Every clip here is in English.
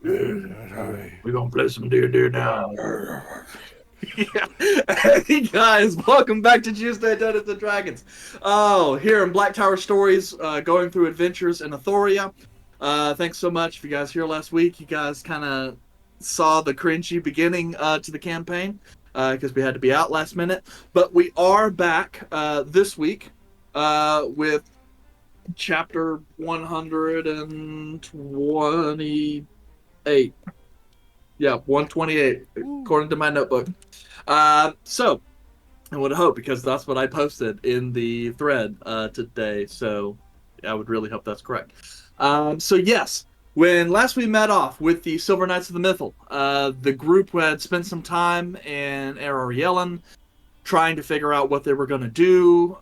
We're gonna play some Dear now. Yeah. Hey guys, welcome back to Tuesday Dungeons and Dragons. Oh, here in Black Tower Stories, going through adventures in Athoria. Thanks so much. If you guys here last week, you guys kind of saw the cringy beginning to the campaign because we had to be out last minute. But we are back this week with chapter 128. Yeah, 128, according to my notebook. So, I would hope, because that's what I posted in the thread today, so I would really hope that's correct. So yes, when last we met off with the Silver Knights of the Mythal, the group had spent some time in Aroriellen trying to figure out what they were going to do,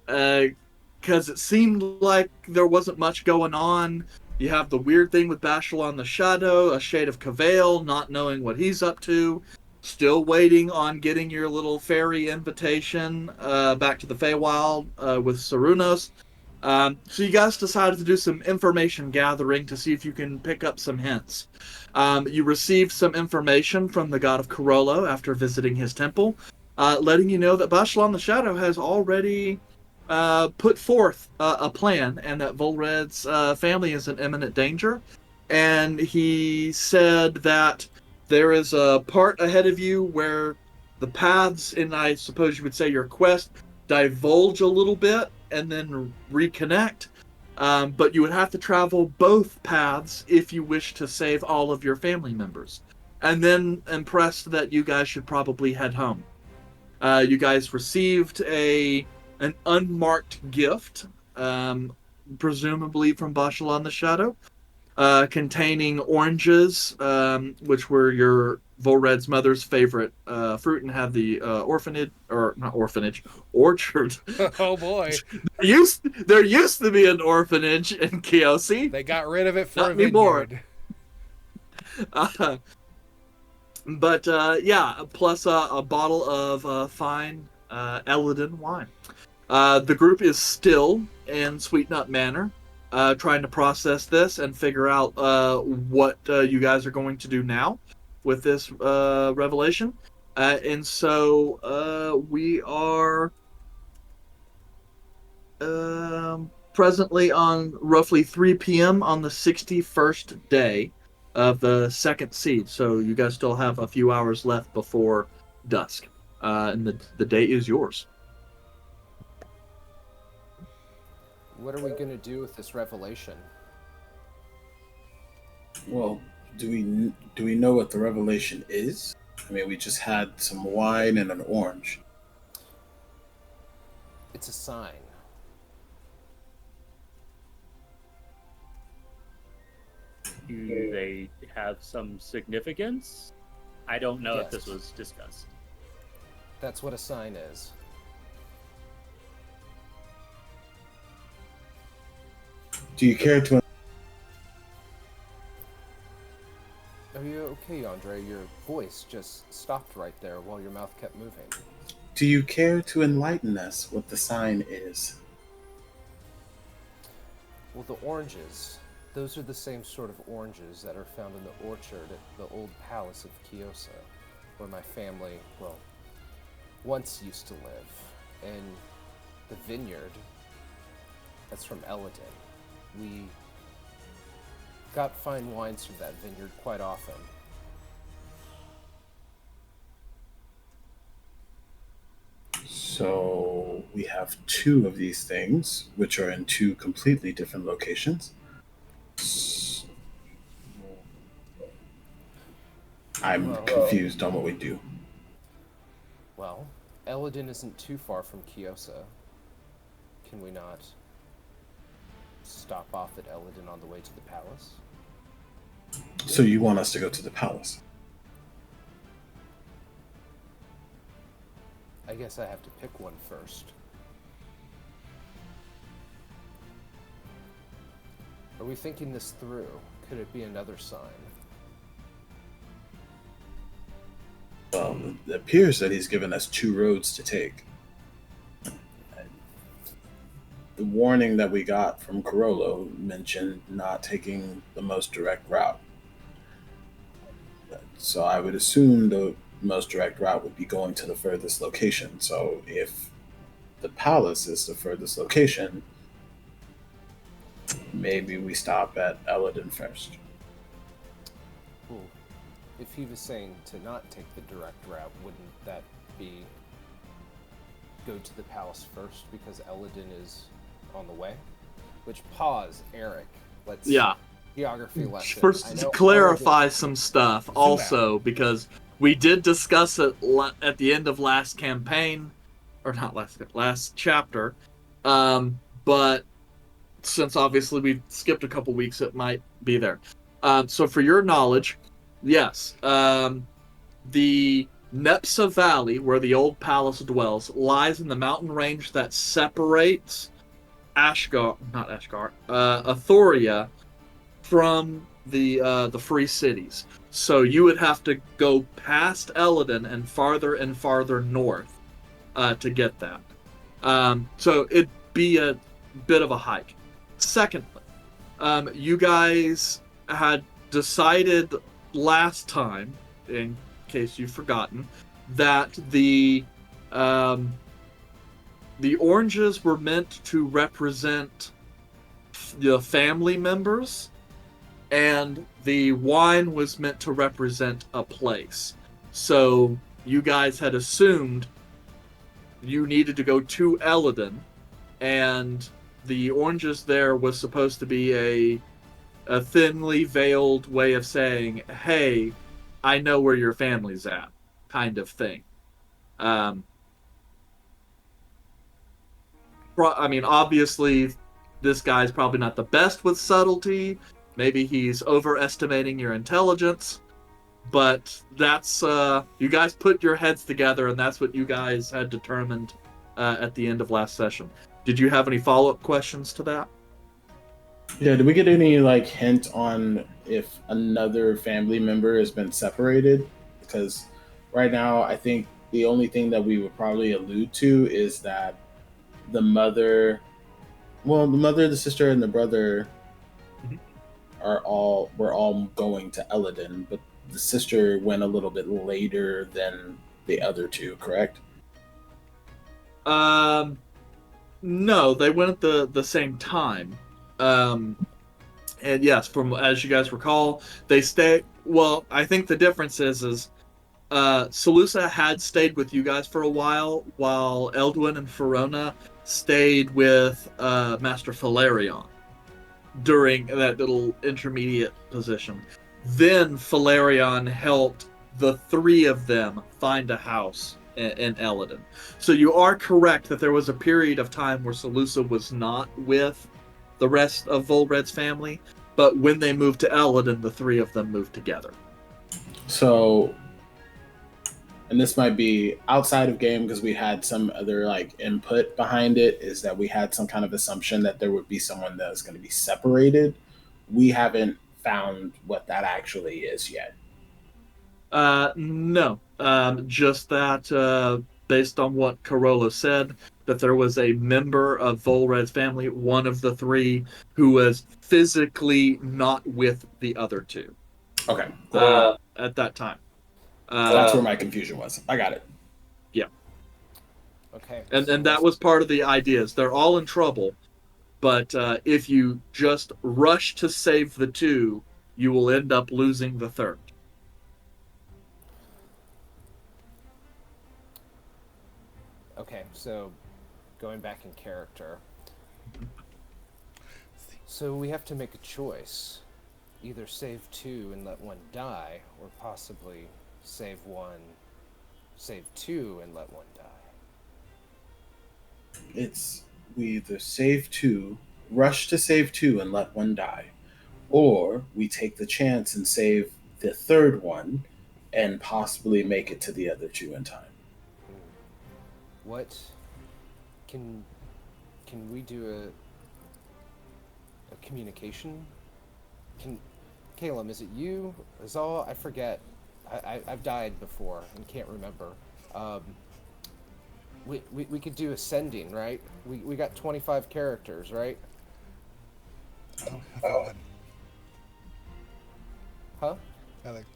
because it seemed like there wasn't much going on. You have the weird thing with Bashalon the Shadow, a Shade of Cavail, not knowing what he's up to. Still waiting on getting your little fairy invitation back to the Feywild with Sarunos. So you guys decided to do some information gathering to see if you can pick up some hints. You received some information from the god of Corollo after visiting his temple, letting you know that Bashalon the Shadow has already put forth a plan, and that Vulred's family is in imminent danger. And he said that there is a part ahead of you where the paths, and I suppose you would say your quest, divulge a little bit and then reconnect. But you would have to travel both paths if you wish to save all of your family members. And then impressed that you guys should probably head home. You guys received an unmarked gift, presumably from Bashalon the Shadow, containing oranges, which were your Volred's mother's favorite fruit, and have the orphanage, or not orphanage, orchard. Oh boy. There used to be an orphanage in Kiosi. They got rid of it for Not a vineyard. anymore. But yeah, plus a bottle of fine Eladin wine. The group is still in Sweet Nut Manor, trying to process this and figure out what you guys are going to do now with this revelation. And so we are presently on roughly 3 p.m. on the 61st day of the second siege. So you guys still have a few hours left before dusk. And the day is yours. What are we going to do with this revelation? Well, do we know what the revelation is? I mean, we just had some wine and an orange. It's a sign. Do they have some significance? I don't know if this was discussed. That's what a sign is. Do you care to... Are you okay, Andre? Your voice just stopped right there while your mouth kept moving. Do you care to enlighten us what the sign is? Well, the oranges, those are the same sort of oranges that are found in the orchard at the old palace of Kiosa, where my family, well, once used to live. And the vineyard, that's from Eladin. We got fine wines from that vineyard quite often. So we have two of these things, which are in two completely different locations. I'm confused on what we do. Well, Eladin isn't too far from Kiosa. Can we not stop off at Eladin on the way to the palace? So you want us to go to the palace? I guess I have to pick one first. Are we thinking this through? Could it be another sign? Well, it appears that he's given us two roads to take. the warning that we got from Carollo mentioned not taking the most direct route. So I would assume the most direct route would be going to the furthest location. So if the palace is the furthest location, maybe we stop at Eladin first. Well, if he was saying to not take the direct route, wouldn't that be go to the palace first because Eladin is on the way? Which, pause, Eric. Let's geography lesson. First, to clarify some stuff also, because we did discuss it at the end of last campaign, or not last chapter, but since obviously we skipped a couple weeks, it might be there. So for your knowledge, yes, the Nepsa Valley, where the old palace dwells, lies in the mountain range that separates Athoria from the free cities. So you would have to go past Eladin and farther north to get that. So it'd be a bit of a hike. Secondly, you guys had decided last time, in case you've forgotten, that the oranges were meant to represent the family members, and the wine was meant to represent a place. So you guys had assumed you needed to go to Eladin, and the oranges there was supposed to be a thinly veiled way of saying, hey, I know where your family's at, kind of thing. I mean, obviously, this guy's probably not the best with subtlety. Maybe he's overestimating your intelligence. But that's, you guys put your heads together, and that's what you guys had determined at the end of last session. Did you have any follow-up questions to that? Yeah, did we get any hint on if another family member has been separated? Because right now, I think the only thing that we would probably allude to is that the mother, the sister, and the brother were all going to Eladin, but the sister went a little bit later than the other two, correct? No, they went at the same time. And yes, from as you guys recall, they stay. Well, I think the difference is Salusa had stayed with you guys for a while Eldwin and Ferona stayed with Master Falerion during that little intermediate position. Then Falerion helped the three of them find a house in Eladin. So you are correct that there was a period of time where Salusa was not with the rest of Vulred's family, but when they moved to Eladin, the three of them moved together. So, and this might be outside of game because we had some other input behind it, is that we had some kind of assumption that there would be someone that was going to be separated. We haven't found what that actually is yet. No. Just that, based on what Carollo said, that there was a member of Vulred's family, one of the three, who was physically not with the other two. Okay. At that time. That's where my confusion was. I got it. Yeah. Okay. And that was part of the ideas. They're all in trouble, but if you just rush to save the two, you will end up losing the third. Okay, so going back in character. So we have to make a choice. Either save two and let one die, or possibly save two and let one die. We either save two, rush to save two and let one die, or we take the chance and save the third one and possibly make it to the other two in time. What can we do a communication? Caleb, is it you? Azal? I forget. I've died before and can't remember. We could do ascending, right? We got 25 characters, right? I don't have one. Huh? I like,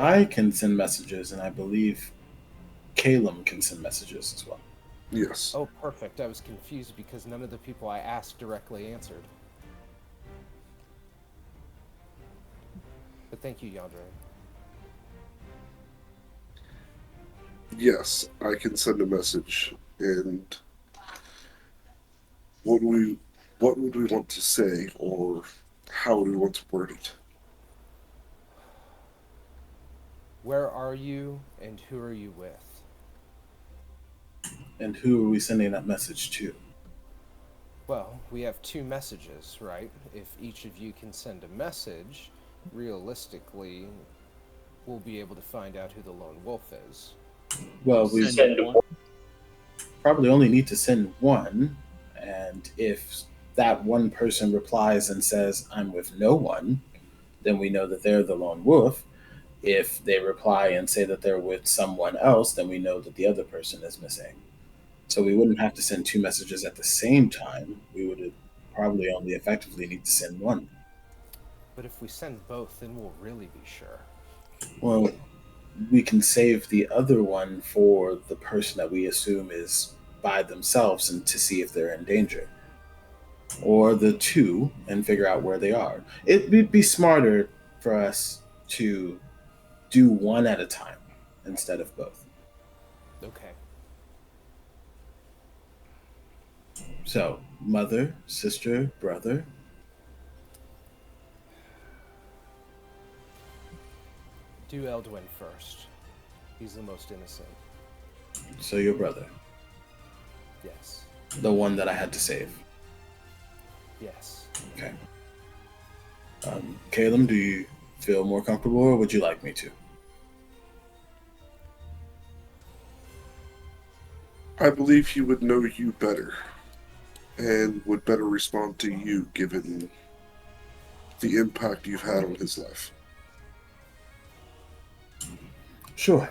I can send messages, and I believe Calum can send messages as well. Yes. Oh, perfect. I was confused because none of the people I asked directly answered. But thank you, Yandere. Yes, I can send a message. And what would we want to say, or how do we want to word it? Where are you, and who are you with? And who are we sending that message to? Well, we have 2 messages, right? If each of you can send a message, realistically, we'll be able to find out who the lone wolf is. Well, we Send one. probably only need to send one, and if that one person replies and says, "I'm with no one," then we know that they're the lone wolf. If they reply and say that they're with someone else, then we know that the other person is missing. So we wouldn't have to send 2 messages at the same time. We would probably only effectively need to send one. But if we send both, then we'll really be sure. Well, we can save the other one for the person that we assume is by themselves and to see if they're in danger. Or the 2 and figure out where they are. It would be smarter for us to do one at a time instead of both. Okay. So, mother, sister, brother. Do Eldwin first. He's the most innocent. So, your brother. Yes. The one that I had to save. Yes. Okay. Caleb, do you feel more comfortable, or would you like me to? I believe he would know you better and would better respond to you given the impact you've had on his life. Sure.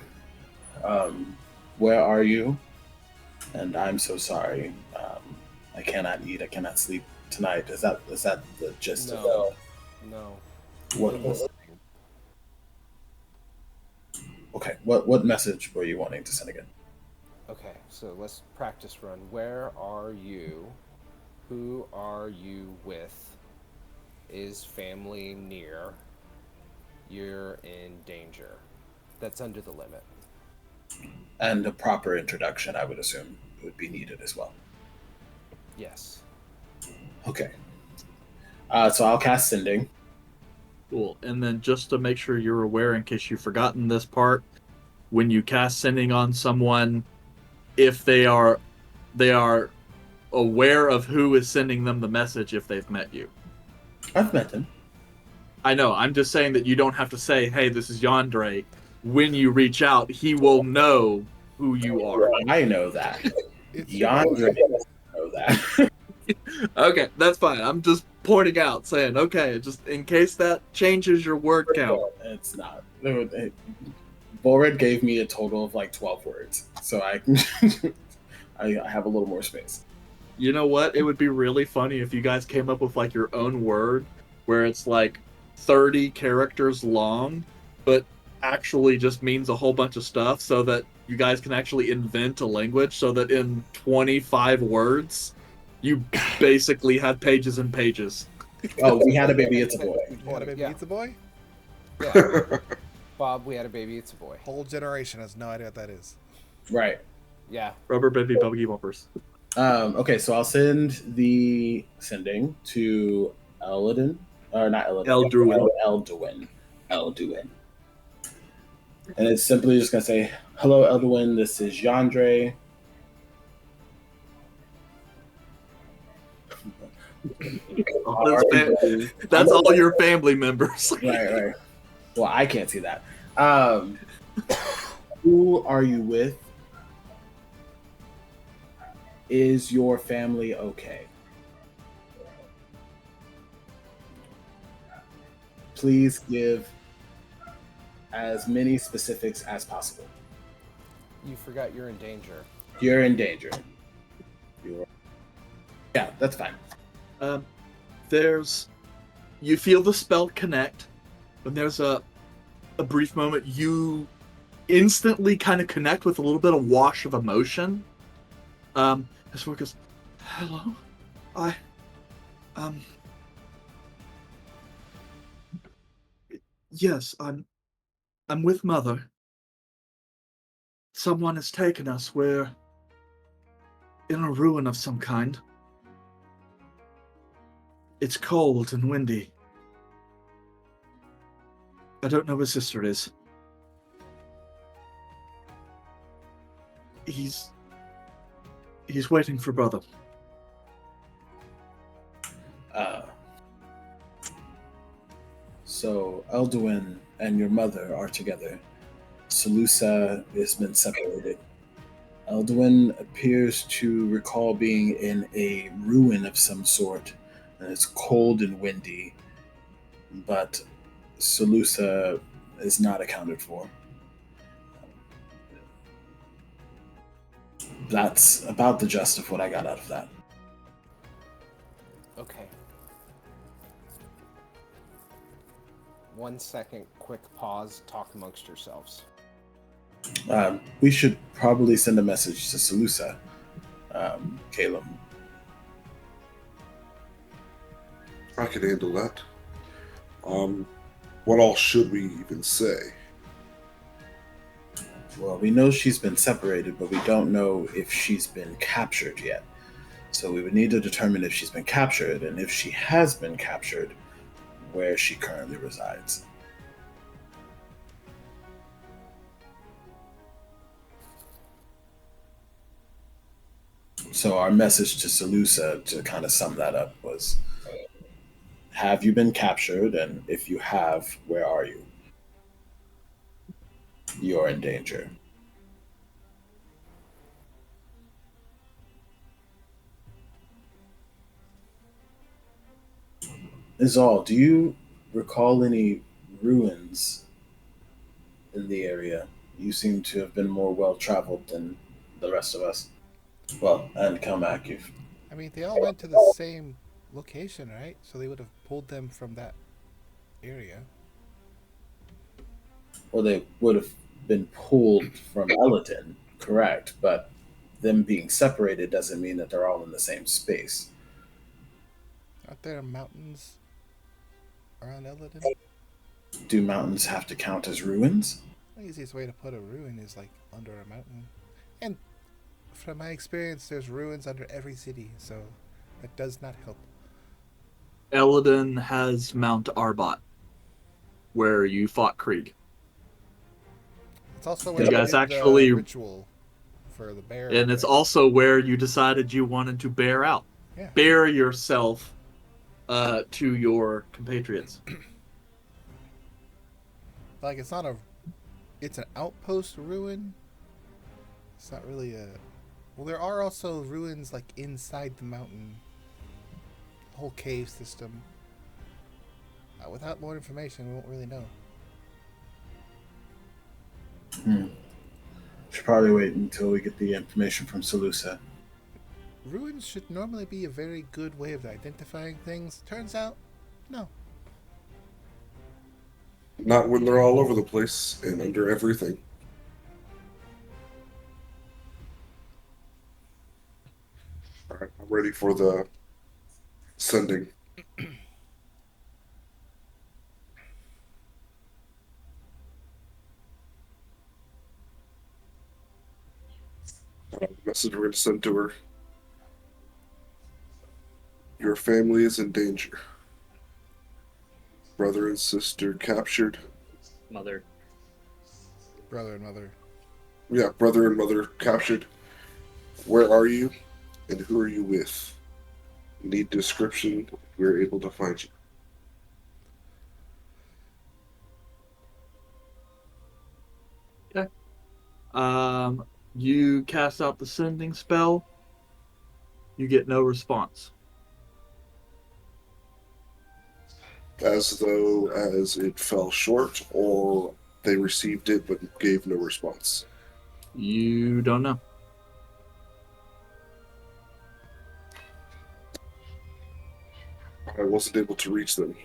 Where are you? And I'm so sorry. I cannot eat. I cannot sleep tonight. Is that the gist of No. it? No. What? Listening. Okay. What message were you wanting to send again? Okay, so let's practice run. Where are you? Who are you with? Is family near? You're in danger. That's under the limit. And a proper introduction, I would assume, would be needed as well. Yes. Okay. So I'll cast Sending. Cool. And then just to make sure you're aware, in case you've forgotten this part, when you cast Sending on someone, if they are aware of who is sending them the message if they've met you. I've met him. I know. I'm just saying that you don't have to say, "Hey, this is Yandere." When you reach out, he will know who you are. I know that. it's Yandere doesn't know that. Okay, that's fine. I'm just pointing out, saying, okay, just in case that changes your word count. It's not. Vulred gave me a total of like 12 words, so I I have a little more space. You know what? It would be really funny if you guys came up with like your own word where it's like 30 characters long, but actually just means a whole bunch of stuff, so that you guys can actually invent a language so that in 25 words you basically have pages and pages. Oh, we had a baby, it's a boy. What a baby, Yeah. it's a boy? Yeah. Bob, we had a baby, it's a boy. Whole generation has no idea what that is. Right. Yeah. Rubber baby buggy bumpers. Okay, so I'll send the Sending to Eldwin, or not Eldwin. Eldwin. And it's simply just gonna say, "Hello, Eldwin. This is Yandere. That's all your family members. Right. Well, I can't see that. Who are you with? Is your family okay? Please give as many specifics as possible." You forgot you're in danger. You're in danger. Yeah, that's fine. You feel the spell connect, and there's a brief moment you instantly kind of connect with a little bit of wash of emotion. As one goes, hello, yes, I'm with Mother. Someone has taken us. We're in a ruin of some kind. It's cold and windy. I don't know where Sister is. He's waiting for Brother. So Elduin and your mother are together. Salusa has been separated. Elduin appears to recall being in a ruin of some sort, and it's cold and windy, but Salusa is not accounted for. That's about the gist of what I got out of that. Okay. 1 second, quick pause, talk amongst yourselves. We should probably send a message to Salusa, Caleb. I can handle that. What all should we even say? Well, we know she's been separated, but we don't know if she's been captured yet. So we would need to determine if she's been captured, and if she has been captured, where she currently resides. So our message to Salusa, to kind of sum that up, was, have you been captured? And if you have, where are you? You're in danger. Izal, do you recall any ruins in the area? You seem to have been more well-traveled than the rest of us. Well, and Kelmac, you've... I mean, they all went to the same location, right? So they would have pulled them from that area. Well, they would have been pulled from Ellaton, correct, but them being separated doesn't mean that they're all in the same space. Aren't there mountains around Elladen? Do mountains have to count as ruins? The easiest way to put a ruin is like under a mountain. And from my experience, there's ruins under every city, so that does not help. Elladen has Mount Arbot, where you fought Krieg. It's also where You they guys did actually- the ritual for the bear. And it's also where you decided you wanted to bear out. Yeah. Bear yourself to your compatriots. Like, it's not a... It's an outpost ruin. It's not really a... Well, there are also ruins, like, inside the mountain. The whole cave system. Without more information, we won't really know. Should probably wait until we get the information from Salusa. Ruins should normally be a very good way of identifying things. Turns out, no. Not when they're all over the place and under everything. Alright, I'm ready for the sending. Message we're going to send to her. Your family is in danger. Brother and sister captured. Mother. Brother and mother. Yeah, brother and mother captured. Where are you, and who are you with? Need description. We're able to find you. You cast out the sending spell. You get no response. As though as it fell short, or they received it but gave no response. You don't know. I wasn't able to reach them.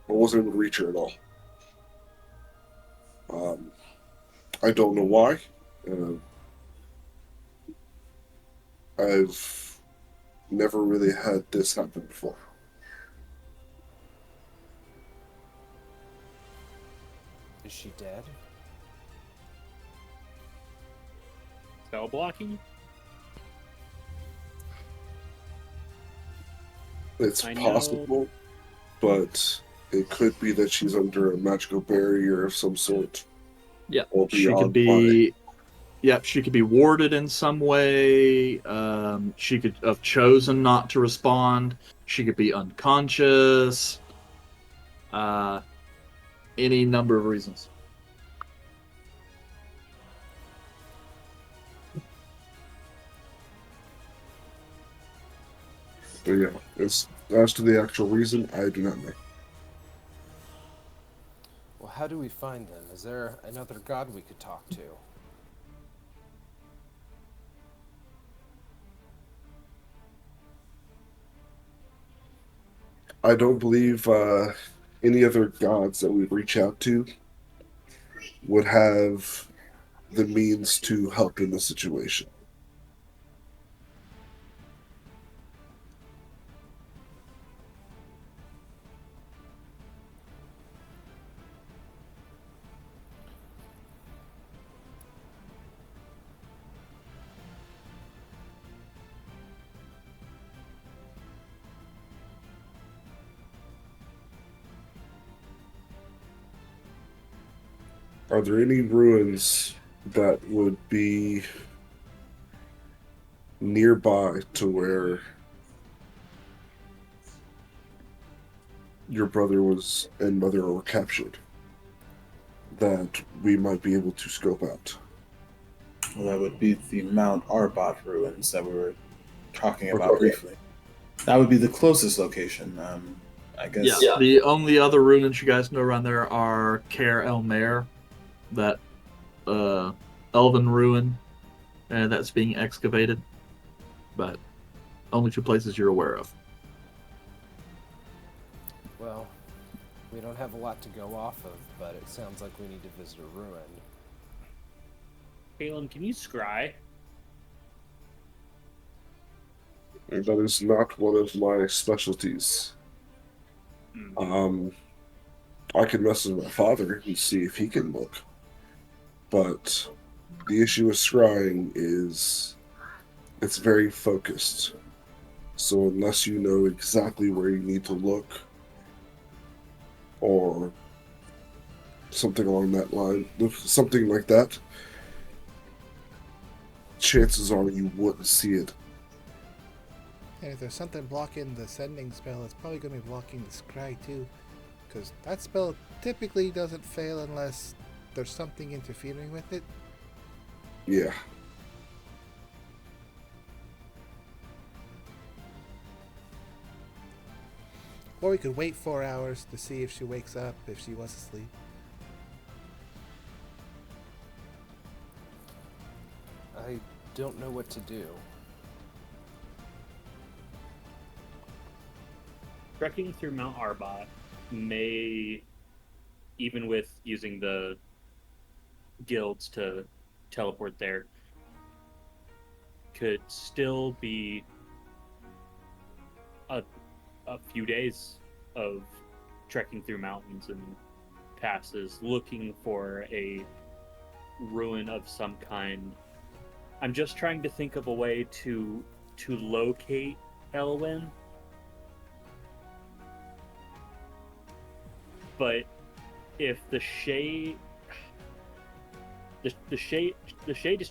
I wasn't able to reach her at all. I don't know why. Uh, I've never really had this happen before. Is she dead? Spell blocking? It's I know. possible, but it could be that she's under a magical barrier of some sort. Yeah, Or she could beyond be. Yep, she could be warded in some way. She could have chosen not to respond. She could be unconscious. Any number of reasons. But yeah, as to the actual reason, I do not know. Well, how do we find them? Is there another god we could talk to? I don't believe any other gods that we reach out to would have the means to help in the situation. Are there any ruins that would be nearby to where your brother was and mother were captured that we might be able to scope out? Well, that would be the Mount Arbot ruins that we were talking about Okay. briefly. That would be the closest location. I guess. Yeah, the only other ruins you guys know around there are Caer Elmer, that elven ruin, and that's being excavated. But only two places you're aware of. Well, we don't have a lot to go off of, but it sounds like we need to visit a ruin. Galen, can you scry? And that is not one of my specialties. I can message my father and see if he can look. But the issue with scrying is it's very focused. So unless you know exactly where you need to look or something along that line, something like that, chances are you wouldn't see it. And if there's something blocking the sending spell, it's probably going to be blocking the scry too. Because that spell typically doesn't fail unless there's something interfering with it. Yeah. Or we could wait 4 hours to see if she wakes up, if she was asleep. I don't know what to do. Trekking through Mount Arbot may, even with using the guilds to teleport there, could still be a few days of trekking through mountains and passes looking for a ruin of some kind. I'm just trying to think of a way to locate Elwyn. But if the shade is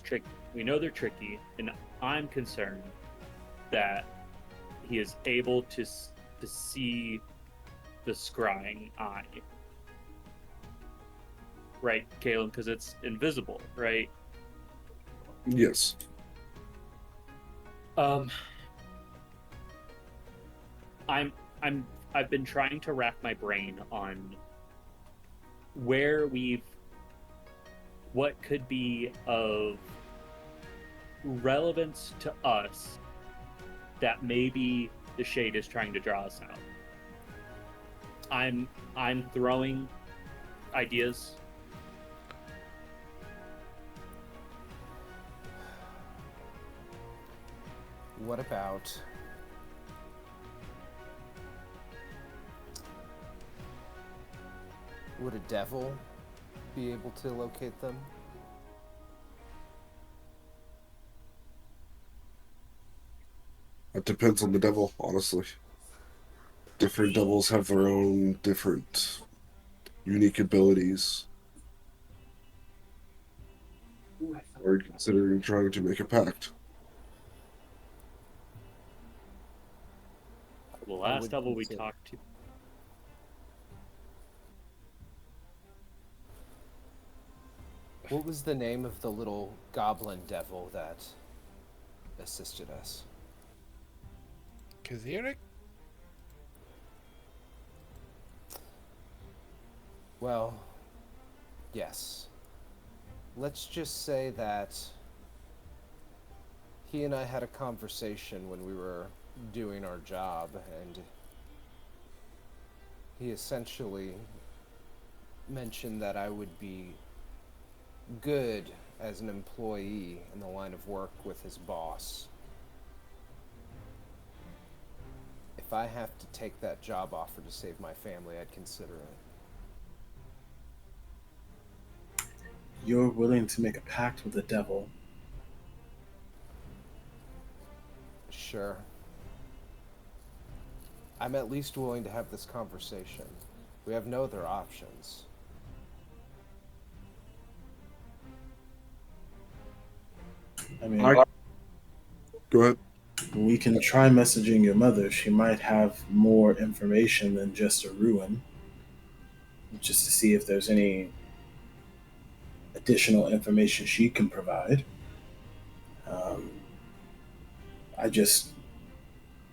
tricky, we know they're tricky, and I'm concerned that he is able to see the scrying eye. Right, Caleb, because it's invisible, right? Yes. I've been trying to rack my brain on what could be of relevance to us that maybe the shade is trying to draw us out. I'm throwing ideas. What about would a devil be able to locate them? It depends on the devil, honestly. Different devils have their own different unique abilities. Are you considering trying to make a pact? The I last would devil we consider- talked to. What was the name of the little goblin devil that assisted us? Kazirik? Well, yes. Let's just say that he and I had a conversation when we were doing our job, and he essentially mentioned that I would be good as an employee in the line of work with his boss. If I have to take that job offer to save my family, I'd consider it. You're willing to make a pact with the devil. Sure. I'm at least willing to have this conversation. We have no other options. I mean, Go ahead. we can try messaging your mother. She might have more information than just a ruin. Just to see if there's any additional information she can provide. I just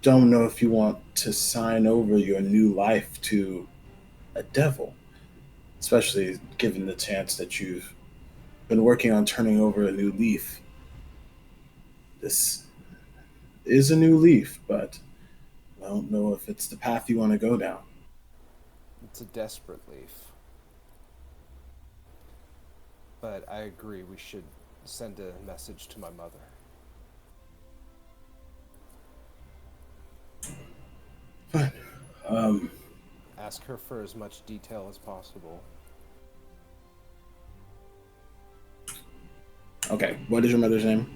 don't know if you want to sign over your new life to a devil, especially given the chance that you've been working on turning over a new leaf. This is a new leaf, but I don't know if it's the path you want to go down. It's a desperate leaf. But I agree, we should send a message to my mother. Fine. Ask her for as much detail as possible. Okay, what is your mother's name?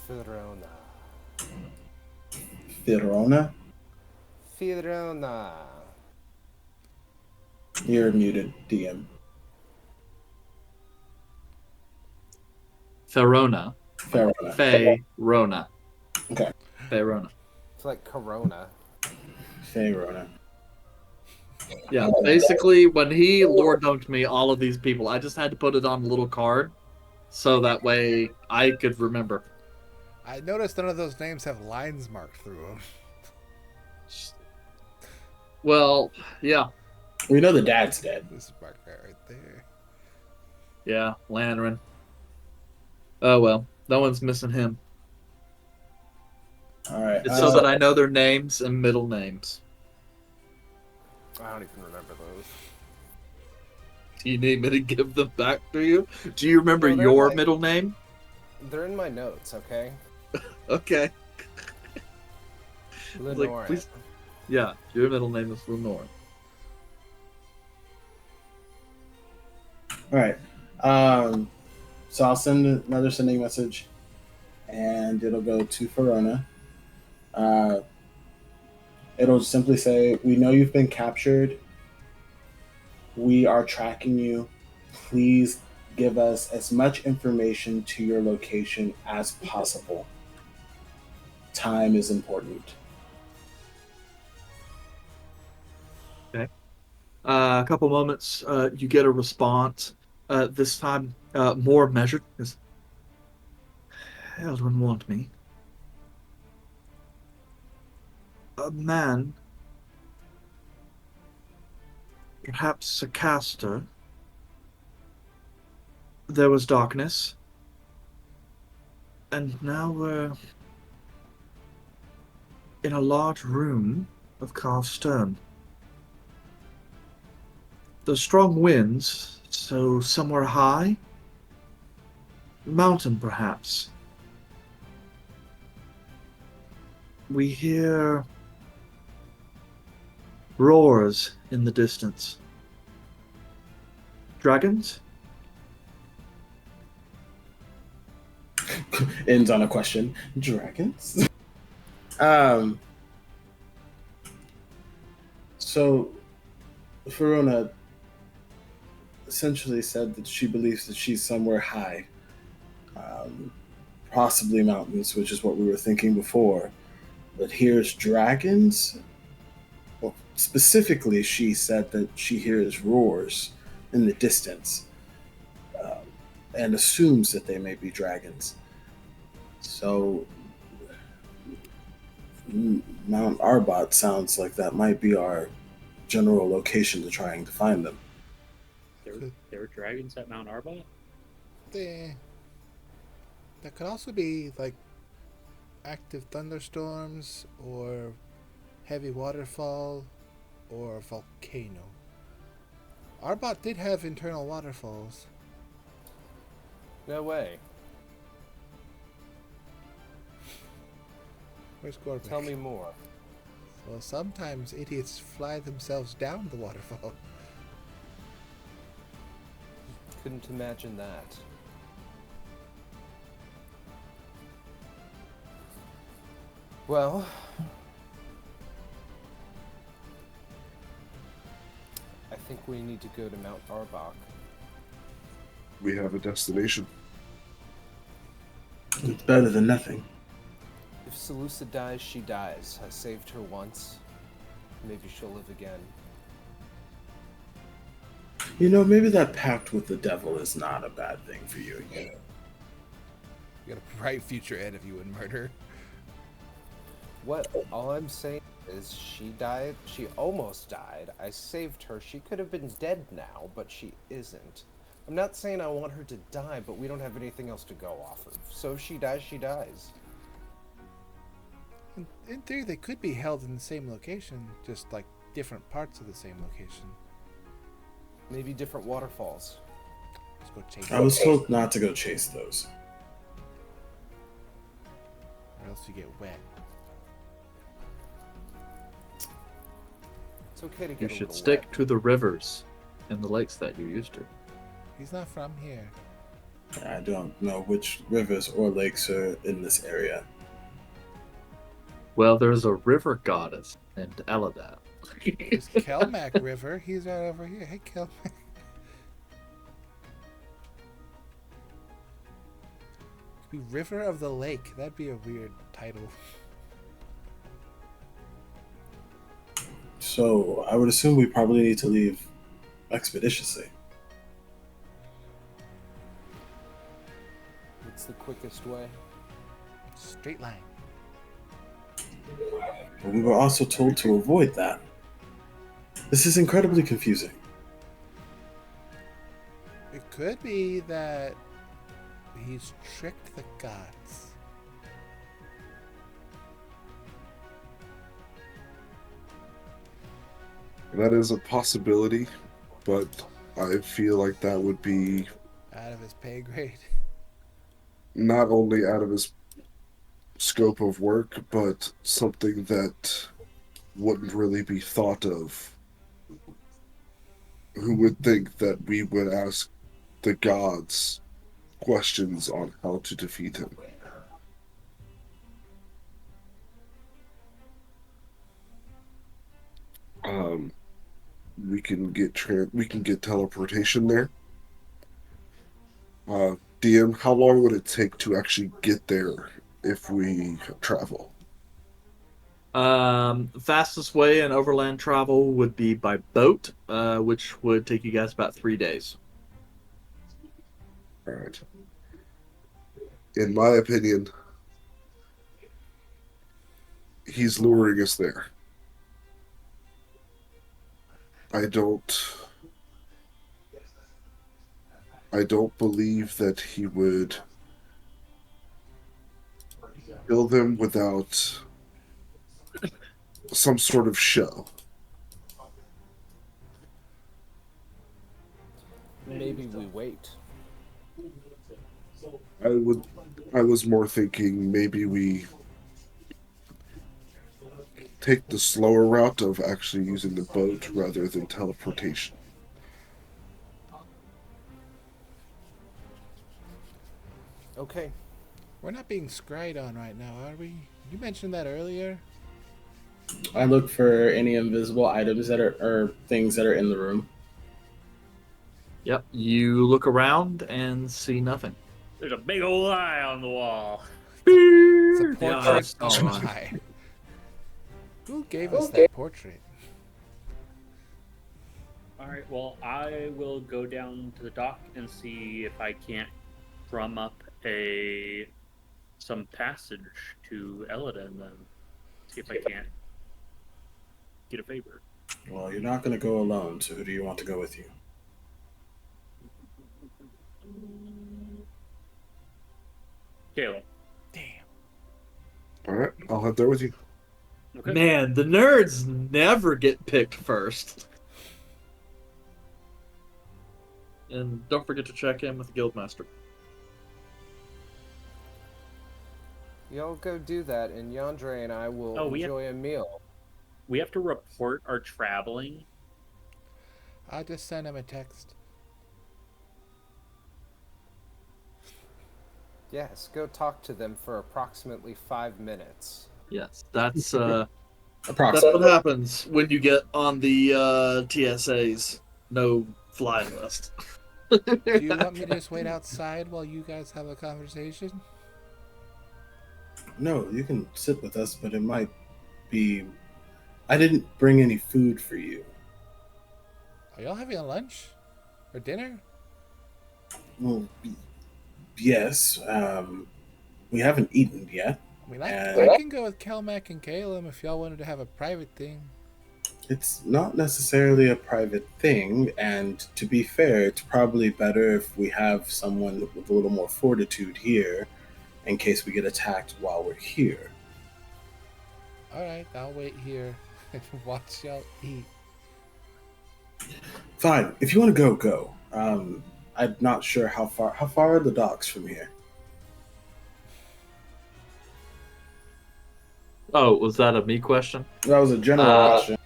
Firona. Firona? Firona. You're muted, DM. Therona. Farona. Faerona. Okay. Faerona. It's like Corona. Farona. Yeah, basically, when he lord dunked me, all of these people, I just had to put it on a little card, so that way I could remember. I noticed none of those names have lines marked through them. Well, yeah, We know the dad's dead. This is marked right there. yeah, Lanrin. Oh well, no one's missing him. All right. It's so that I know their names and middle names. I don't even remember those. Do you need me to give them back to you? Do you remember No, they're your like- middle name? They're in my notes, okay? Okay. Lenore. please- Yeah, your middle name is Lenore. All right. So I'll send another sending message, and it'll go to Verona. It'll simply say, "We know you've been captured. We are tracking you. Please give us as much information to your location as possible. Time is important." A couple moments, you get a response. This time, more measured. Eldrin want me. A man, perhaps a caster. There was darkness. And now we're in a large room of carved stone. There's strong winds, so somewhere high? Mountain, perhaps. We hear roars in the distance. Dragons? Ends on a question. Dragons? um. So, Verona essentially said that she believes that she's somewhere high, um, possibly mountains, which is what we were thinking before. But here's dragons. Well, specifically, she said that she hears roars in the distance, um, and assumes that they may be dragons. So, Mount Arbot sounds like that might be our general location to trying to find them. There were dragons at Mount Arbot? There could also be like active thunderstorms or heavy waterfall or volcano. Arbot did have internal waterfalls. No way. Where's Gorbek? Tell me more. Well, sometimes idiots fly themselves down the waterfall. Couldn't imagine that. Well, I think we need to go to Mount Arbok. We have a destination. It's better than nothing. If Seleucia dies, she dies. I saved her once. Maybe she'll live again. You know, maybe that pact with the devil is not a bad thing for you. You know? You got a bright future ahead of you in murder. What? All I'm saying is she died. She almost died. I saved her. She could have been dead now, but she isn't. I'm not saying I want her to die, but we don't have anything else to go off of. So if she dies, she dies. In theory, they could be held in the same location, just like different parts of the same location. Maybe different waterfalls. Let's go chase I was told not to go chase those. or else you get wet. It's okay to You get a should little stick wet. to the rivers and the lakes that you're used to. He's not from here. I don't know which rivers or lakes are in this area. Well, there's a river goddess named Eladad. It's Kelmac River. He's right over here. Hey, Kelmac. Could be River of the Lake. That'd be a weird title. So I would assume we probably need to leave expeditiously. It's the quickest way. Straight line. But we were also told to avoid that. This is incredibly confusing. It could be that he's tricked the gods. That is a possibility, but I feel like that would be Out of his pay grade. not only out of his scope of work, but something that wouldn't really be thought of. Who would think that we would ask the gods questions on how to defeat him? We can get teleportation there. DM, how long would it take to actually get there if we travel? Fastest way in overland travel would be by boat, which would take you guys about 3 days. All right. In my opinion, he's luring us there. I don't believe that he would kill them without some sort of show. Maybe we wait. I was more thinking maybe we take the slower route of actually using the boat rather than teleportation. Okay. We're not being scryed on right now, are we? You mentioned that earlier. I look for any invisible items that are or things that are in the room. Yep. You look around and see nothing. There's a big old eye on the wall. It's a Yeah, portrait that's of all an right. eye. Who gave us that portrait? All right. Well, I will go down to the dock and see if I can't drum up some passage to Elodin. Then see if I can't get a favor. Well, you're not going to go alone, so who do you want to go with you? Caleb. Damn. All right, I'll head there with you. Okay. Man, the nerds never get picked first. And don't forget to check in with the Guildmaster. Y'all go do that, and Yandere and I will enjoy a meal. We have to report our traveling. I just sent him a text. Yes, go talk to them for approximately 5 minutes. Yes, that's that's Approximately. what happens when you get on the TSA's no fly list. Do you want me to just wait outside while you guys have a conversation? No, you can sit with us, but it might be. I didn't bring any food for you. Are y'all having a lunch? Or dinner? Well, yes. We haven't eaten yet. I mean, I can go with Kelmac and Caleb if y'all wanted to have a private thing. It's not necessarily a private thing, and to be fair, it's probably better if we have someone with a little more fortitude here in case we get attacked while we're here. Alright, I'll wait here and watch y'all eat. Fine. If you want to go, go. I'm not sure how far are the docks from here? Oh, was that a me question? That was a general question.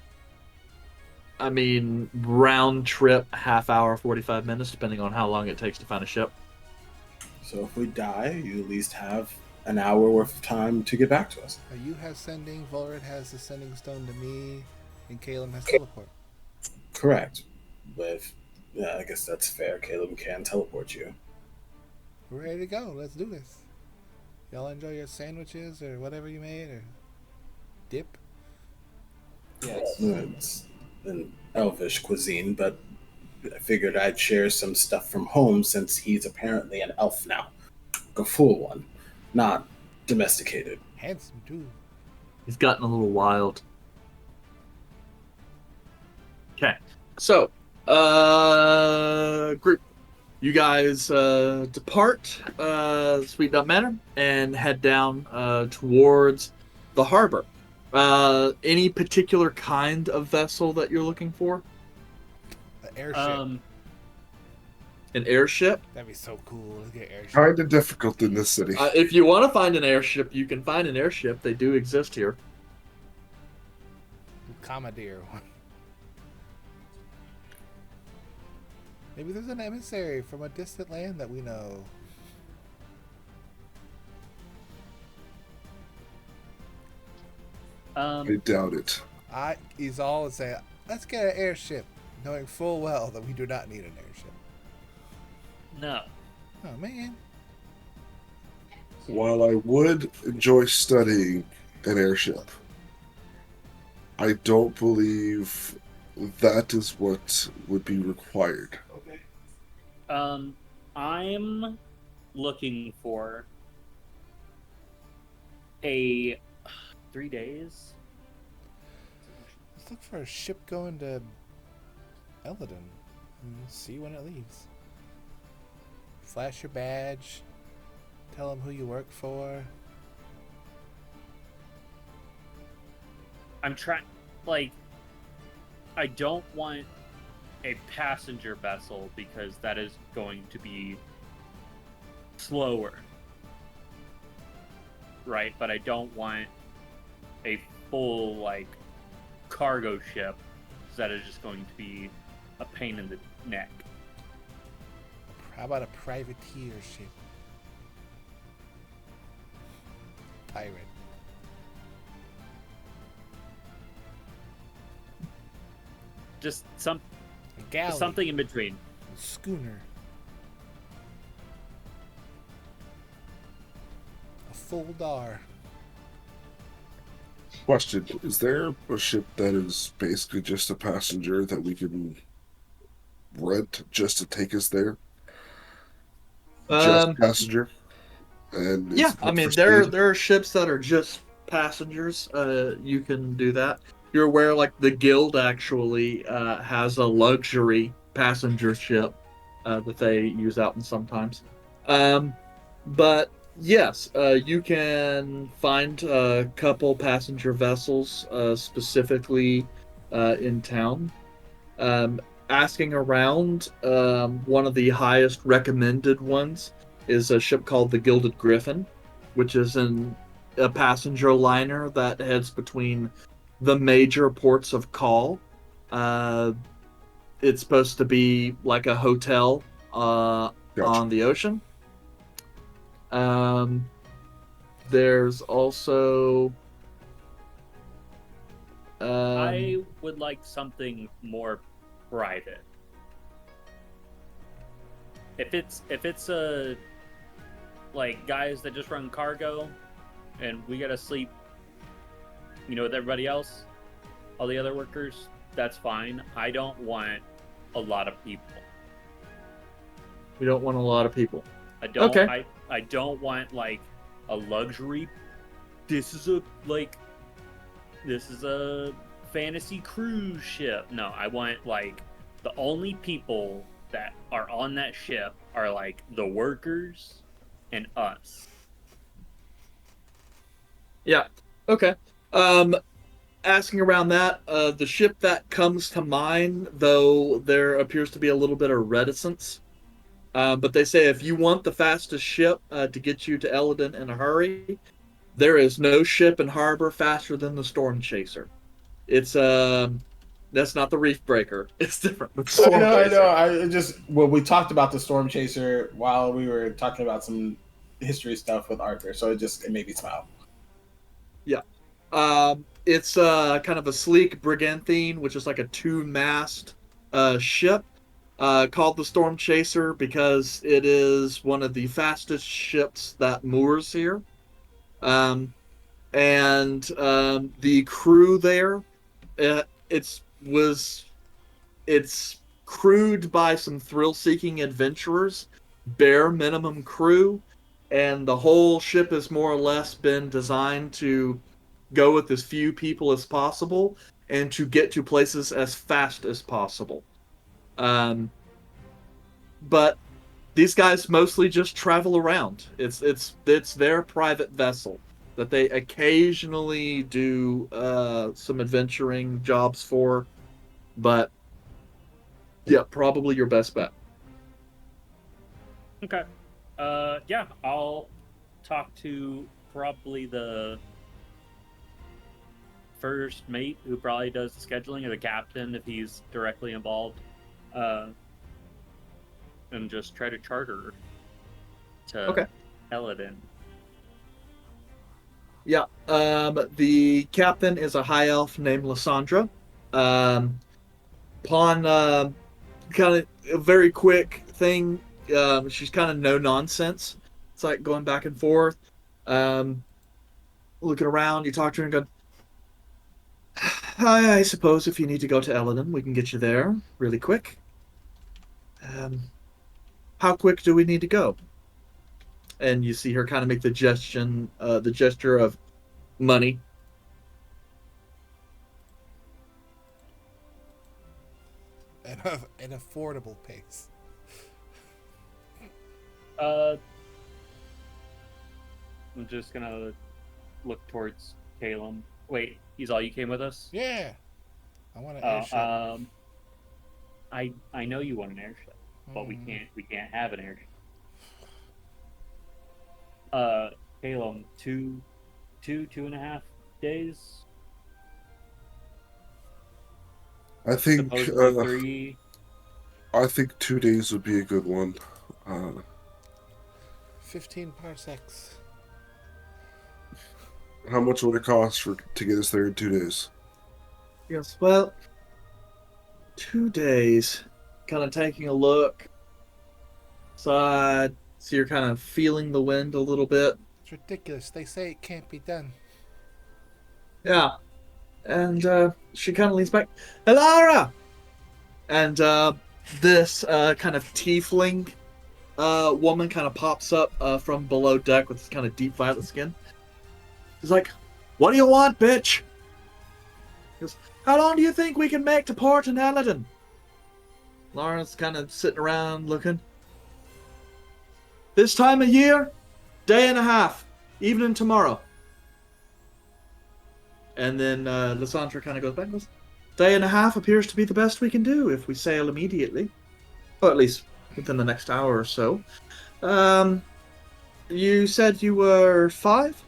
I mean, round trip, half hour, 45 minutes, depending on how long it takes to find a ship. So if we die, you at least have an hour worth of time to get back to us. You have sending, Vulred has the sending stone to me, and Caleb has teleport. Correct. But yeah, I guess that's fair. Caleb can teleport you. We're ready to go. Let's do this. Y'all enjoy your sandwiches or whatever you made, or dip? Yes. It's an elvish cuisine, but I figured I'd share some stuff from home since he's apparently an elf now. A full one, not domesticated. Handsome, too. He's gotten a little wild. Okay, so, group, you guys depart Sweet Nut Manor and head down towards the harbor. Any particular kind of vessel that you're looking for? An airship. An airship? That'd be so cool. Let's get an airship. Kind of difficult in this city. If you want to find an airship, you can find an airship. They do exist here. Commandeer one. Maybe there's an emissary from a distant land that we know. I doubt it. He's all say, let's get an airship, knowing full well that we do not need an airship. No. Oh, man. While I would enjoy studying an airship, I don't believe that is what would be required. I'm looking for a 3 days. Let's look for a ship going to Elodin and see when it leaves. Flash your badge. Tell them who you work for. I'm trying, like, I don't want a passenger vessel because that is going to be slower, right? But I don't want a full, like, cargo ship that is just going to be a pain in the neck. How about a privateer ship? Pirate. Just A galley. something in between. Schooner. A full dar. Question: is there a ship that is basically just a passenger that we can rent just to take us there? Just Um, passenger, and yeah, it's I good for mean speed. there are ships that are just passengers. You can do that. You're aware, like the guild actually has a luxury passenger ship that they use out in sometimes. Um, but yes, you can find a couple passenger vessels specifically in town. Um, Asking around, one of the highest recommended ones is a ship called the Gilded Griffin, which is a passenger liner that heads between the major ports of call. Uh, it's supposed to be like a hotel Gotcha. on the ocean. Um, there's also I um, would like something more private. If it's a like guys that just run cargo and we gotta sleep, with everybody else, all the other workers, that's fine. I don't want a lot of people. we don't want a lot of people. I don't Okay. I don't want like a luxury. This is a like this is a fantasy cruise ship. No, I want like the only people that are on that ship are like the workers and us. Yeah. Okay. Asking around that, the ship that comes to mind, though there appears to be a little bit of reticence. But they say if you want the fastest ship to get you to Eladin in a hurry, there is no ship in harbor faster than the Storm Chaser. It's that's not the Reef Breaker. It's different. The I Storm know, I know. Chaser. I just well, we talked about the Storm Chaser while we were talking about some history stuff with Arthur, so it made me smile. Yeah. It's kind of a sleek brigantine, which is like a two-mast ship called the Storm Chaser because it is one of the fastest ships that moors here. Um, and the crew there, it's was it's crewed by some thrill-seeking adventurers, bare minimum crew, and the whole ship has more or less been designed to go with as few people as possible and to get to places as fast as possible. Um, but these guys mostly just travel around. It's their private vessel that they occasionally do some adventuring jobs for, but yeah, probably your best bet. Okay. Yeah, I'll talk to probably the first mate who probably does the scheduling, or the captain if he's directly involved, uh, and just try to charter to Okay. Eladin. Yeah. The captain is a high elf named Lysandra. Um, upon kind of a very quick thing, she's kind of no nonsense. It's like going back and forth, um, looking around. You talk to her and go, I suppose if you need to go to Eladin, we can get you there really quick. Um, how quick do we need to go? And you see her kind of make the gesture of money. At an affordable pace. Uh, I'm just gonna look towards Caleb Wait, he's all you came with us? Yeah. I want an Oh, airship. I know you want an airship, but we Mm. can't have an airship. Caleb, two and a half days, I think supposedly 3. I think 2 days would be a good one. 15 parsecs. How much would it cost to get us there in 2 days? Yes, well, 2 days. Kind of taking a look side, so you're kind of feeling the wind a little bit. It's ridiculous. They say it can't be done. Yeah. And she kind of leans back. Elara! And this kind of tiefling woman kind of pops up from below deck with this kind of deep violet skin. She's like, "What do you want, bitch?" He goes, "How long do you think we can make to port in Eladon?" Lawrence kind of sitting around looking. "This time of year, day and a half, evening tomorrow." And then Lysandra kind of goes back and goes, "Day and a half appears to be the best we can do if we sail immediately. Or at least within the next hour or so. You said you were 5?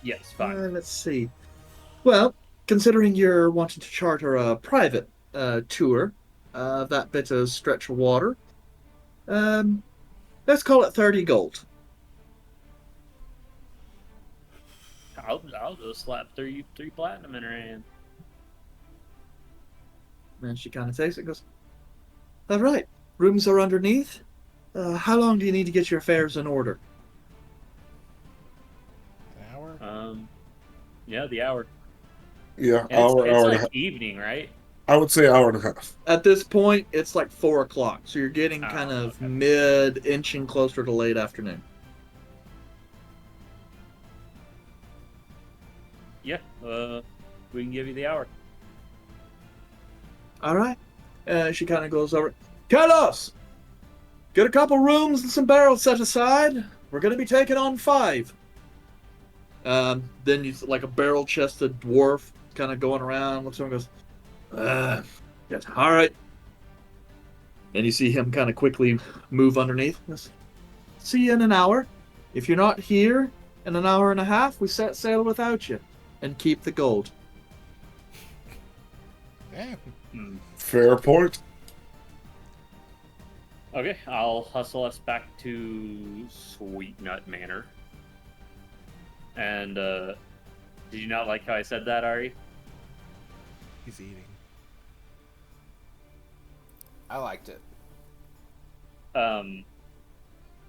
Yes, fine. Let's see. Well, considering you're wanting to charter a private tour of that bit of stretch of water, let's call it 30 gold." I'll just slap three platinum in her hand. And she kind of takes it and goes, "All right, rooms are underneath. How long do you need to get your affairs in order?" An hour? Yeah, the hour. Yeah, And hour it's and a like half. evening, right? I would say hour and a half. At this point, it's like 4 o'clock, so you're getting kind Oh, of okay. mid, inching closer to late afternoon. Yeah, we can give you the hour. All right. She kind of goes over. "Kalos! Get a couple rooms and some barrels set aside. We're going to be taking on 5. Then you like a barrel-chested dwarf kind of going around. Looks over and goes, yes, all right." And you see him kind of quickly move underneath. Goes, "See you in an hour. If you're not here in an hour and a half, we set sail without you and keep the gold." Yeah. Fair point. Okay, I'll hustle us back to Sweet Nut Manor. And did you not like how I said that, Ari? He's eating. I liked it.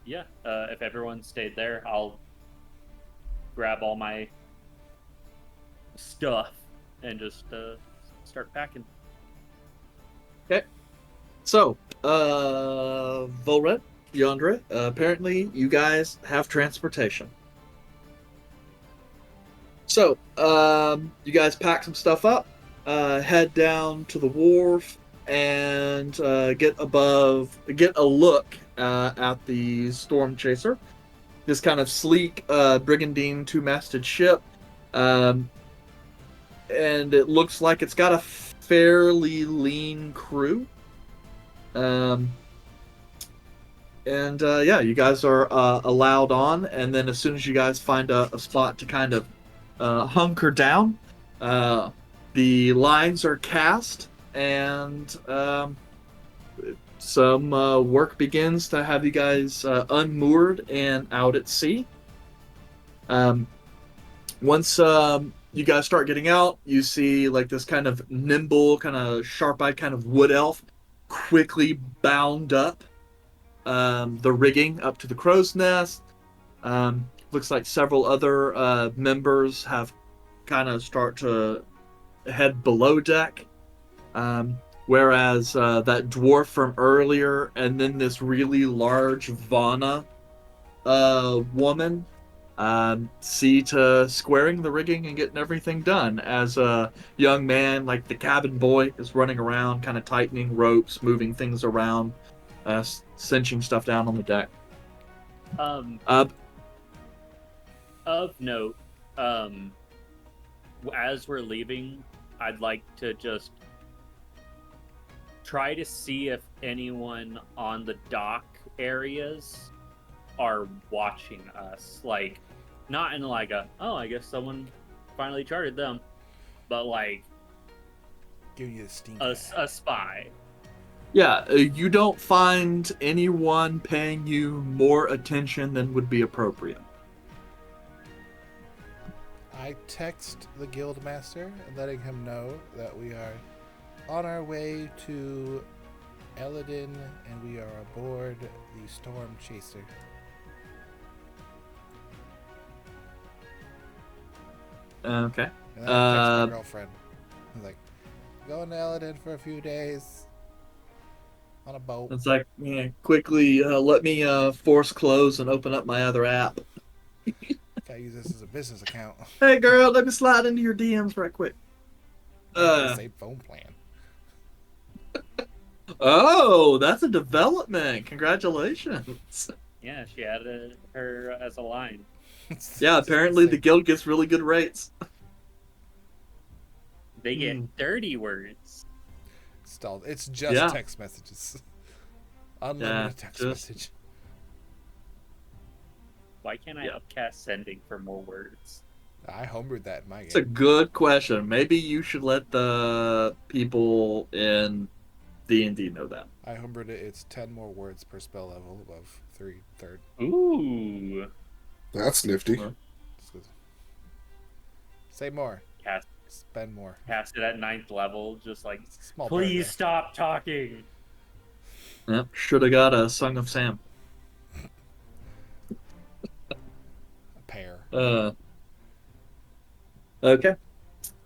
Yeah. If everyone stayed there, I'll grab all my stuff and just start packing. Okay. So, Vulred, Yondre, apparently you guys have transportation. So, you guys pack some stuff up, head down to the wharf, and get a look at the Storm Chaser. This kind of sleek brigandine 2-masted ship. And it looks like it's got a fairly lean crew. Yeah, you guys are allowed on, and then as soon as you guys find a spot to kind of hunker down, the lines are cast, and some work begins to have you guys unmoored and out at sea. Once you guys start getting out, you see like this kind of nimble, kind of sharp-eyed kind of wood elf quickly bound up the rigging up to the crow's nest. Looks like several other members have kind of start to head below deck. Whereas that dwarf from earlier and then this really large Vana woman see to squaring the rigging and getting everything done, as a young man like the cabin boy is running around kind of tightening ropes, moving things around, cinching stuff down on the deck. Um, Of note, as we're leaving, I'd like to just try to see if anyone on the dock areas are watching us. Like, not in like a, oh, I guess someone finally charted them, but like Giving you the stink a eye. spy. Yeah, you don't find anyone paying you more attention than would be appropriate. I text the guild master letting him know that we are on our way to Eladin and we are aboard the Storm Chaser. Okay. And then I text my girlfriend. I'm like, going to Eladin for a few days on a boat. It's like, yeah, quickly let me force close and open up my other app. Gotta use this as a business account. Hey, girl, let me slide into your DMs right quick. Same phone plan. Oh, that's a development. Congratulations. Yeah, she added her as a line. Yeah, apparently the guild gets really good rates. They get dirty words. Stalled. It's just Yeah. text messages. Unlimited text just- message. Why can't I upcast sending for more words? I homebrewed that in my It's a game. good question. Maybe you should let the people in D&D know that. I homebrewed it. It's 10 more words per spell level above 3/3. Ooh. That's nifty. Huh? Say more. Cast, Spend more. cast it at 9th level, just like, Small please stop talking. Yep, should have got a Song of Sam. A pair. Okay.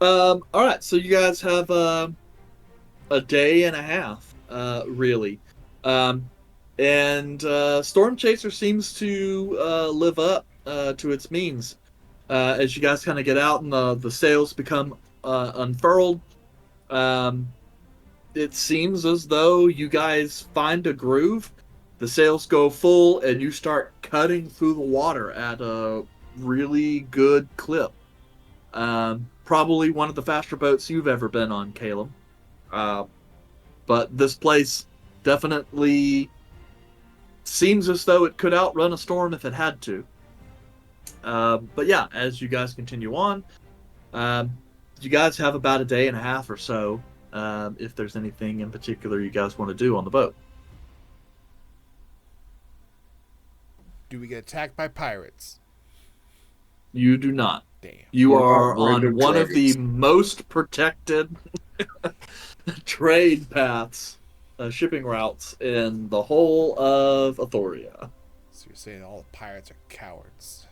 All right. So you guys have a day and a half, really, and Storm Chaser seems to live up to its means. As you guys kind of get out and the sails become unfurled, it seems as though you guys find a groove. The sails go full, and you start cutting through the water at a really good clip. Probably one of the faster boats you've ever been on, Caleb. But this place definitely seems as though it could outrun a storm if it had to. But yeah, as you guys continue on, you guys have about a day and a half or so, if there's anything in particular you guys want to do on the boat. Do we get attacked by pirates? You do not. Damn. You What are about on random one of the dragons? most protected trade paths, shipping routes in the whole of Athoria. So you're saying all the pirates are cowards.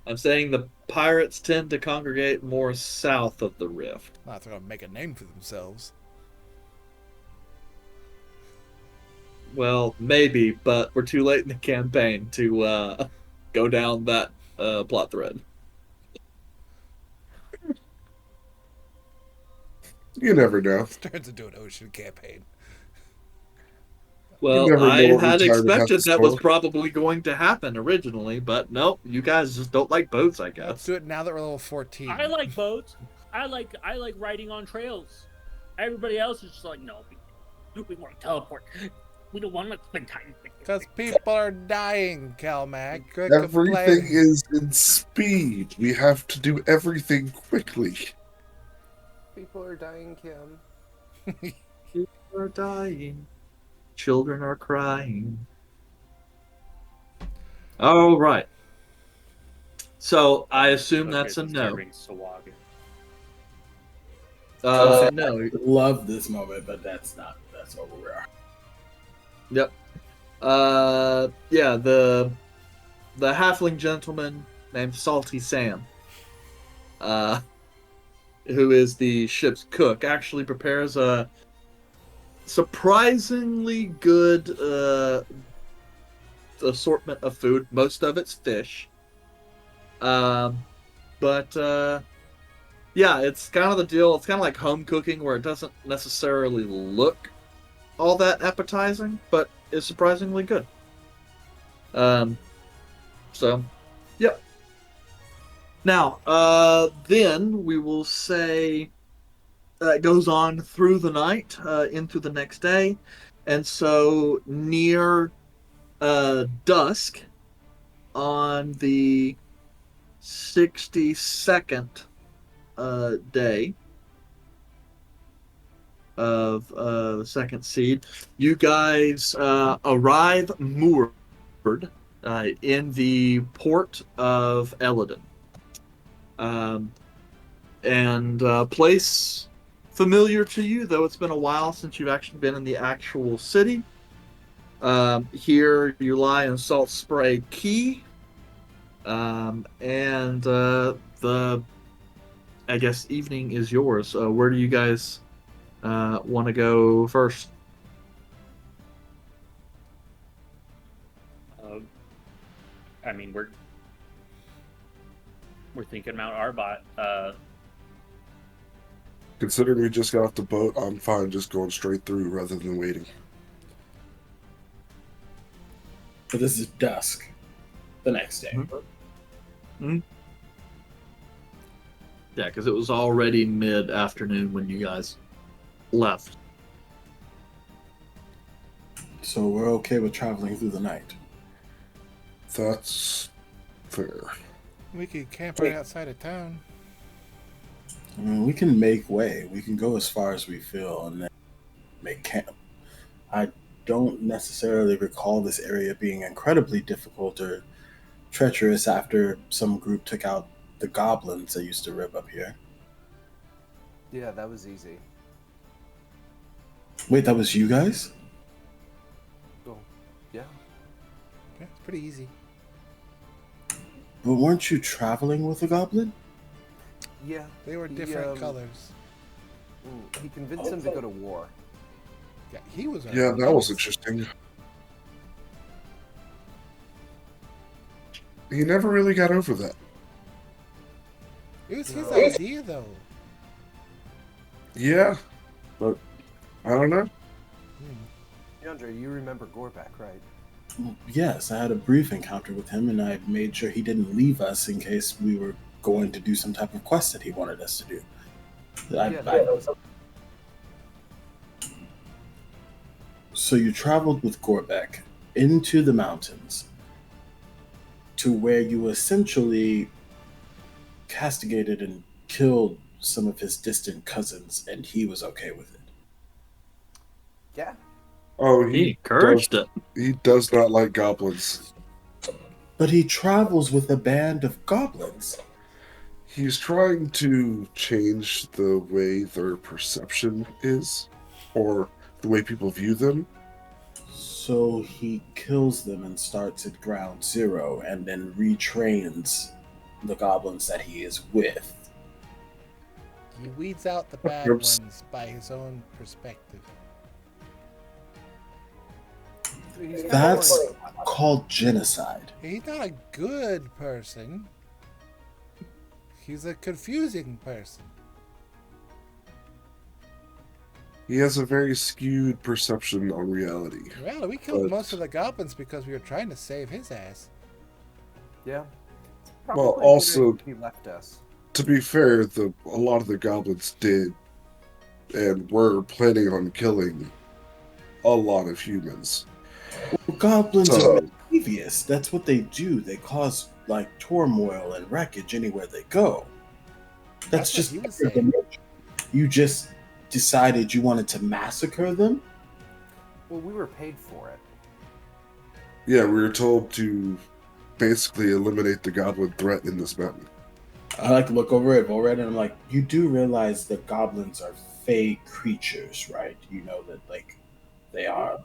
I'm saying the pirates tend to congregate more south of the rift. Not they're gonna make a name for themselves. Well, maybe, but we're too late in the campaign to go down that plot thread. You never know. This turns into an ocean campaign. Well, never know I what had retirement has expected to that was store. probably going to happen originally, but nope, you guys just don't like boats, I Let's guess. do it now that we're level 14. I like boats. I like riding on trails. Everybody else is just like, no, we want to teleport. We don't want to spend time. Because people are dying, Calmac. Quit Everything complaining. is in speed. We have to do everything quickly. People are dying, Kim. People are dying. Children are crying. All right. So I assume that's a no. No. Love this moment, but that's not where we are. Yep. Yeah, the halfling gentleman named Salty Sam, who is the ship's cook, actually prepares a surprisingly good assortment of food. Most of it's fish. But yeah, it's kind of the deal. It's kind of like home cooking, where it doesn't necessarily look all that appetizing, but is surprisingly good. So, yep. Now, then we will say it goes on through the night into the next day. And so near dusk on the 62nd day of the second seed, you guys arrive moored in the port of Eladon. And place familiar to you, though it's been a while since you've actually been in the actual city. Here you lie in Salt Spray Key, and the I guess evening is yours. Where do you guys want to go first? I mean, we're thinking Mount Arbot. Considering we just got off the boat, I'm fine just going straight through rather than waiting. But this is dusk the next day. Mm-hmm. Yeah, because it was already mid-afternoon when you guys left. So we're okay with traveling through the night. That's fair. We could camp right outside of town. I mean, we can make way. We can go as far as we feel and then make camp. I don't necessarily recall this area being incredibly difficult or treacherous after some group took out the goblins that used to live up here. Yeah, that was easy. Wait, that was you guys? Oh, yeah. Yeah, it's pretty easy. But weren't you traveling with a goblin? Yeah. They were different colors. He convinced him to go to war. Yeah, he was. Yeah, that was interesting. He never really got over that. It was his idea, though. Yeah, but I don't know. Yandra, you remember Gorback, right? Yes, I had a brief encounter with him, and I made sure he didn't leave us in case we were going to do some type of quest that he wanted us to do. So you traveled with Gorbeck into the mountains to where you essentially castigated and killed some of his distant cousins, and he was okay with it. Yeah. Oh, He encouraged it. He does not like goblins. But he travels with a band of goblins. He's trying to change the way their perception is, or the way people view them. So he kills them and starts at ground zero and then retrains the goblins that he is with. He weeds out the bad ones by his own perspective. That's called genocide. He's not a good person. He's a confusing person. He has a very skewed perception on reality. Well, we killed most of the goblins because we were trying to save his ass. Yeah. Well, also, he left us. To be fair, a lot of the goblins did and were planning on killing a lot of humans. Well, goblins are mischievous. That's what they do. They cause like turmoil and wreckage anywhere they go. That's just you just decided you wanted to massacre them? Well, we were paid for it. Yeah, we were told to basically eliminate the goblin threat in this mountain. I like to look over at Vulred and I'm like, you do realize that goblins are fey creatures, right? You know that, like, they are.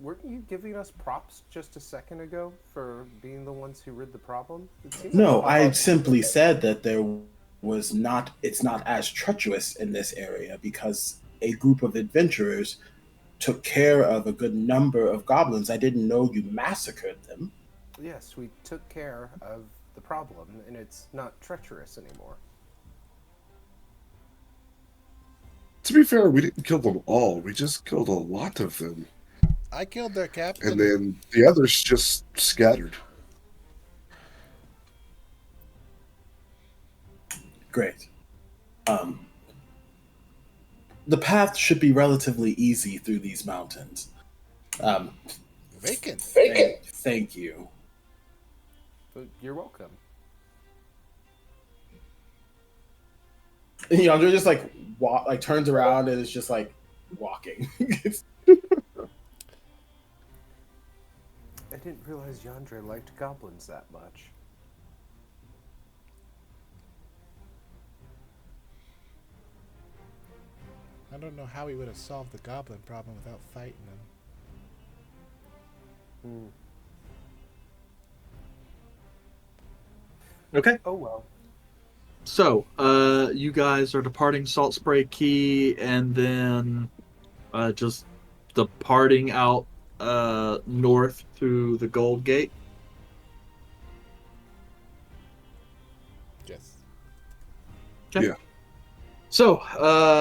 Weren't you giving us props just a second ago for being the ones who rid the problem? No, I simply said that it's not as treacherous in this area because a group of adventurers took care of a good number of goblins. I didn't know you massacred them. Yes, we took care of the problem, and it's not treacherous anymore. To be fair, we didn't kill them all. We just killed a lot of them. I killed their captain. And then the others just scattered. Great. The path should be relatively easy through these mountains. Um, Vacant. thank you. But you're welcome. And Yandra just like turns around and is just like walking. I didn't realize Yandre liked goblins that much. I don't know how we would have solved the goblin problem without fighting them. Okay. Oh well. So, you guys are departing Salt Spray Key, and then just departing out north through the Gold Gate. Yes. Okay. Yeah. So,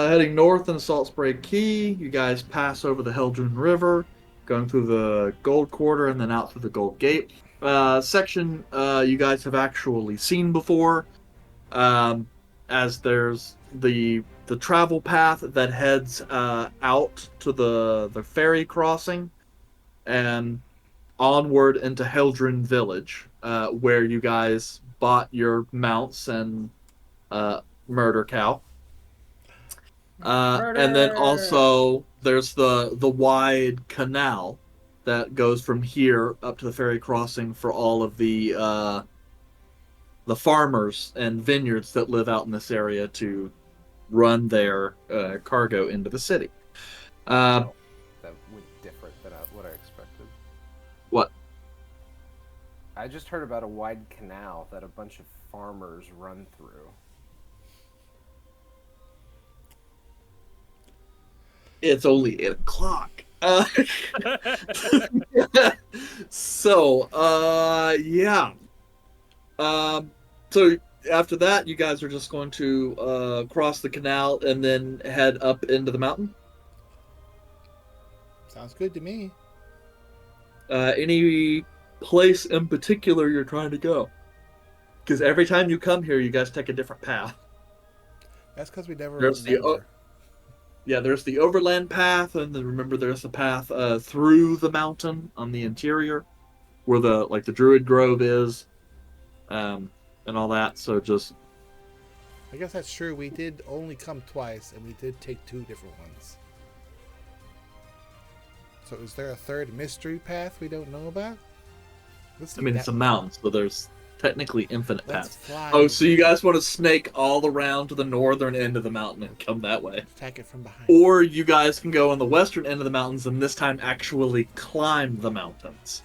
heading north in Salt Spray Key, you guys pass over the Heldrun River, going through the Gold Quarter and then out through the Gold Gate. Section you guys have actually seen before, as there's the travel path that heads out to the ferry crossing and onward into Heldrun Village, where you guys bought your mounts and Murder Cow. And then also there's the wide canal that goes from here up to the ferry crossing for all of the farmers and vineyards that live out in this area to run their cargo into the city. That went different than what I expected. What? I just heard about a wide canal that a bunch of farmers run through. It's only 8 o'clock. So, yeah. So after that, you guys are just going to cross the canal and then head up into the mountain. Sounds good to me. Any place in particular you're trying to go? Because every time you come here, you guys take a different path. That's because we never There's remember. there's the overland path, and then remember there's the path through the mountain on the interior, where the Druid Grove is, and all that. So just I guess that's true. We did only come twice, and we did take 2 different ones. So is there a third mystery path we don't know about? I mean, it's a mountain, so there's technically infinite Let's paths. fly. Oh, so you guys want to snake all around to the northern end of the mountain and come that way. Attack it from behind. Or you guys can go on the western end of the mountains and this time actually climb the mountains.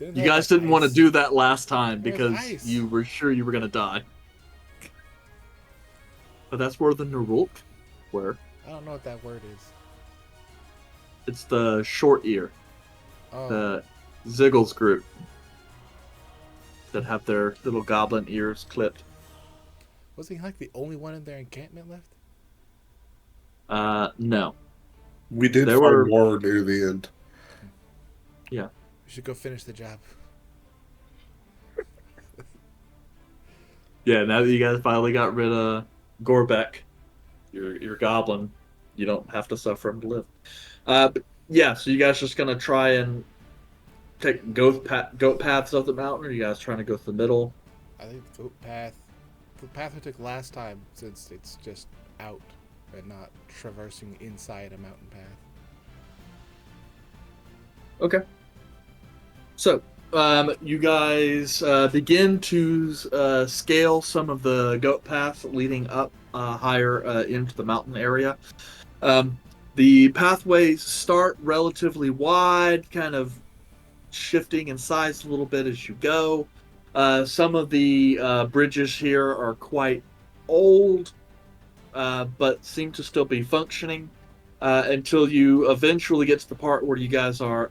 You guys didn't want to do that last time because you were sure you were going to die. But that's where the Nerulk were. I don't know what that word is. It's the short ear. Oh. The Ziggles group that have their little goblin ears clipped. Was he like the only one in their encampment left? No. We did There find were- more near the end. Yeah. We should go finish the job. Yeah, now that you guys finally got rid of Gorbeck, your goblin, you don't have to suffer him to live. But yeah, so you guys just gonna try and take goat paths up the mountain, or you guys trying to go through the middle? I think the goat path. The path we took last time, since it's just out and not traversing inside a mountain path. Okay. So, you guys begin to scale some of the goat paths leading up higher into the mountain area. The pathways start relatively wide, kind of shifting in size a little bit as you go. Some of the bridges here are quite old, but seem to still be functioning until you eventually get to the part where you guys are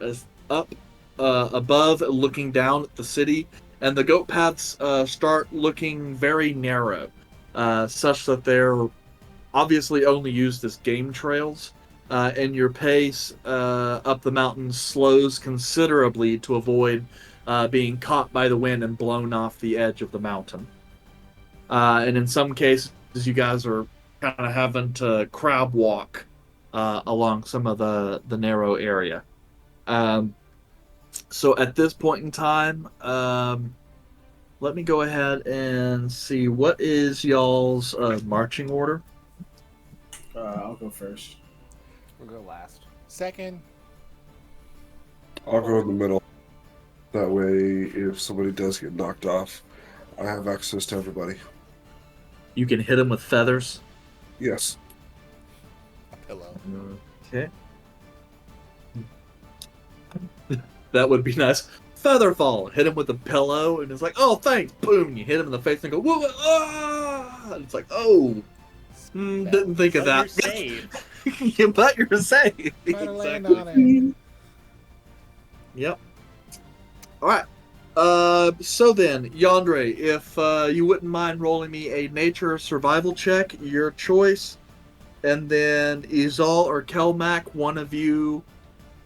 up above, looking down at the city, and the goat paths start looking very narrow, such that they're obviously only used as game trails. And your pace up the mountain slows considerably to avoid being caught by the wind and blown off the edge of the mountain. and in some cases, you guys are kind of having to crab walk along some of the narrow area. So at this point in time, let me go ahead and see what is y'all's marching order. I'll go first. We'll go last. Second. I'll go in the middle. That way, if somebody does get knocked off, I have access to everybody. You can hit them with feathers. Yes. A pillow. Okay. That would be nice. Featherfall. Hit him with a pillow, and it's like, oh, thanks. Boom. You hit him in the face and go, whoa, ah! And it's like, oh, didn't think of But that. you're safe. Yeah, but you're safe. Try to land on it. Yep. All right. So then, Yandere, if you wouldn't mind rolling me a nature survival check, your choice, and then Izal or Kelmac, one of you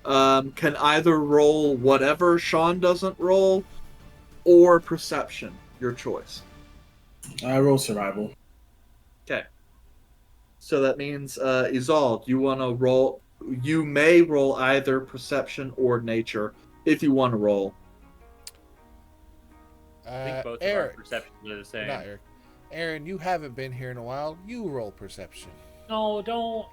can either roll whatever Sean doesn't roll, or perception, your choice. I roll survival. Okay. So that means, Izal, you want to roll? You may roll either perception or nature if you want to roll. I think both of our Eric. perceptions are the same. Not Eric. Aaron, you haven't been here in a while. You roll perception. No, don't.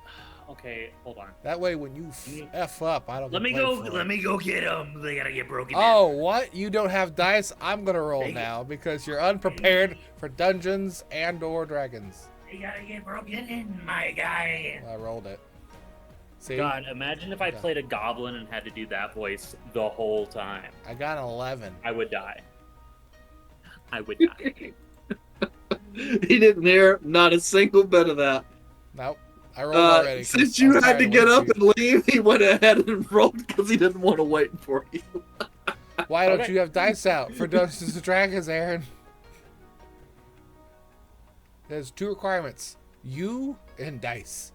Okay, hold on. That way, when you f up, I don't. Let get me blamed go. for Let it. me go get them. They gotta get broken. Oh, what? You don't have dice? I'm gonna roll Dang it. now because you're unprepared for dungeons and/or dragons. They gotta get broken in, my guy. I rolled it. See, God, imagine if I played a goblin and had to do that voice the whole time. I got an 11. I would die. I would die. He didn't hear not a single bit of that. Nope, I rolled already. 'cause Since I you was had tired to of get waiting up for and leave, he went ahead and rolled because he didn't want to wait for you. you. Why don't Okay. you have dice out for Dungeons and Dragons, Aaron? There's 2 requirements: you and dice.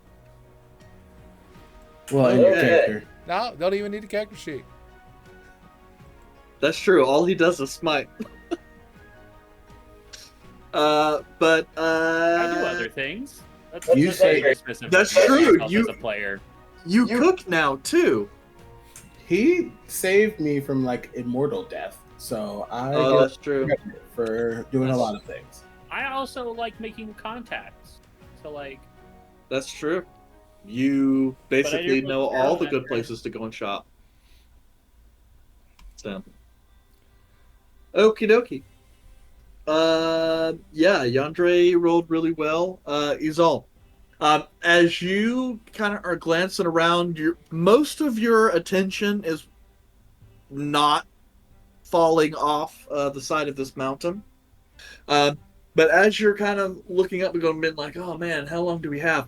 Well, in your Yeah. character. No, don't even need a character sheet. That's true. All he does is smite. But I do other things. That's You say- very specific That's to true, myself you- as a player. you cook now too. He saved me from like immortal death, so I Oh, get that's true. credit for doing a lot of things. I also like making contacts. So like, That's true. You basically do know look all the around good at- places to go and shop. So, okie dokie. Yeah, Yandere rolled really well. Izal, as you kind of are glancing around, most of your attention is not falling off the side of this mountain. But as you're kind of looking up and going, being like, oh man, how long do we have?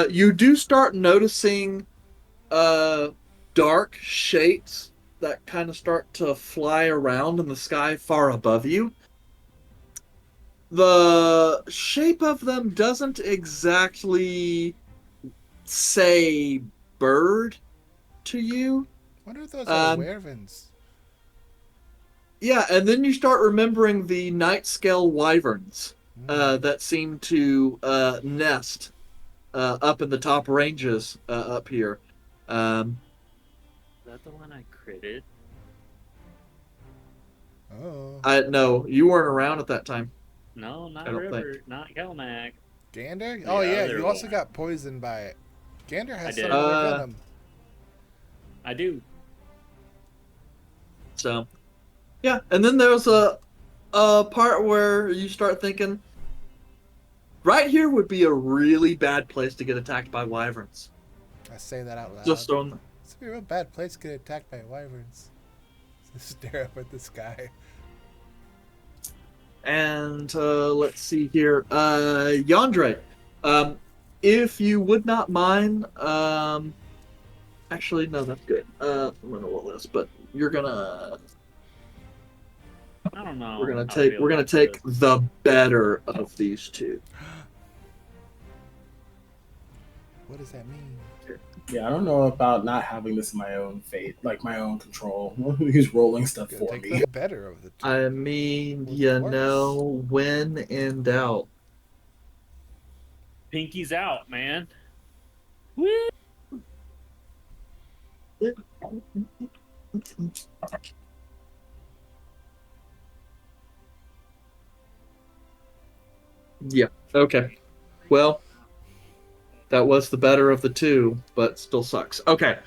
You do start noticing dark shapes that kind of start to fly around in the sky far above you. The shape of them doesn't exactly say bird to you. What are those are Um, wyverns? Yeah, and then you start remembering the night scale wyverns that seem to nest up in the top ranges up here. is that the one I critted? Oh, No, you weren't around at that time. No, not I don't River, not Kelmac. gander. The Oh yeah, other you also one. got poisoned by it. Gander has I some did. of their venom. I do. So, yeah, and then there's a part where you start thinking, right here would be a really bad place to get attacked by wyverns. I say that out loud. Just on. It's a real bad place to get attacked by wyverns. Just stare up at the sky. And let's see here, Yandere, if you would not mind, actually no, that's good. I'm gonna roll this, but you're gonna I don't know. we're gonna how I feel take about this. the better of these two. What does that mean? Yeah, I don't know about not having this in my own fate, like my own control. Who's rolling stuff Gonna for take me? the better of the two. I mean, What's you worse? know, when in doubt. Pinky's out, man. Yeah. Okay. Well, that was the better of the two, but still sucks. Okay.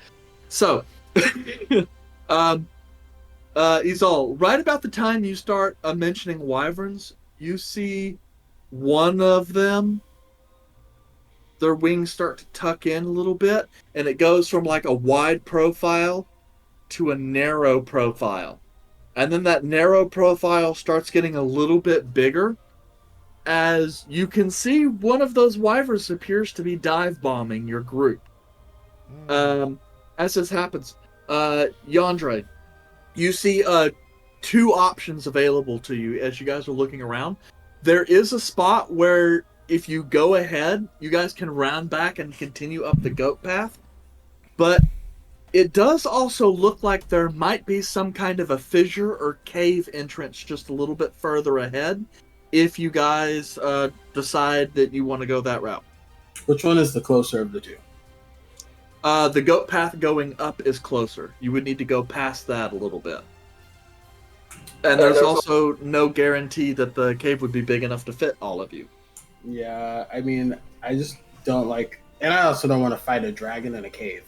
So, um, Isol, right about the time you start mentioning wyverns, you see one of them, their wings start to tuck in a little bit, and it goes from like a wide profile to a narrow profile. And then that narrow profile starts getting a little bit bigger as you can see one of those wyverns appears to be dive bombing your group. Mm. As this happens, Yandre, you see two options available to you as you guys are looking around. There is a spot where if you go ahead, you guys can round back and continue up the goat path. But it does also look like there might be some kind of a fissure or cave entrance just a little bit further ahead if you guys decide that you want to go that route. Which one is the closer of the two? The goat path going up is closer. You would need to go past that a little bit. And there's also no guarantee that the cave would be big enough to fit all of you. Yeah, I mean, I just don't like, and I also don't want to fight a dragon in a cave.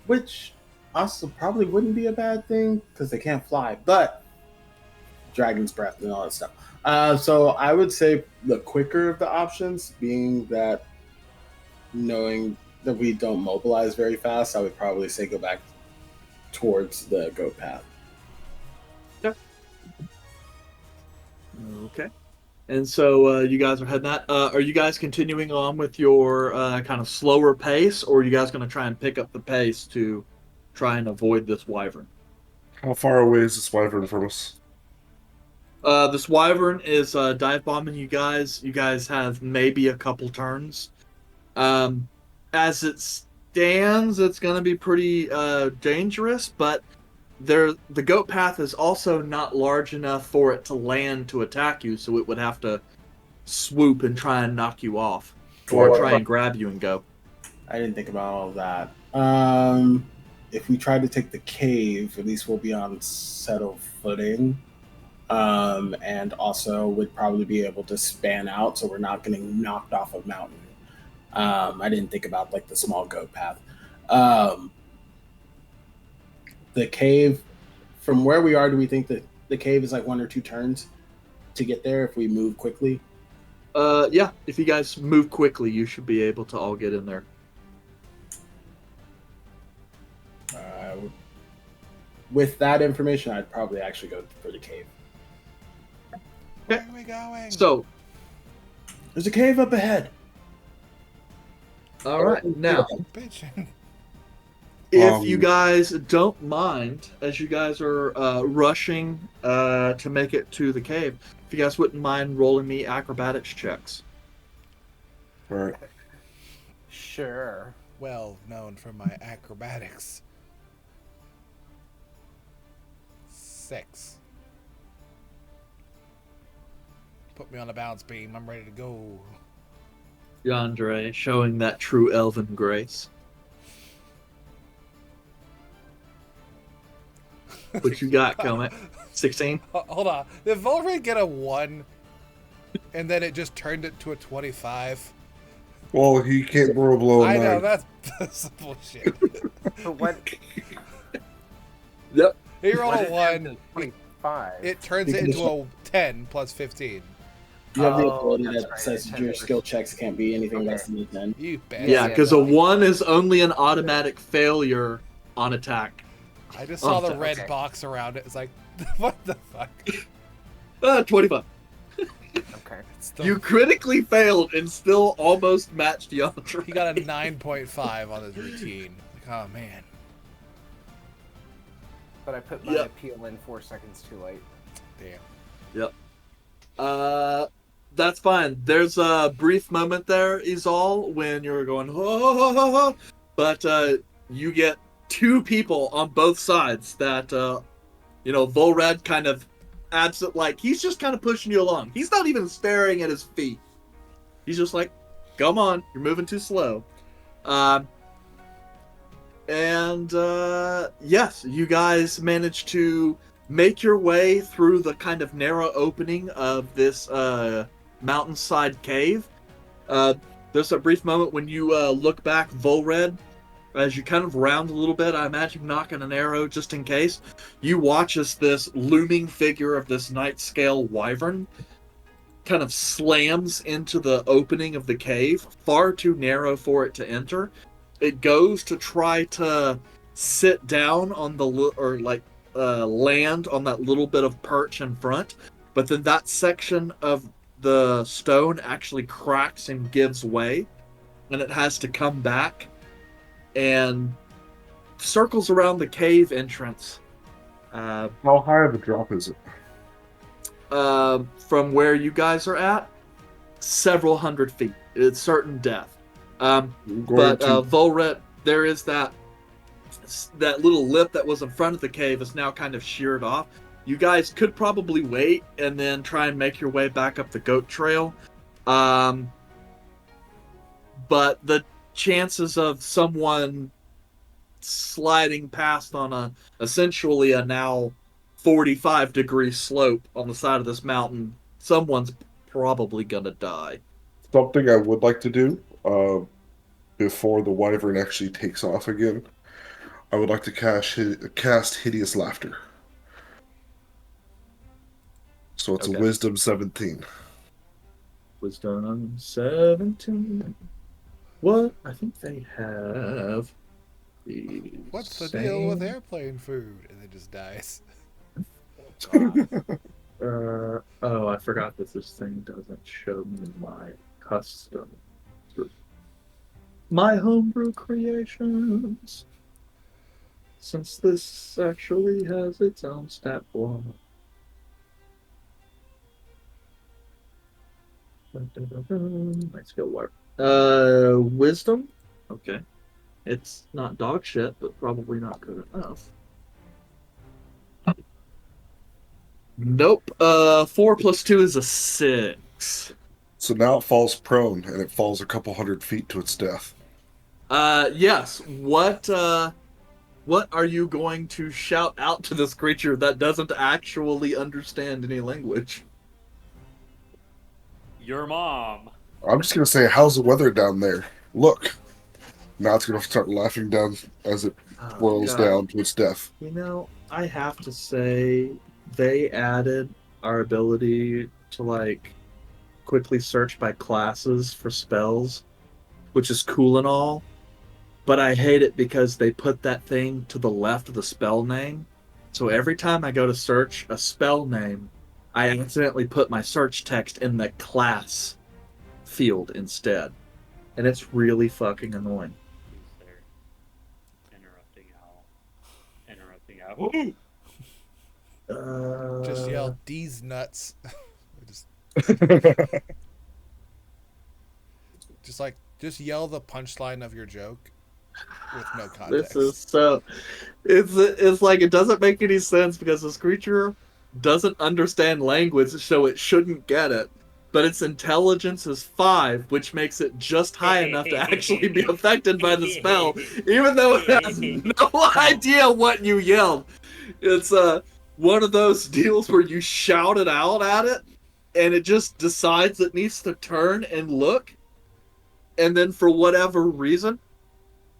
Which also probably wouldn't be a bad thing because they can't fly, but dragon's breath and all that stuff. So I would say the quicker of the options, being that knowing that we don't mobilize very fast, I would probably say go back towards the goat path. Okay. And so you guys are heading that. Are you guys continuing on with your kind of slower pace, or are you guys going to try and pick up the pace to try and avoid this wyvern? How far away is this wyvern from us? This wyvern is dive bombing you guys. You guys have maybe a couple turns. As it stands, it's going to be pretty dangerous, but the goat path is also not large enough for it to land to attack you, so it would have to swoop and try and knock you off, or try and grab you and go. I didn't think about all of that. If we try to take the cave, at least we'll be on settled footing. And also would probably be able to span out so we're not getting knocked off a mountain. I didn't think about like the small goat path. The cave, from where we are, do we think that the cave is like 1 or 2 turns to get there if we move quickly? Yeah, if you guys move quickly, you should be able to all get in there. With that information, I'd probably actually go for the cave. Where are we going? So, there's a cave up ahead. all right, now, Bitch. if you guys don't mind, as you guys are rushing to make it to the cave, if you guys wouldn't mind rolling me acrobatics checks. All right. Sure. Well known for my acrobatics. 6. Put me on a bounce beam. I'm ready to go. Yandere, showing that true elven grace. What you got, Comet? 16? Hold on. Did Vulred get a 1 and then it just turned it to a 25? Well, he can't roll below a I 9. know, that's bullshit. But what? Yep. He rolled what a 1. 25. It turns it into a 10 plus 15. You have the Oh, ability that's that right, says I your can't skill checks can't be anything less than a 10. You bastard. Yeah, Yeah, because no. a 1 is only an automatic failure on attack. I just saw the Okay. red box around it. It's like, what the fuck? 25. Okay. It's the- You critically failed and still almost matched Yandere. He got a 9.5 on his routine. Like, oh man. But I put my Yep. appeal in 4 seconds too late. Damn. Yep. That's fine. There's a brief moment there, is all, when you're going, oh, but you get two people on both sides that, Vulred kind of absent, like, he's just kind of pushing you along. He's not even staring at his feet. He's just like, come on, you're moving too slow. Yes, you guys managed to make your way through the kind of narrow opening of this mountainside cave. There's a brief moment when you look back, Vulred, as you kind of round a little bit, I imagine knocking an arrow just in case. You watch as this looming figure of this night scale wyvern kind of slams into the opening of the cave, far too narrow for it to enter. It goes to try to sit down on the land on that little bit of perch in front, but then that section of the stone actually cracks and gives way, and it has to come back and circles around the cave entrance. How high of a drop is it? From where you guys are at, several hundred feet. It's certain depth. Vulret, there is that little lip that was in front of the cave is now kind of sheared off. You guys could probably wait and then try and make your way back up the goat trail. But the chances of someone sliding past on essentially a now 45-degree slope on the side of this mountain, someone's probably gonna die. Something I would like to do before the wyvern actually takes off again, I would like to cast Hideous Laughter. So it's Okay. a Wisdom 17. Wisdom 17. What? I think they have the What's the same... deal with airplane food? And it just dies. I forgot that this thing doesn't show me my custom. My homebrew creations. Since this actually has its own stat block. My skill work. Wisdom? Okay. It's not dog shit, but probably not good enough. Nope. 4 plus 2 is a 6. So now it falls prone, and it falls a couple hundred feet to its death. Yes. What are you going to shout out to this creature that doesn't actually understand any language? Your mom. I'm just going to say, how's the weather down there? Look. Now it's going to start laughing down as it whirls down to its death. You know, I have to say, they added our ability to, quickly search by classes for spells, which is cool and all, but I hate it because they put that thing to the left of the spell name. So every time I go to search a spell name, I accidentally put my search text in the class field instead. And it's really fucking annoying. Interrupting Owl. Just yell, D's nuts. Just yell the punchline of your joke with no context. This is so... It's like, it doesn't make any sense because this creature doesn't understand language, so it shouldn't get it. But its intelligence is 5, which makes it just high enough to actually be affected by the spell, even though it has no idea what you yelled. It's one of those deals where you shout it out at it, and it just decides it needs to turn and look, and then for whatever reason,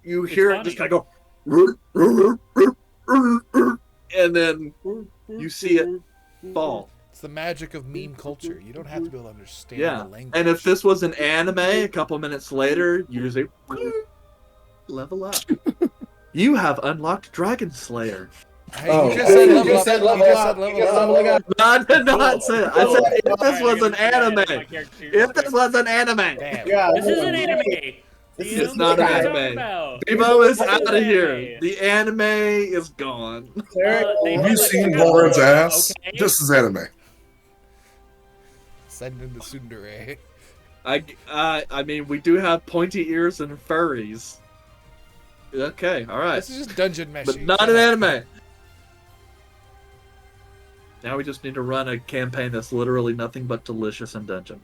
you hear it just kind of go, and then you see it fall. It's the magic of meme culture. You don't have to be able to understand the language. And if this was an anime, a couple minutes later, you just say, level up. You have unlocked Dragon Slayer. Hey, you just said level up. No, I did not say it. I said if this was an anime. If this was an anime. Damn. Yeah, This is an anime. It's not an anime. Bevo is out of here. The anime is gone. Have you seen Vulred's ass? Okay. This is anime. Send in the tsundere. I mean, we do have pointy ears and furries. Okay, all right. This is just dungeon But meshing. not an anime. Now we just need to run a campaign that's literally nothing but delicious and dungeon.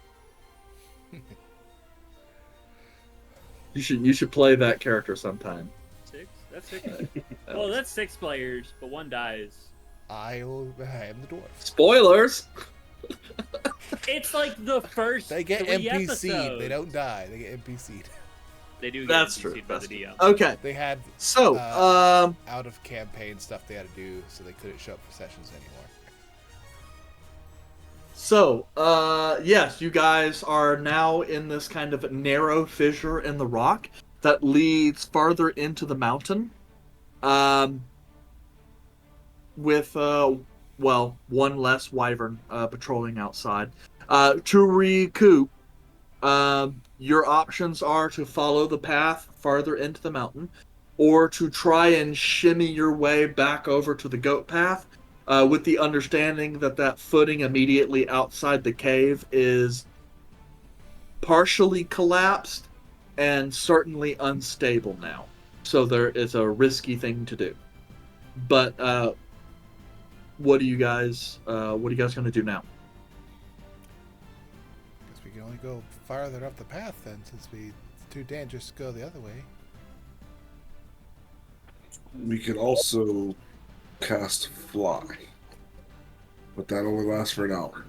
You should play that character sometime. 6? That's 6. Well, that's 6 players, but one dies. I am the dwarf. Spoilers. It's like the first They get 3 NPC'd. episodes. They don't die. They get NPC'd. They do get That's NPC'd true. by That's the true. DM. Okay. They had So, out of campaign stuff they had to do, so they couldn't show up for sessions anymore. Yes, you guys are now in this kind of narrow fissure in the rock that leads farther into the mountain. With one less wyvern patrolling outside. To recoup, your options are to follow the path farther into the mountain, or to try and shimmy your way back over to the goat path, with the understanding that footing immediately outside the cave is partially collapsed and certainly unstable now. So there is a risky thing to do. But what are you guys going to do now? Guess we can only go farther up the path then, since it's too dangerous to go the other way. We could also cast Fly, but that only lasts for an hour.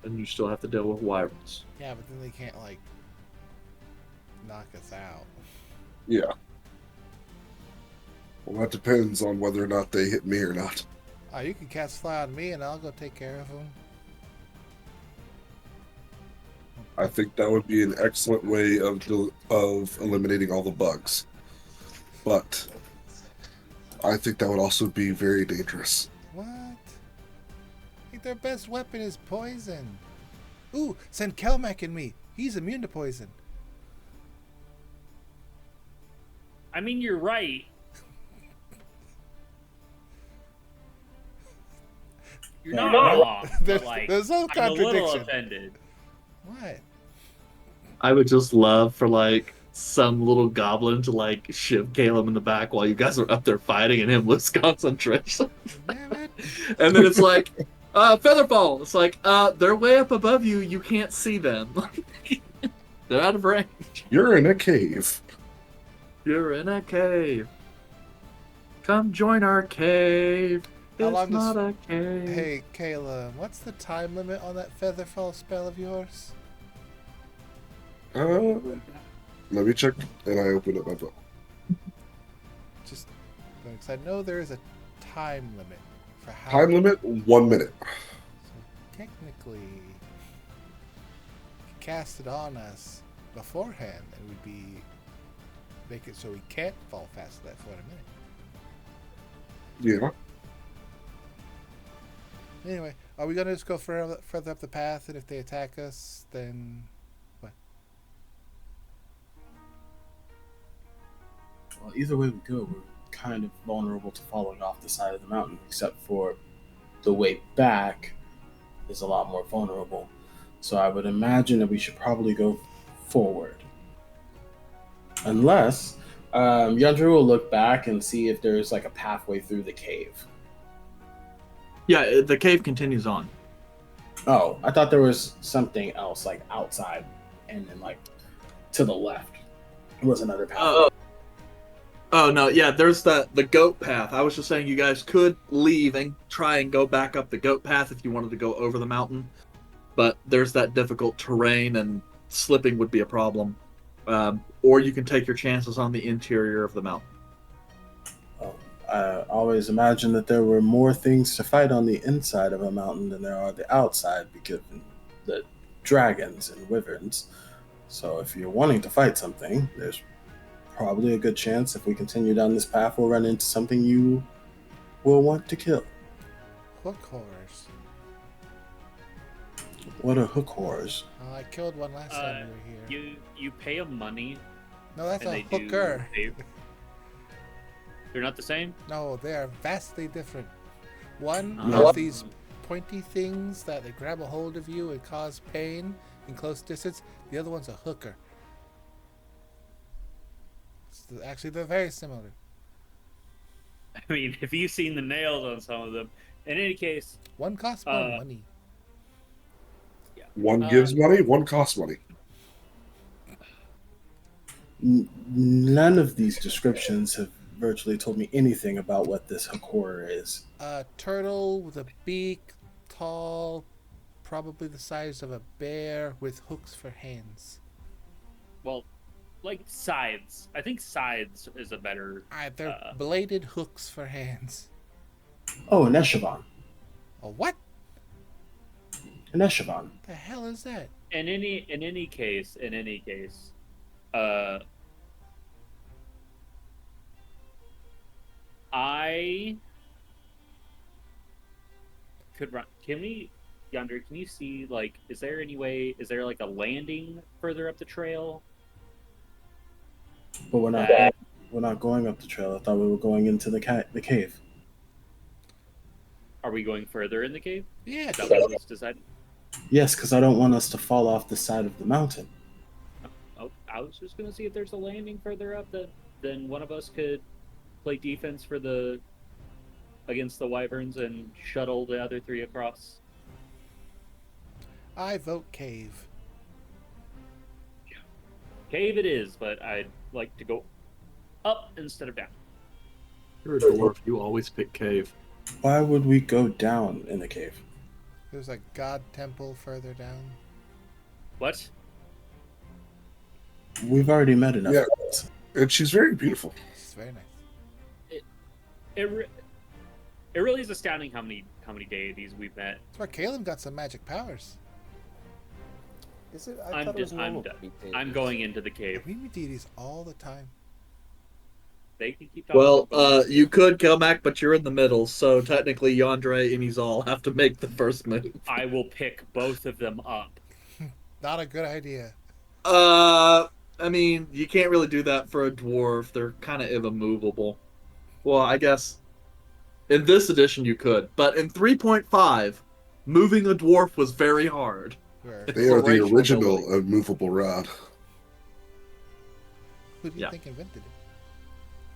And you still have to deal with wyverns. Yeah, but then they can't knock us out. Yeah. Well, that depends on whether or not they hit me or not. Oh, you can cast fly on me, and I'll go take care of them. I think that would be an excellent way of eliminating all the bugs. But I think that would also be very dangerous. What? I think their best weapon is poison. Ooh, send Kelmac and me. He's immune to poison. I mean, you're right. You're not wrong. But There's no I'm a little contradiction. offended. What? I would just love for some little goblin to shiv Caleb in the back while you guys are up there fighting and him lose concentration. Damn it. And then it's Featherfall. It's they're way up above you. You can't see them. They're out of range. You're in a cave. You're in a cave. Come join our cave. How It's long does- not a cave. Hey, Kayla, what's the time limit on that Featherfall spell of yours? Let me check, and I opened up my book. Just because I know there is a time limit for how. Time limit, 1 minute. So technically, if you cast it on us beforehand, it would make it so we can't fall fast that for a minute. Yeah. Anyway, are we gonna just go further up the path, and if they attack us, then what? Well, either way we go, we're kind of vulnerable to falling off the side of the mountain, except for the way back is a lot more vulnerable. So I would imagine that we should probably go forward. Unless Yandru will look back and see if there's a pathway through the cave. Yeah, the cave continues on. Oh, I thought there was something else outside and then to the left. It was another path. Oh no, yeah, there's the goat path. I was just saying you guys could leave and try and go back up the goat path if you wanted to go over the mountain. But there's that difficult terrain and slipping would be a problem. Or you can take your chances on the interior of the mountain. I always imagined that there were more things to fight on the inside of a mountain than there are the outside because of the dragons and wyverns. So if you're wanting to fight something, there's probably a good chance if we continue down this path we'll run into something you will want to kill. Hook horrors. What are hook horrors? Oh, I killed one last time we were here. You pay them money. No, that's and a they hooker. They're not the same? No, they are vastly different. One Oh. of these pointy things that they grab a hold of you and cause pain in close distance. The other one's a hooker. Actually, they're very similar. I mean, if you've seen the nails on some of them. In any case, One costs more money. yeah. One gives money, one costs money. None of these descriptions have virtually told me anything about what this Hakor is. A turtle with a beak, tall, probably the size of a bear, with hooks for hands. Well, like scythes. I think scythes is a better. They're bladed hooks for hands. Oh, an Echelon. A what? An Echelon. The hell is that? In any case, I could run. Can we, Yonder? Can you see like? Is there any way? Is there like a landing further up the trail? But we're not going up the trail. I thought we were going into the cave. Are we going further in the cave? Yeah. Is that what was decided? Yes, because I don't want us to fall off the side of the mountain. Oh, I was just gonna see if there's a landing further up that then one of us could play defense for against the wyverns and shuttle the other three across. I vote cave. Cave it is, but I'd like to go up instead of down. You're a dwarf. You always pick cave. Why would we go down in the cave? There's a god temple further down. What? We've already met enough. Yeah. And she's very beautiful. It's very nice. It really is astounding how many deities we've met. That's why Caleb got some magic powers. Is it? I'm thought it was done. normal to meet deities. I'm going into the cave. We meet deities all the time. They can keep talking. Well, you could come back, but you're in the middle, so technically Yandere and Izal have to make the first move. I will pick both of them up. Not a good idea. I mean, you can't really do that for a dwarf. They're kind of immovable. Well, I guess in this edition you could, but in 3.5, moving a dwarf was very hard. They are the Inspirational original ability. immovable rod. Who do you Yeah. think invented it?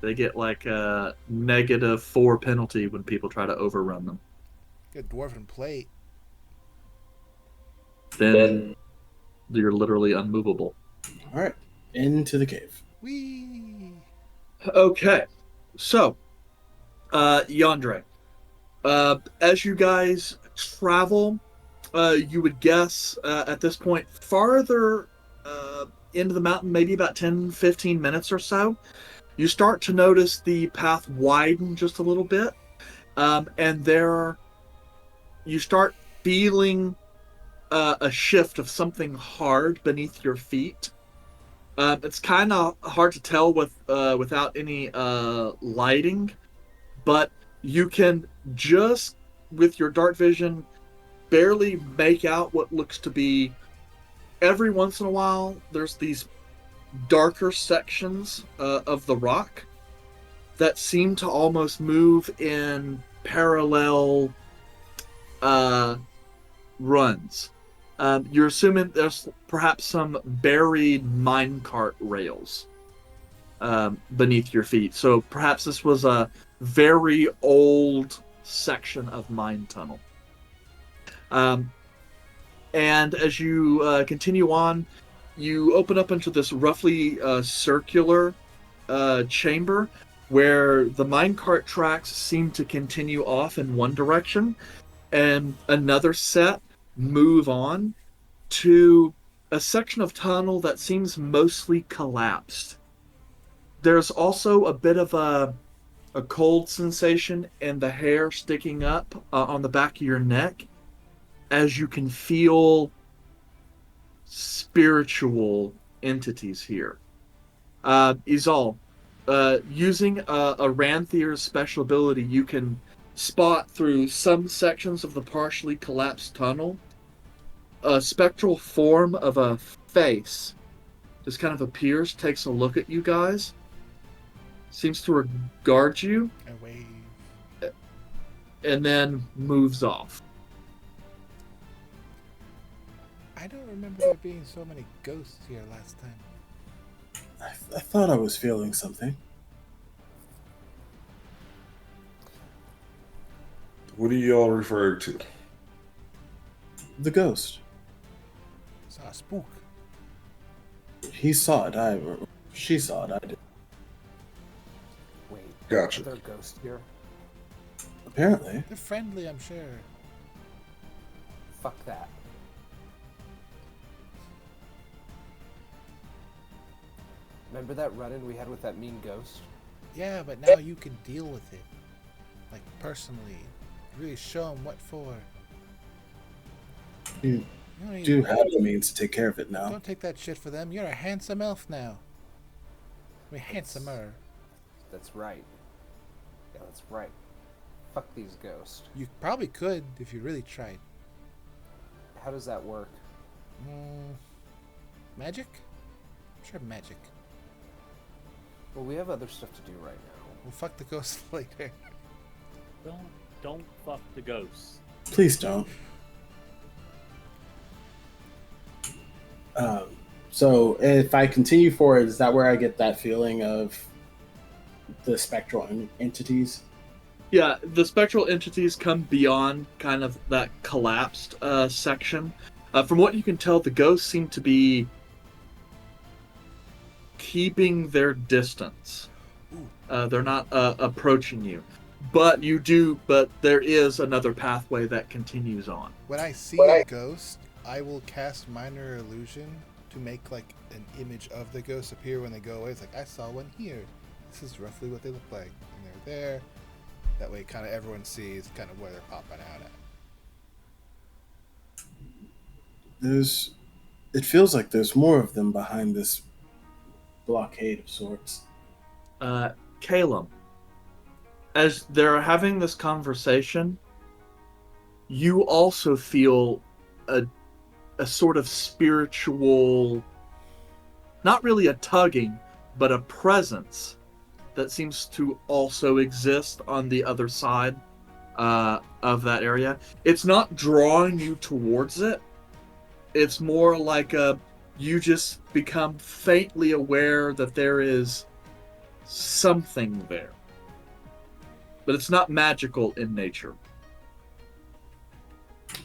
They get like a -4 penalty when people try to overrun them. Good dwarven plate. Then you're literally unmovable. All right, into the cave. Whee! Okay, so, Yandere, as you guys travel, you would guess at this point farther into the mountain, maybe about 10-15 minutes or so, you start to notice the path widen just a little bit, and you start feeling a shift of something hard beneath your feet. It's kind of hard to tell without any lighting, but you can just, with your dark vision, barely make out what looks to be, every once in a while, there's these darker sections of the rock that seem to almost move in parallel runs. You're assuming there's perhaps some buried minecart rails beneath your feet. So perhaps this was a very old section of mine tunnel. And as you continue on, you open up into this roughly circular chamber where the minecart tracks seem to continue off in one direction, and another set move on to a section of tunnel that seems mostly collapsed. There's also a bit of a cold sensation in the hair sticking up on the back of your neck, as you can feel spiritual entities here. Izal, using a Ranthir's special ability, you can spot through some sections of the partially collapsed tunnel a spectral form of a face just kind of appears, takes a look at you guys, seems to regard you, I wave. and then moves off. I don't remember there being so many ghosts here last time. I thought I was feeling something. What are y'all referring to? The ghost. Saw a spook. He saw it. She saw it. I did. Wait, Gotcha. are there ghosts here? Apparently. They're friendly, I'm sure. Fuck that. Remember that run-in we had with that mean ghost? Yeah, but now you can deal with it. Like, personally. Really show them what for. You don't need- do have the means to take care of it now. Don't take that shit for them. You're a handsome elf now. I mean, handsomer. That's right. Yeah, that's right. Fuck these ghosts. You probably could if you really tried. How does that work? Magic? Sure, magic. Well, we have other stuff to do right now. We'll fuck the ghosts later. Don't fuck the ghosts. Please don't. So if I continue forward, is that where I get that feeling of the spectral entities? Yeah, the spectral entities come beyond kind of that collapsed section. From what you can tell, the ghosts seem to be keeping their distance. They're not approaching you. But there is another pathway that continues on. When I see a ghost, I will cast Minor Illusion to make like an image of the ghost appear when they go away. It's like, I saw one here. This is roughly what they look like. And they're there. That way kind of everyone sees kind of where they're popping out at. It feels like there's more of them behind this blockade of sorts. Calum, as they're having this conversation, you also feel a sort of spiritual, not really a tugging, but a presence that seems to also exist on the other side of that area. It's not drawing you towards it. It's more like you just become faintly aware that there is something there. But it's not magical in nature.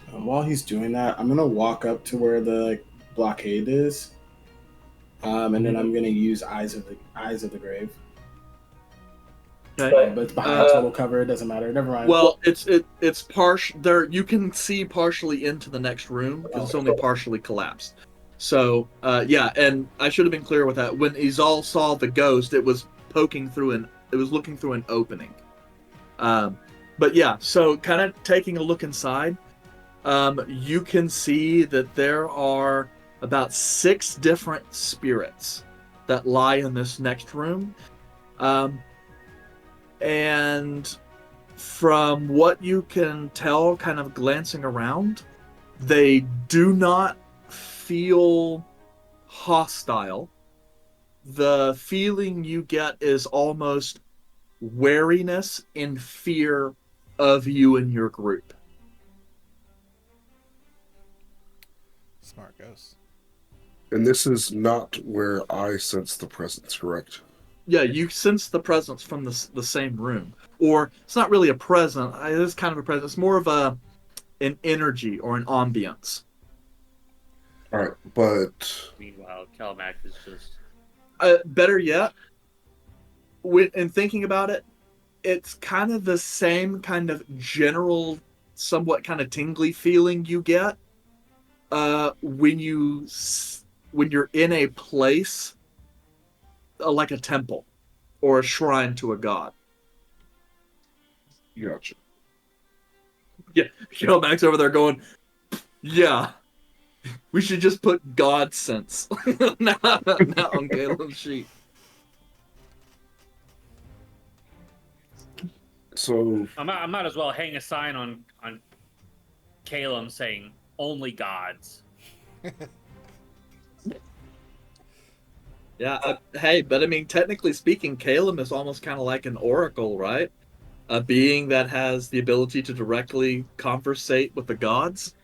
While he's doing that, I'm gonna walk up to where the blockade is, and then I'm gonna use Eyes of the Grave. Okay. But it's behind total cover. It doesn't matter. Never mind. Well, it's partial. There you can see partially into the next room because it's only partially collapsed. So yeah, and I should have been clear with that. When Izal saw the ghost, it was looking through an opening. But yeah, so kind of taking a look inside. You can see that there are about 6 different spirits that lie in this next room. And from what you can tell, kind of glancing around, they do not feel hostile. The feeling you get is almost wariness and fear of you and your group. Smart ghost. And this is not where I sense the presence, correct? Yeah, you sense the presence from the same room. Or, it's not really a presence, it is kind of a presence. It's more of an energy or an ambience. Alright, but... Meanwhile, Calmac is just... Better yet, in thinking about it, it's kind of the same kind of general, somewhat kind of tingly feeling you get when you're in a place like a temple or a shrine to a god. Gotcha. Yeah, Max over there going, yeah, we should just put God sense now on Caleb's sheet. So I might as well hang a sign on Calum saying only gods. Yeah, hey, but I mean, technically speaking, Calum is almost kind of like an oracle, right? A being that has the ability to directly conversate with the gods.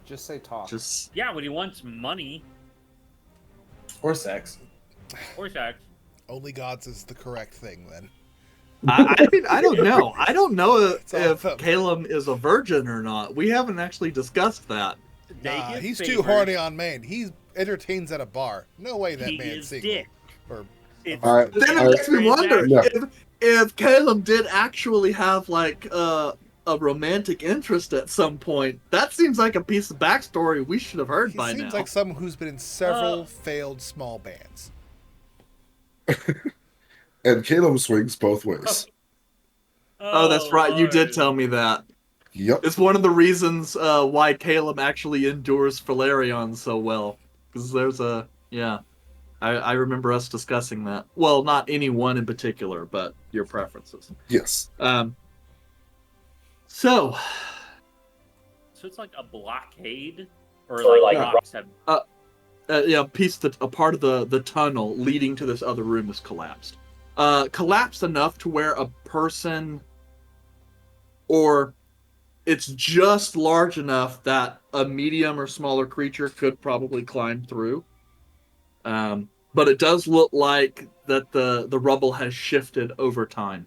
Just say talk. Just Yeah, when he wants money Or sex. or sex. Only gods is the correct thing then. I mean, I don't know. I don't know It's all if about- Caleb is a virgin or not. We haven't actually discussed that. They Nah, give he's too favors. horny on main. He entertains at a bar. No way that He man's is single. dick. Or a It's- virgin. Then it I- makes me wonder No. if Caleb did actually have like a romantic interest at some point. That seems like a piece of backstory we should have heard He by seems now. like someone who's been in several failed small bands. And Caleb swings both ways. Oh, that's right. You did Lord. tell me that. Yep. It's one of the reasons why Caleb actually endures Valerion so well. Because there's a I remember us discussing that. Well, not any one in particular, but your preferences. Yes. So So it's like a blockade, or like rocks have. a part of the tunnel leading to this other room is collapsed. Collapsed enough to where a person, or it's just large enough that a medium or smaller creature could probably climb through. But it does look like that the rubble has shifted over time.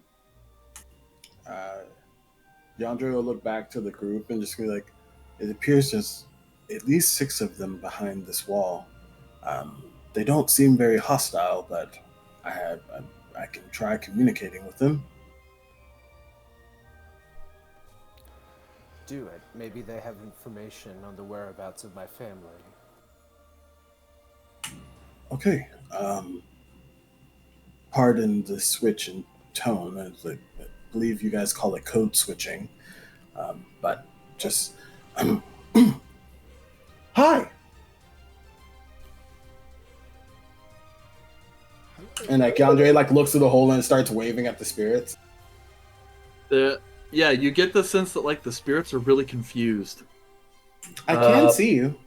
Yandere will look back to the group and just be like, it appears there's at least 6 of them behind this wall. They don't seem very hostile, but I can try communicating with them. Do it. Maybe they have information on the whereabouts of my family. Okay. Pardon the switch in tone. I believe you guys call it code switching. But just... Hi! And Yandere looks through the hole and starts waving at the spirits. Yeah, you get the sense that like the spirits are really confused. I can see you.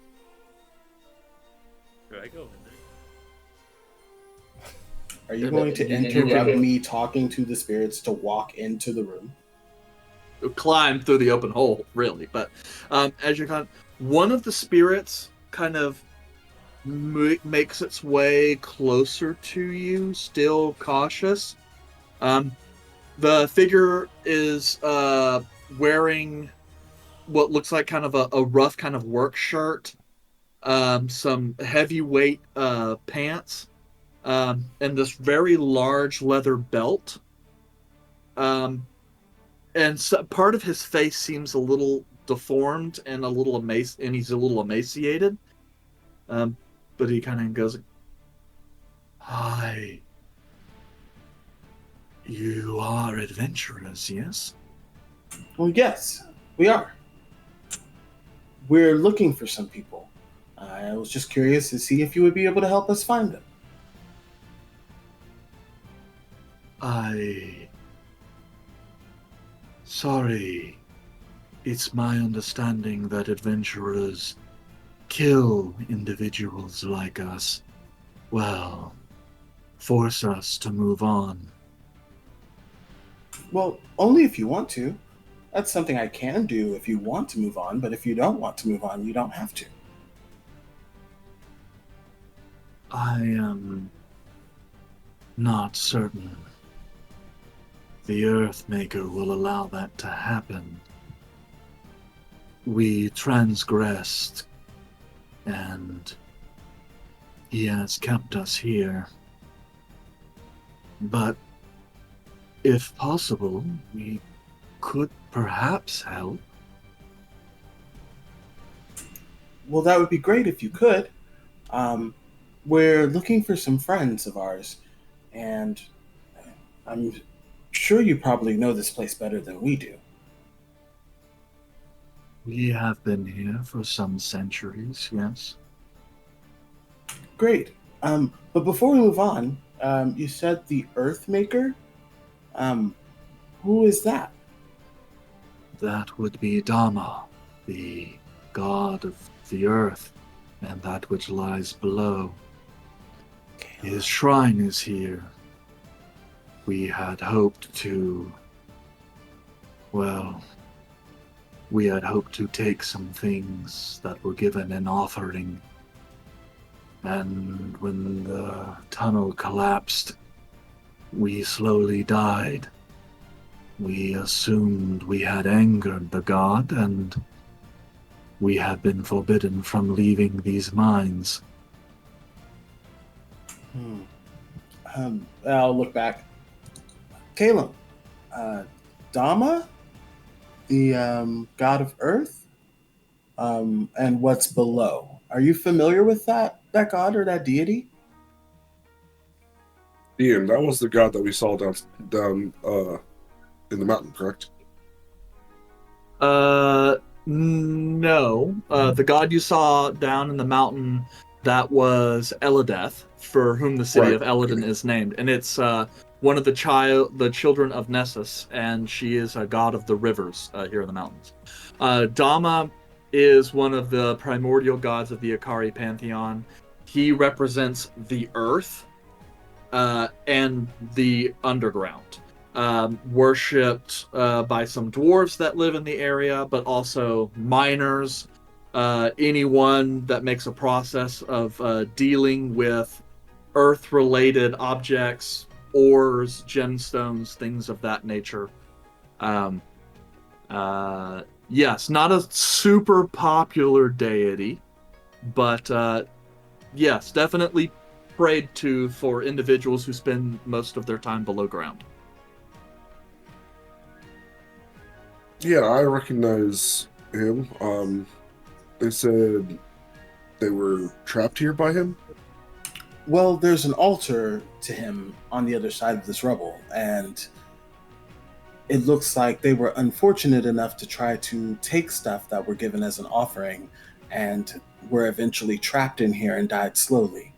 Where do I go in there? Are you going to interrupt me talking to the spirits to walk into the room? Climb through the open hole, really. But as you're one of the spirits kind of makes its way closer to you, still cautious. The figure is wearing what looks like kind of a rough kind of work shirt, some heavyweight pants, and this very large leather belt. And so part of his face seems a little deformed and and he's a little emaciated. But he kind of goes, "Hi. You are adventurers, yes?" Well, yes, we are. We're looking for some people. I was just curious to see if you would be able to help us find them. Sorry. It's my understanding that adventurers kill individuals like us. Well, force us to move on. Well, only if you want to. That's something I can do if you want to move on, but if you don't want to move on, you don't have to. I am not certain the Earthmaker will allow that to happen. We transgressed, and he has kept us here. But if possible, we could perhaps help. Well, that would be great if you could. We're looking for some friends of ours, and I'm sure you probably know this place better than we do. We have been here for some centuries, yes. Great. But before we move on, you said the Earthmaker? Who is that? That would be Dharma, the god of the earth, and that which lies below. His shrine is here. We had hoped to, well, We had hoped to take some things that were given in offering. And when the tunnel collapsed, we slowly died. We assumed we had angered the god, and we had been forbidden from leaving these mines. I'll look back. Caleb, Dama, the god of Earth, and what's below. Are you familiar with that god or that deity? Ian, that was the god that we saw down in the mountain, correct? No. The god you saw down in the mountain, that was Eladeth, for whom the city Right. of Eladon is named. And it's one of the children of Nessus, and she is a god of the rivers here in the mountains. Dama is one of the primordial gods of the Akari pantheon. He represents the earth and the underground. Worshipped by some dwarves that live in the area, but also miners, anyone that makes a process of dealing with earth-related objects, ores, gemstones, things of that nature. Yes, not a super popular deity, but yes, definitely prayed to for individuals who spend most of their time below ground. Yeah, I recognize him. They said they were trapped here by him. Well, there's an altar to him on the other side of this rubble, and it looks like they were unfortunate enough to try to take stuff that were given as an offering and were eventually trapped in here and died slowly,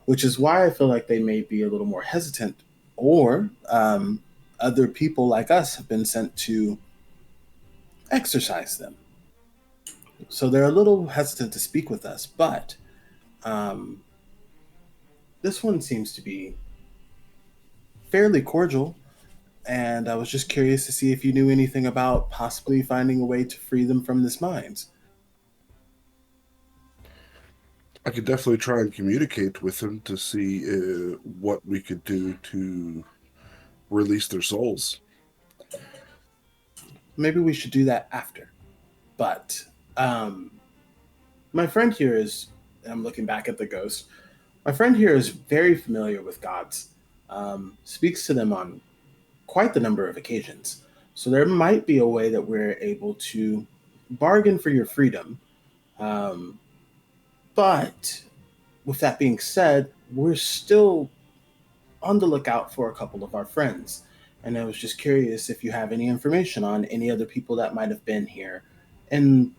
which is why I feel like they may be a little more hesitant, or other people like us have been sent to exorcise them. So they're a little hesitant to speak with us, but this one seems to be fairly cordial, and I was just curious to see if you knew anything about possibly finding a way to free them from this mines. I could definitely try and communicate with him to see what we could do to release their souls. Maybe we should do that after. But my friend here is, and I'm looking back at the ghost, my friend here is very familiar with gods, speaks to them on quite the number of occasions. So there might be a way that we're able to bargain for your freedom. But with that being said, we're still on the lookout for a couple of our friends. And I was just curious if you have any information on any other people that might have been here in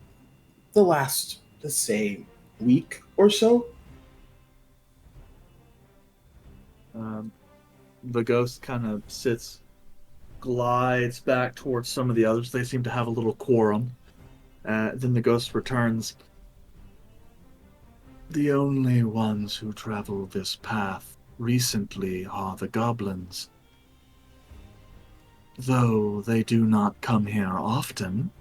the last, let's say, week or so. The ghost kind of glides back towards some of the others. They seem to have a little quorum. Then the ghost returns. The only ones who travel this path recently are the goblins. Though they do not come here often.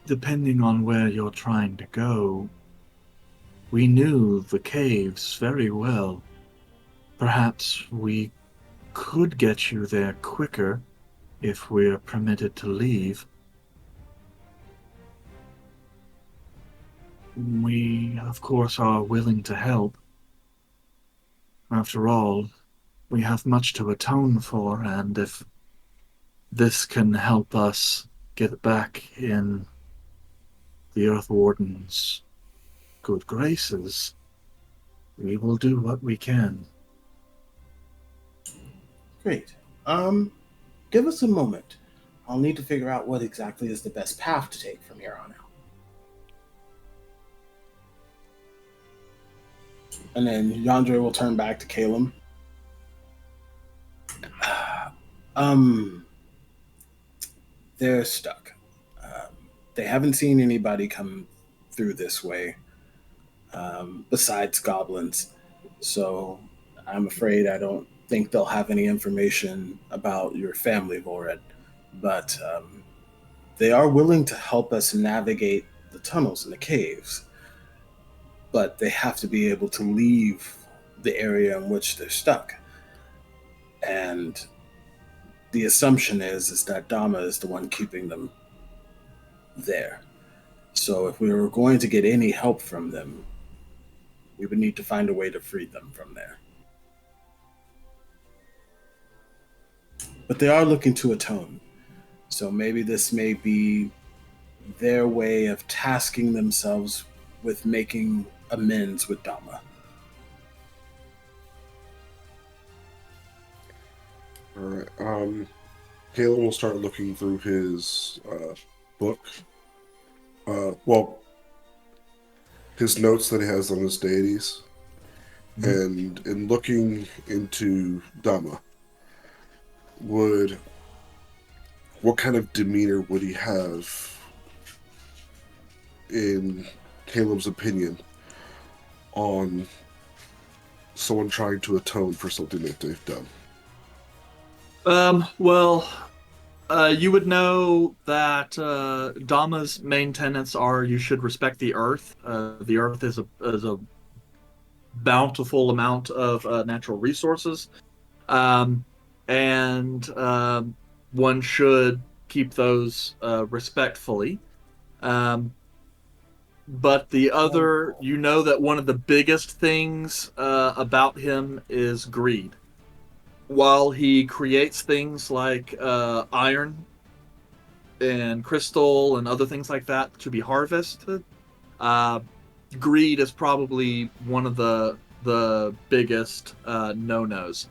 Depending on where you're trying to go, we knew the caves very well. Perhaps we could get you there quicker if we're permitted to leave. We, of course, are willing to help. After all, we have much to atone for, and if this can help us get back in the Earth Warden's good graces, we will do what we can. Great. Give us a moment. I'll need to figure out what exactly is the best path to take from here on out. And then Yandre will turn back to Caleb. They're stuck. They haven't seen anybody come through this way, besides goblins. So I'm afraid I don't think they'll have any information about your family, Vulred. but they are willing to help us navigate the tunnels and the caves. But they have to be able to leave the area in which they're stuck. And the assumption is that Dama is the one keeping them there. So if we were going to get any help from them, we would need to find a way to free them from there. But they are looking to atone. So maybe this may be their way of tasking themselves with making amends with Dama. All right. Caleb will start looking through his book. His notes that he has on his deities, and in looking into Dama, what kind of demeanor would he have, in Caleb's opinion, on someone trying to atone for something that they've done? You would know that Dama's main tenets are you should respect the earth. The earth is a bountiful amount of natural resources, and one should keep those respectfully. But the other, you know that one of the biggest things about him is greed. While he creates things like iron and crystal and other things like that to be harvested, greed is probably one of the biggest no-nos.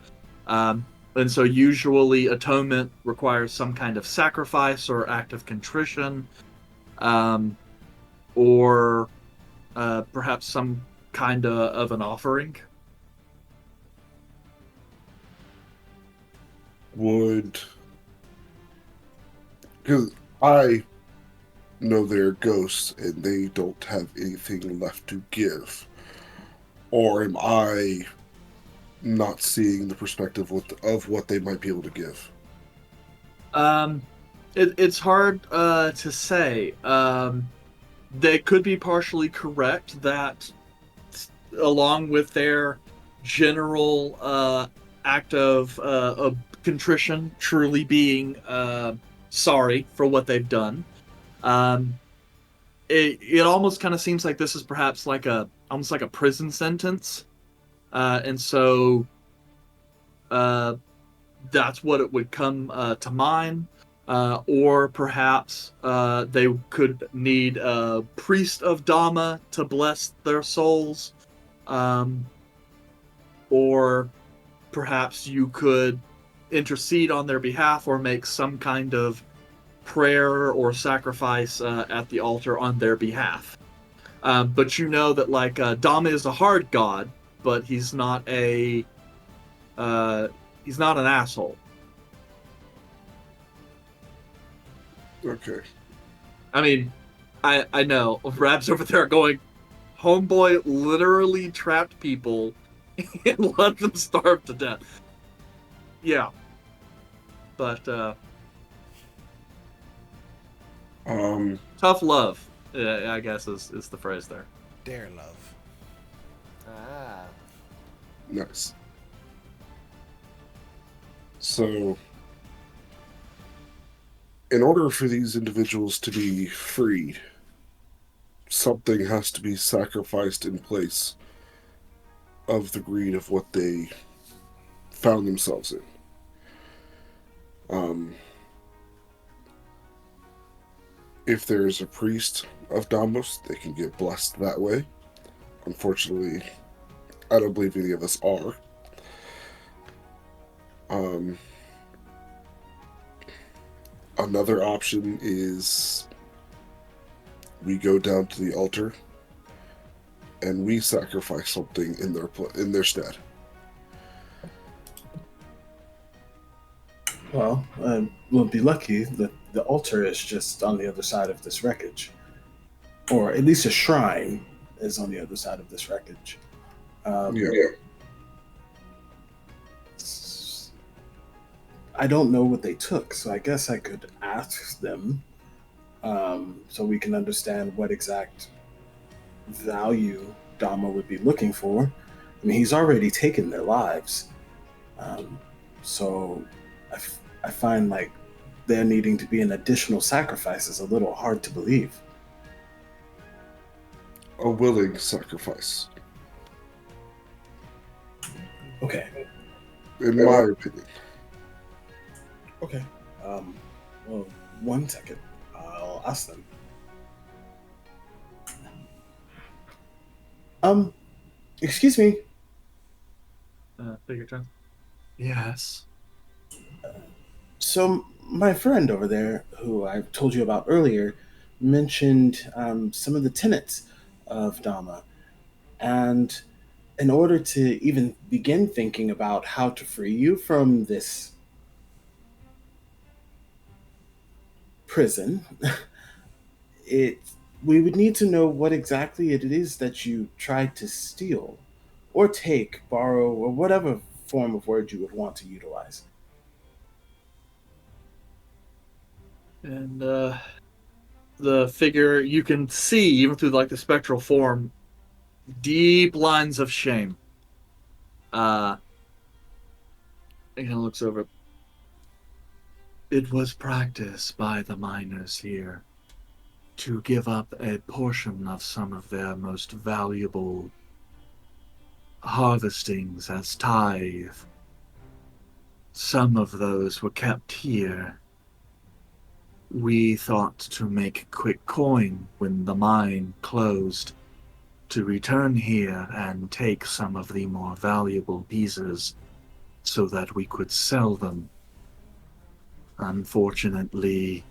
And so usually atonement requires some kind of sacrifice or act of contrition, or perhaps some kind of an offering. Because I know they're ghosts and they don't have anything left to give, or am I not seeing the perspective of what they might be able to give? It's hard to say. They could be partially correct that, along with their general act of contrition, truly being sorry for what they've done, it almost kind of seems like this is perhaps almost like a prison sentence, and so that's what it would come to mind. Or perhaps they could need a priest of Dama to bless their souls, or perhaps you could intercede on their behalf or make some kind of prayer or sacrifice at the altar on their behalf. But you know that Dama is a hard god, but he's not an asshole. Okay. I mean, I know Rab's over there going, homeboy literally trapped people and let them starve to death. Yeah. But tough love, I guess is the phrase there. Dare love. Ah. Nice. So, in order for these individuals to be freed, something has to be sacrificed in place of the greed of what they found themselves in. If there's a priest of Damos, they can get blessed that way. Unfortunately, I don't believe any of us are. Another option is we go down to the altar and we sacrifice something in their stead. Well, we'll be lucky that the altar is just on the other side of this wreckage. Or at least a shrine is on the other side of this wreckage. I don't know what they took, so I guess I could ask them, so we can understand what exact value Dama would be looking for. I mean, he's already taken their lives, um, so I find like there needing to be an additional sacrifice is a little hard to believe. A willing sacrifice, Okay, in my opinion. okay. Um, well, 1 second. I'll ask them. Um, excuse me. Take your turn. Yes. So my friend over there, who I told you about earlier, mentioned some of the tenets of Dhamma, and in order to even begin thinking about how to free you from this prison, it we would need to know what exactly it is that you tried to steal, or take, borrow, or whatever form of word you would want to utilize. And the figure, you can see even through like the spectral form, deep lines of shame. He kind of looks over. It was practiced by the miners here to give up a portion of some of their most valuable harvestings as tithe. Some of those were kept here. We thought to make quick coin when the mine closed, to return here and take some of the more valuable pieces so that we could sell them. Unfortunately,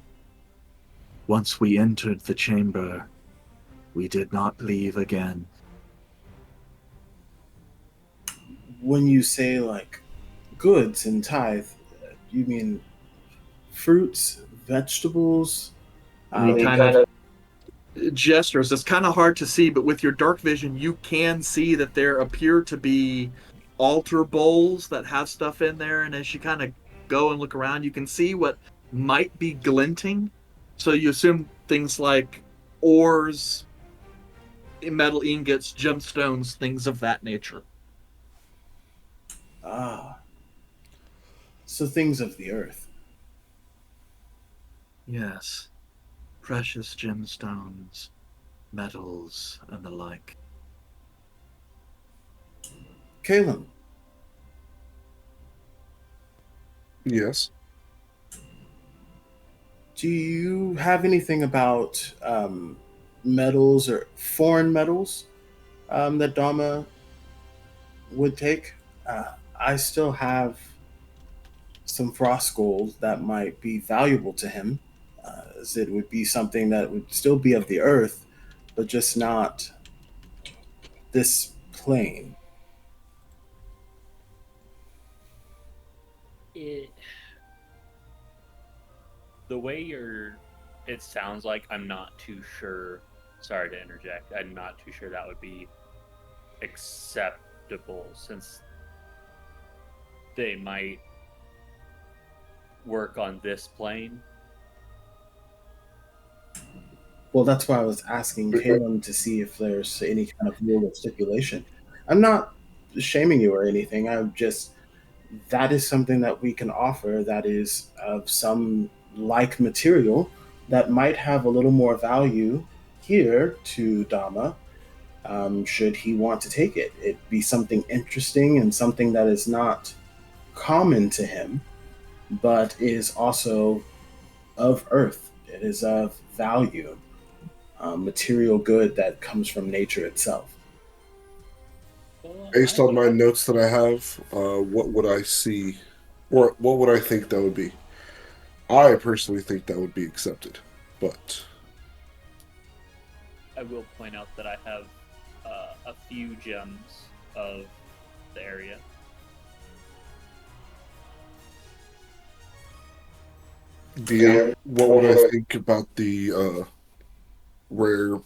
once we entered the chamber, we did not leave again. When you say like goods and tithe, you mean fruits, vegetables? And he kind of gestures. It's kind of hard to see, but with your dark vision, you can see that there appear to be altar bowls that have stuff in there. And as you kind of go and look around, you can see what might be glinting. So you assume things like ores, metal ingots, gemstones, things of that nature. Ah, so things of the earth. Yes. Precious gemstones, metals, and the like. Caleb, Yes. do you have anything about metals or foreign metals that Dama would take? I still have some frost gold that might be valuable to him, as it would be something that would still be of the earth, but just not this plane. It, the way it sounds like I'm not too sure. Sorry to interject. I'm not too sure that would be acceptable since they might work on this plane. Well, that's why I was asking Caleb to see if there's any kind of rule or stipulation. I'm not shaming you or anything. I'm just, that is something that we can offer that is of some like material that might have a little more value here to Dama, should he want to take it. It'd be something interesting and something that is not common to him, but is also of earth. It is of value, material good that comes from nature itself. Based on my notes that I have, what would I see, or what would I think that would be? I personally think that would be accepted, but I will point out that I have a few gems of the area. what would I think about the rare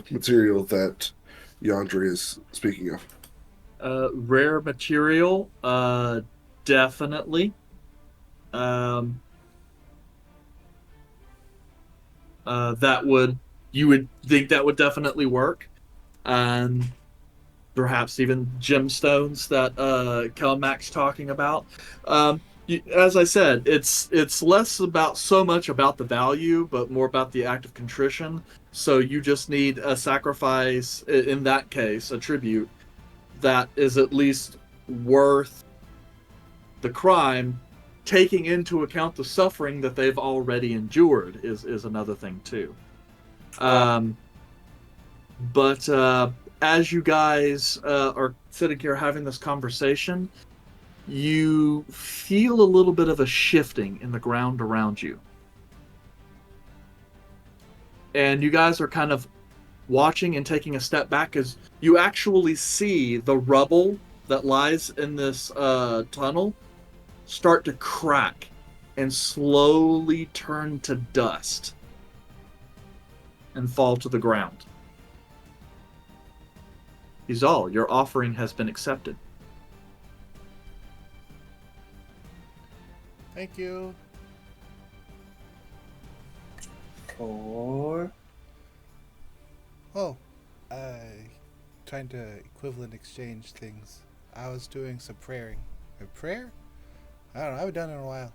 material that Yandre is speaking of? Rare material, definitely. um, that would you would think that would definitely work. And perhaps even gemstones that Kelmack's talking about. As I said, it's less about so much about the value, but more about the act of contrition. So you just need a sacrifice, in that case, a tribute that is at least worth the crime, taking into account the suffering that they've already endured is another thing too. Um, but as you guys are sitting here having this conversation, you feel a little bit of a shifting in the ground around you. And you guys are kind of watching and taking a step back as you actually see the rubble that lies in this tunnel start to crack and slowly turn to dust and fall to the ground. Izal, your offering has been accepted. Thank you. Or Oh, trying to equivalent exchange things. I was doing some praying. A prayer? I don't know. I haven't done it in a while.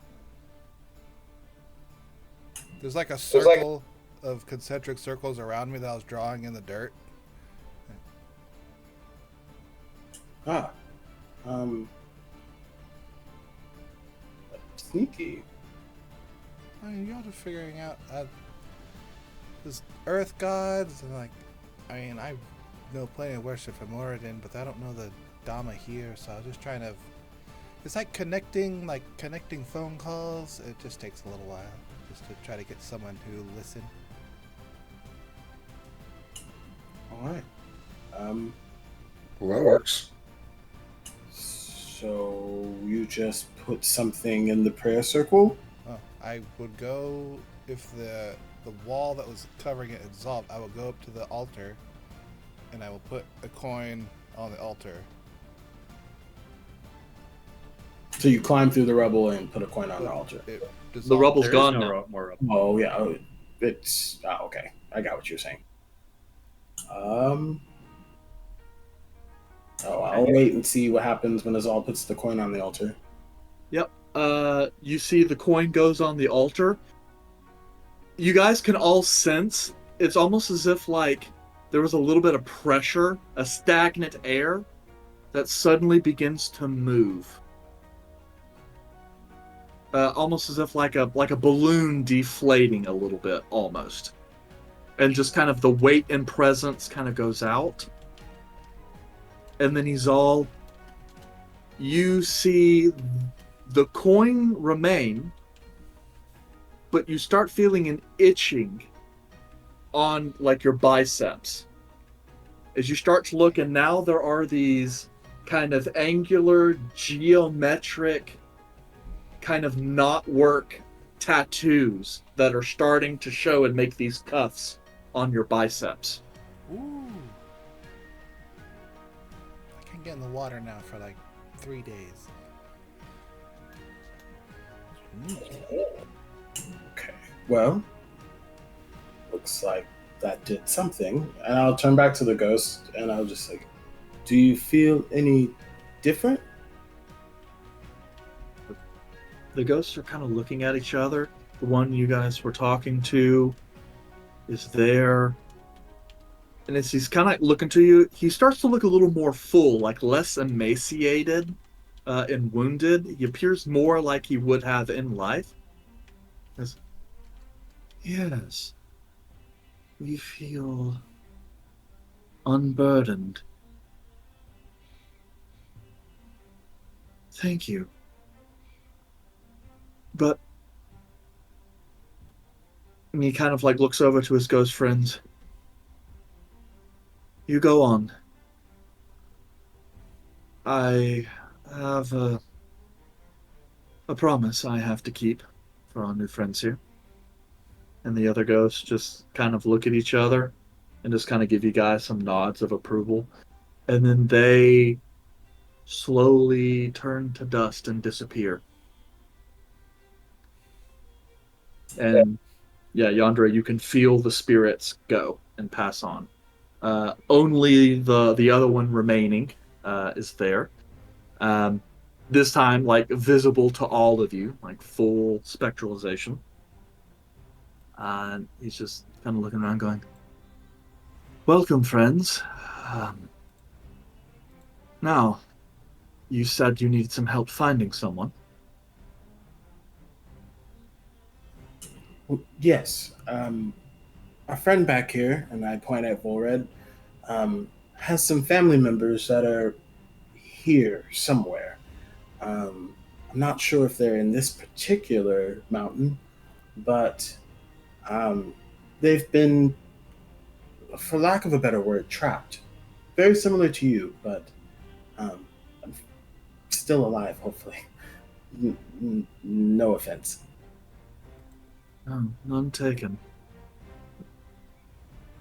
There's like a circle of concentric circles around me that I was drawing in the dirt. ah, sneaky. I mean, y'all just figuring out this earth gods and like, I mean, I know plenty of worship from Moradin, but I don't know the Dhamma here, so I was just trying to. It's like connecting phone calls. It just takes a little while just to try to get someone to listen. All right. Well, that works. So you just put something in the prayer circle? Oh, I would go if the wall that was covering it had dissolved. I will go up to the altar, and I will put a coin on the altar. So you climb through the rubble and put a coin on the altar. It The dissolved. rubble's There is gone no now. more rubble. Oh yeah, it's okay. I got what you're saying. I'll wait and see what happens when Azal puts the coin on the altar. Yep. You see the coin goes on the altar. You guys can all sense it's almost as if like there was a little bit of pressure, a stagnant air that suddenly begins to move. Almost as if like a balloon deflating a little bit, almost. And just kind of the weight and presence kind of goes out. And then you see the coin remain, but you start feeling an itching on like your biceps. As you start to look, and now there are these kind of angular, geometric, kind of knotwork tattoos that are starting to show and make these cuffs on your biceps. Ooh. I can't get in the water now for like 3 days. Okay. Well, looks like that did something. And I'll turn back to the ghost and I'll just like, do you feel any different? The ghosts are kind of looking at each other. The one you guys were talking to is there. And as he's kind of looking to you, he starts to look a little more full, like less emaciated and wounded. He appears more like he would have in life. Yes, we feel unburdened. Thank you. But and he kind of like looks over to his ghost friends. You go on. I have a promise I have to keep for our new friends here. And the other ghosts just kind of look at each other and just kind of give you guys some nods of approval. And then they slowly turn to dust and disappear. And yeah, Yandere, you can feel the spirits go and pass on. Only the other one remaining is there. Um, this time, like visible to all of you, like full spectralization. And he's just kind of looking around, going, "Welcome, friends. Um, now, you said you needed some help finding someone." Well, yes. Our friend back here, and I point at Vulred, has some family members that are here somewhere. I'm not sure if they're in this particular mountain, but um, they've been, for lack of a better word, trapped. Very similar to you, but um, still alive, hopefully. No offense. Oh, none taken.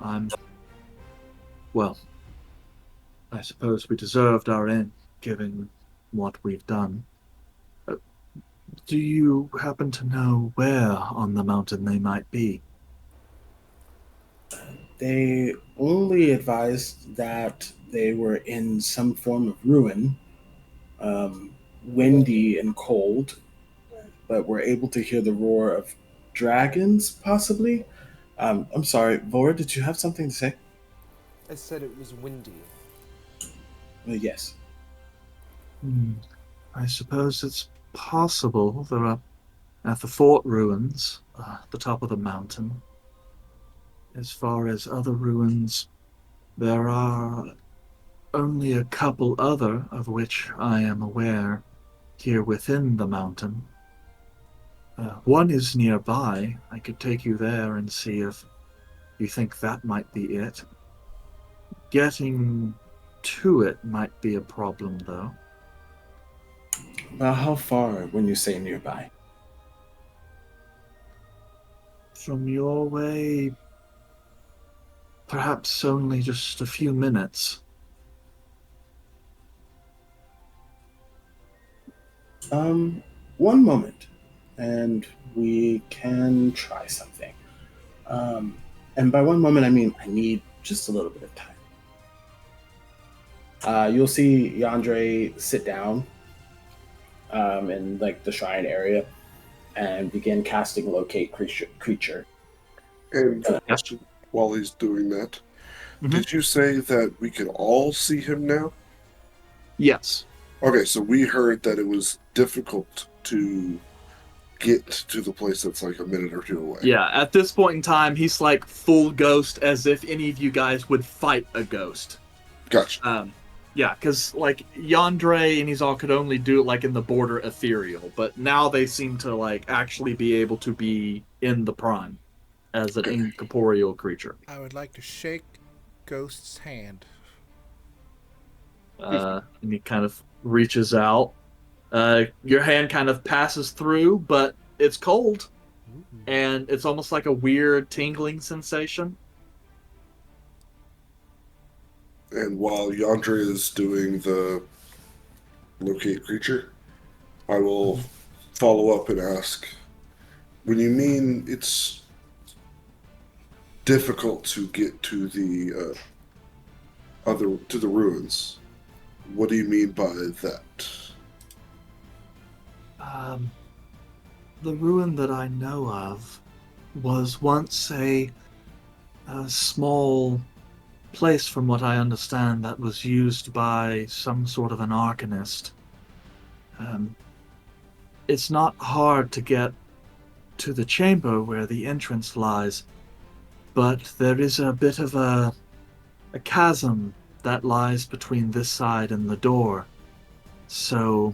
I'm. Well, I suppose we deserved our end, given what we've done. Uh, do you happen to know where on the mountain they might be? They only advised that they were in some form of ruin, windy and cold, but were able to hear the roar of dragons, possibly. I'm sorry, Vora, did you have something to say? I said it was windy. Yes. I suppose it's possible they're up at the fort ruins, the top of the mountain. As far as other ruins, there are only a couple other of which I am aware here within the mountain. One is nearby. I could take you there and see if you think that might be it. Getting to it might be a problem, though. How far when you say nearby? From your way, perhaps only just a few minutes. One moment, and we can try something. And by one moment, I mean I need just a little bit of time. You'll see Yandere sit down in like the shrine area and begin casting locate creature. And a question while he's doing that. Mhm. Did you say that we can all see him now? Yes. Okay, so we heard that it was difficult to get to the place that's like a minute or two away. Yeah, at this point in time, he's like full ghost, as if any of you guys would fight a ghost. Gotcha. Yeah, because like Yandere and Izal could only do it like in the border ethereal, but now they seem to like actually be able to be in the prime as an incorporeal creature. I would like to shake Ghost's hand. And he kind of reaches out. Your hand kind of passes through, but it's cold, and it's almost like a weird tingling sensation. And while Yandere is doing the locate creature, I will follow up and ask, when you mean it's difficult to get to the to the ruins, what do you mean by that? The ruin that I know of was once a small place, from what I understand, that was used by some sort of an arcanist. It's not hard to get to the chamber where the entrance lies, but there is a bit of a chasm that lies between this side and the door. So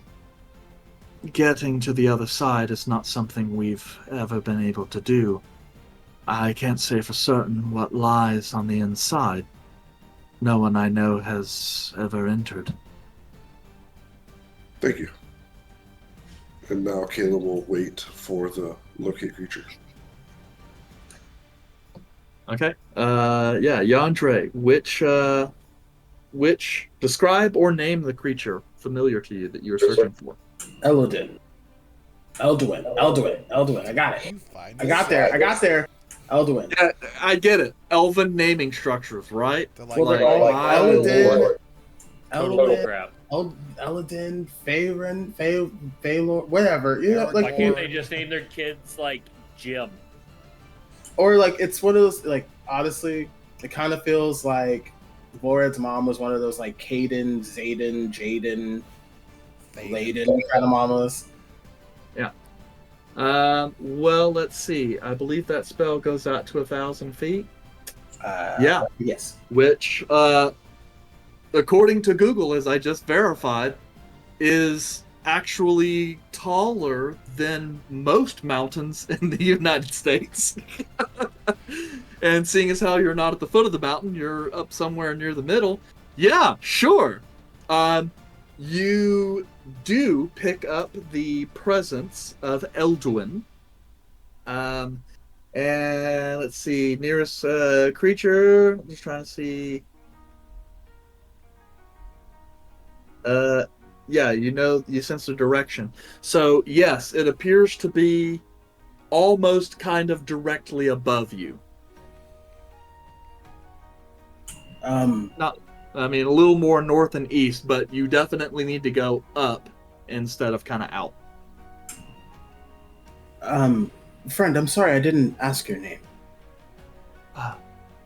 getting to the other side is not something we've ever been able to do. I can't say for certain what lies on the inside. No one I know has ever entered. Thank you. And now Caleb will wait for the locate creature. Okay. Yeah, Yandere, which describe or name the creature familiar to you that you're searching for. Elodin. Elduin. I got it. You find I got there. Elduin. Yeah, I get it. Elven naming structures, right? They're Well, they're all my Eladin, lord. Total crap. Eladin, Faerun, Phalor, whatever. You know, Aragorn. Why like can't they just name their kids like Jim? or like it's one of those like honestly, it kind of feels like Vulred's mom was one of those like Caden, Zayden, Jaden, Layden kind of mamas. Well, let's see. I believe that spell goes out to 1,000 feet. Yeah. Yes. Which, according to Google, as I just verified, is actually taller than most mountains in the United States. And seeing as how you're not at the foot of the mountain, you're up somewhere near the middle. Yeah, sure. You do pick up the presence of Elduin. And let's see, nearest creature. I'm just trying to see. Yeah, you sense the direction. So yes, it appears to be almost kind of directly above you. Not, I mean, a little more north and east, but you definitely need to go up instead of kind of out. Friend, I'm sorry I didn't ask your name.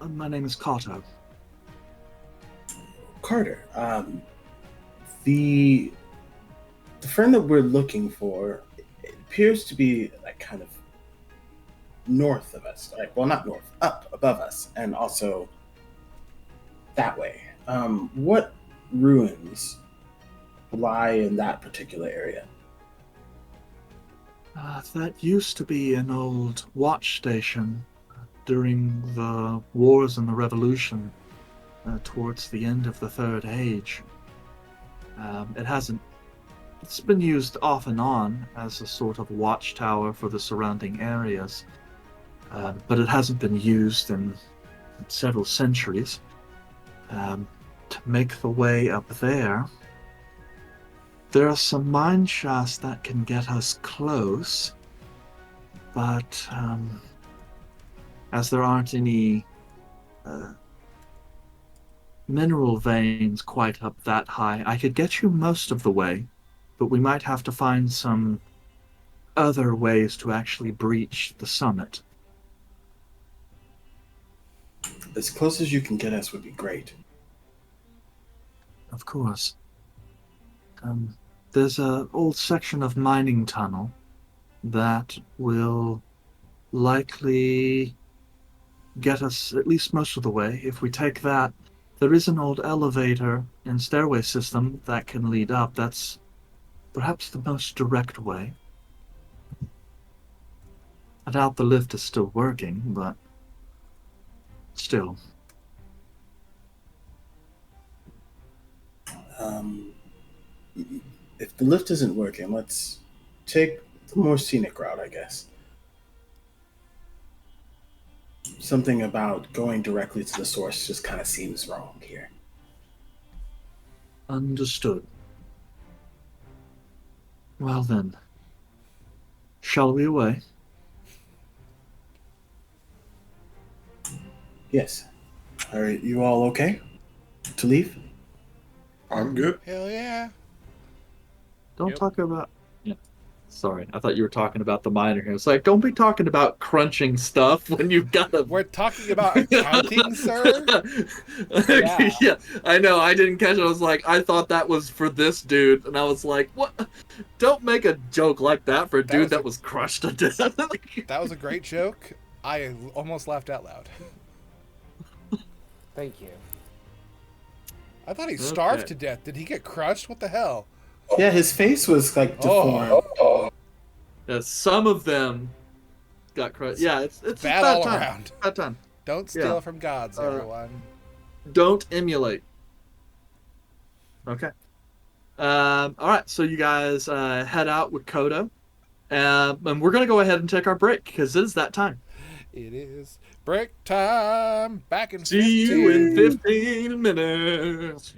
My name is Carter. Carter. The friend that we're looking for appears to be like kind of north of us. Like, well, not north, up above us, and also that way. What ruins lie in that particular area? That used to be an old watch station during the wars and the revolution towards the end of the Third Age. It's been used off and on as a sort of watchtower for the surrounding areas, but it hasn't been used in several centuries. To make the way up there, there are some mine shafts that can get us close, but as there aren't any mineral veins quite up that high, I could get you most of the way, but we might have to find some other ways to actually breach the summit. As close as you can get us would be great. Of course. There's an old section of mining tunnel that will likely get us at least most of the way. If we take that, there is an old elevator and stairway system that can lead up. That's perhaps the most direct way. I doubt the lift is still working, but still. If the lift isn't working, let's take the more scenic route, I guess. Something about going directly to the source just kind of seems wrong here. Understood. Well then, shall we away? Yes. Are you all okay to leave? I'm good. Hell yeah. Don't Yep. talk about... Yeah. Sorry, I thought you were talking about the miner here. It's like, don't be talking about crunching stuff when you've got a... We're talking about accounting, sir? Yeah. Yeah, I know, I didn't catch it. I was like, I thought that was for this dude. And I was like, what? Don't make a joke like that for a dude that was crushed to death. That was a great joke. I almost laughed out loud. Thank you. I thought he starved Okay. to death. Did he get crushed? What the hell? Yeah, his face was like deformed. Yeah, some of them got crushed. Yeah, it's Bad bad all time. around. Bad time. Don't steal Yeah. from gods, everyone. Don't emulate. Okay. All right, so you guys head out with Kodo. And we're going to go ahead and take our break because it is that time. It is break time. Back in See 15. you in 15 minutes.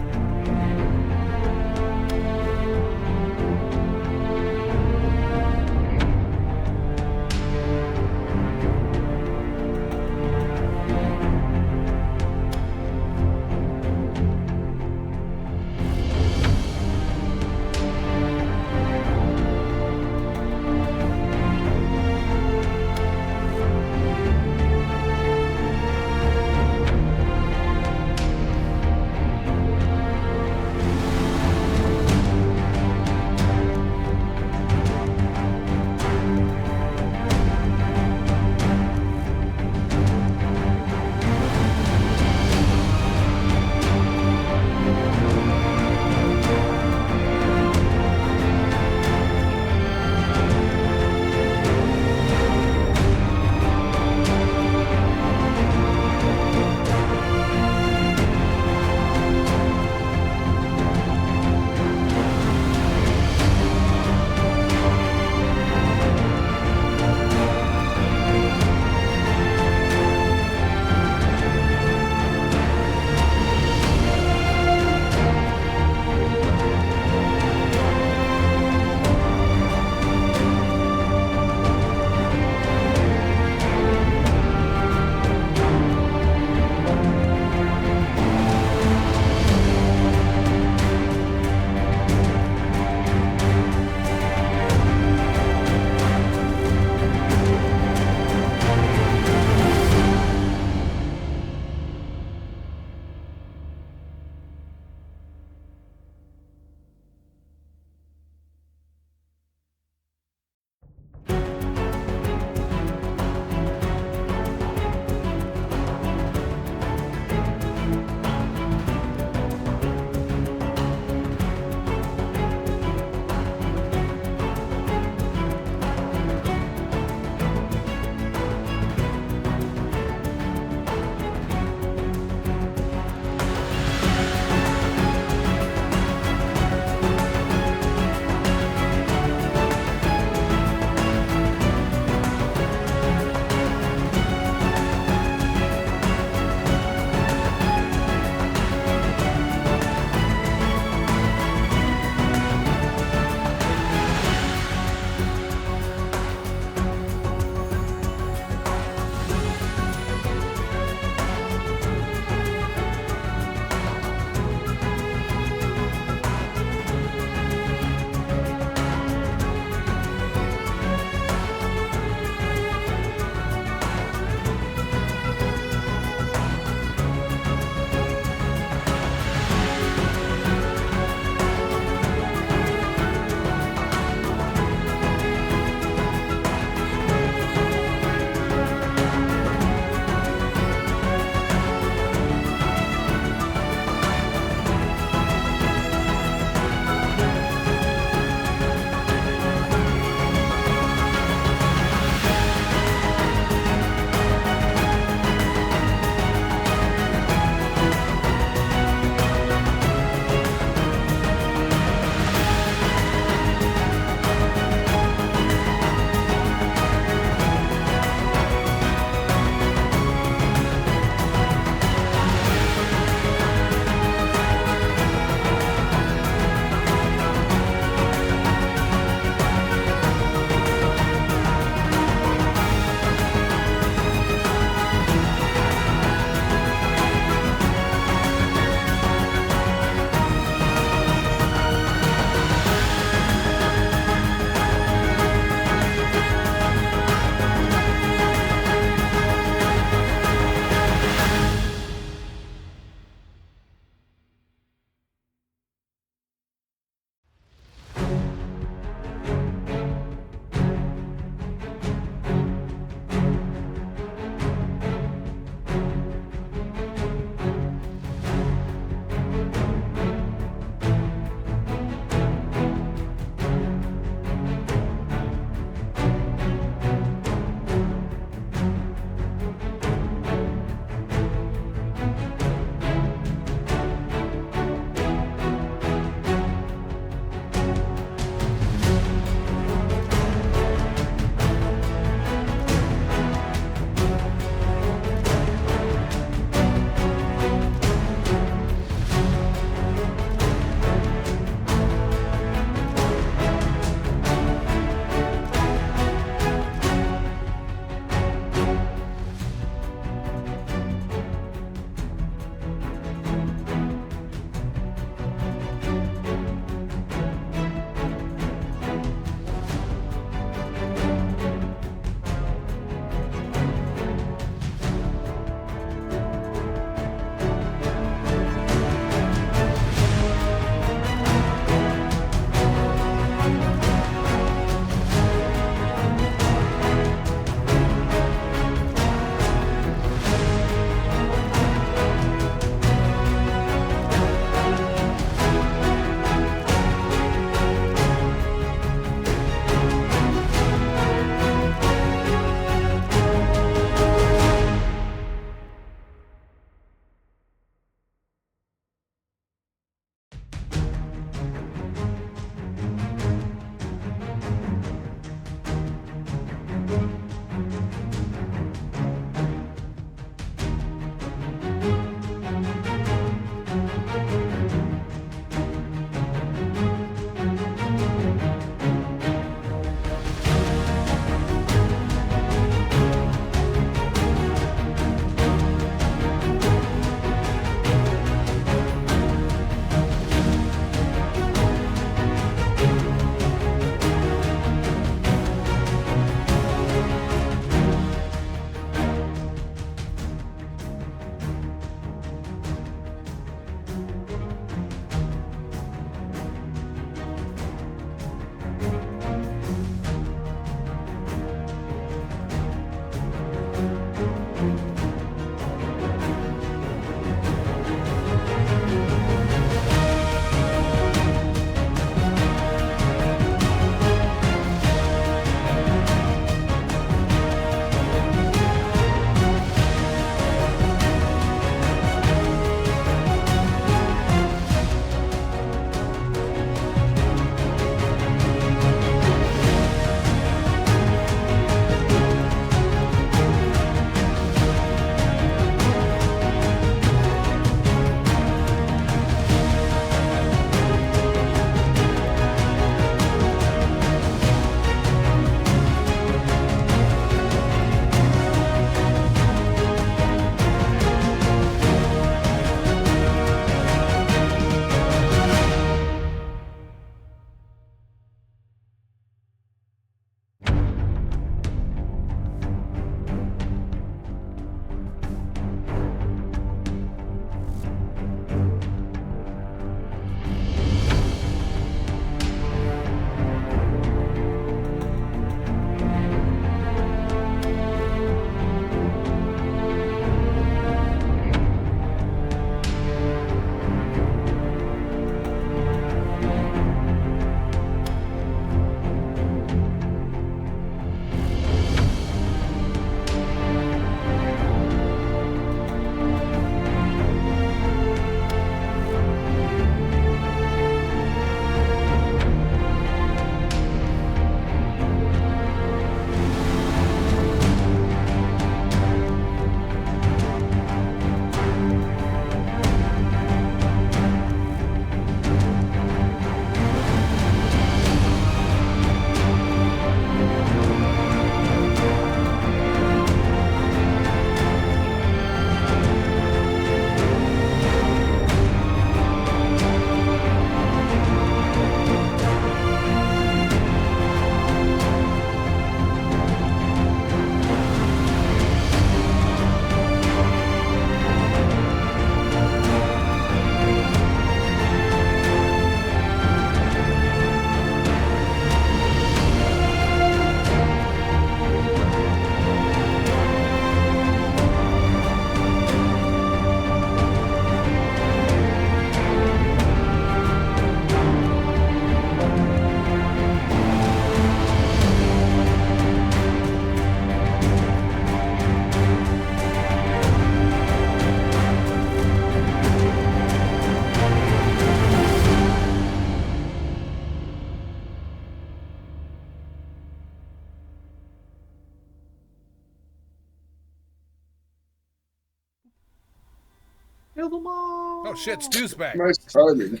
Kill them all. Oh shit, Stu's back. Nice timing.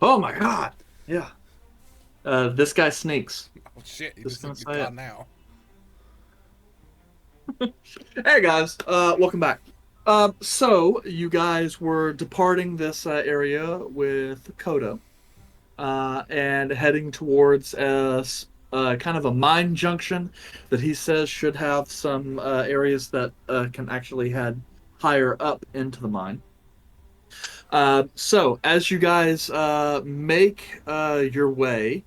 Oh my god. Yeah. This guy sneaks. Oh shit, Just gonna he's say gone it. now. Hey guys, welcome back. So you guys were departing this area with Kodo, and heading towards kind of a mine junction that he says should have some areas that can actually head higher up into the mine. So as you guys make your way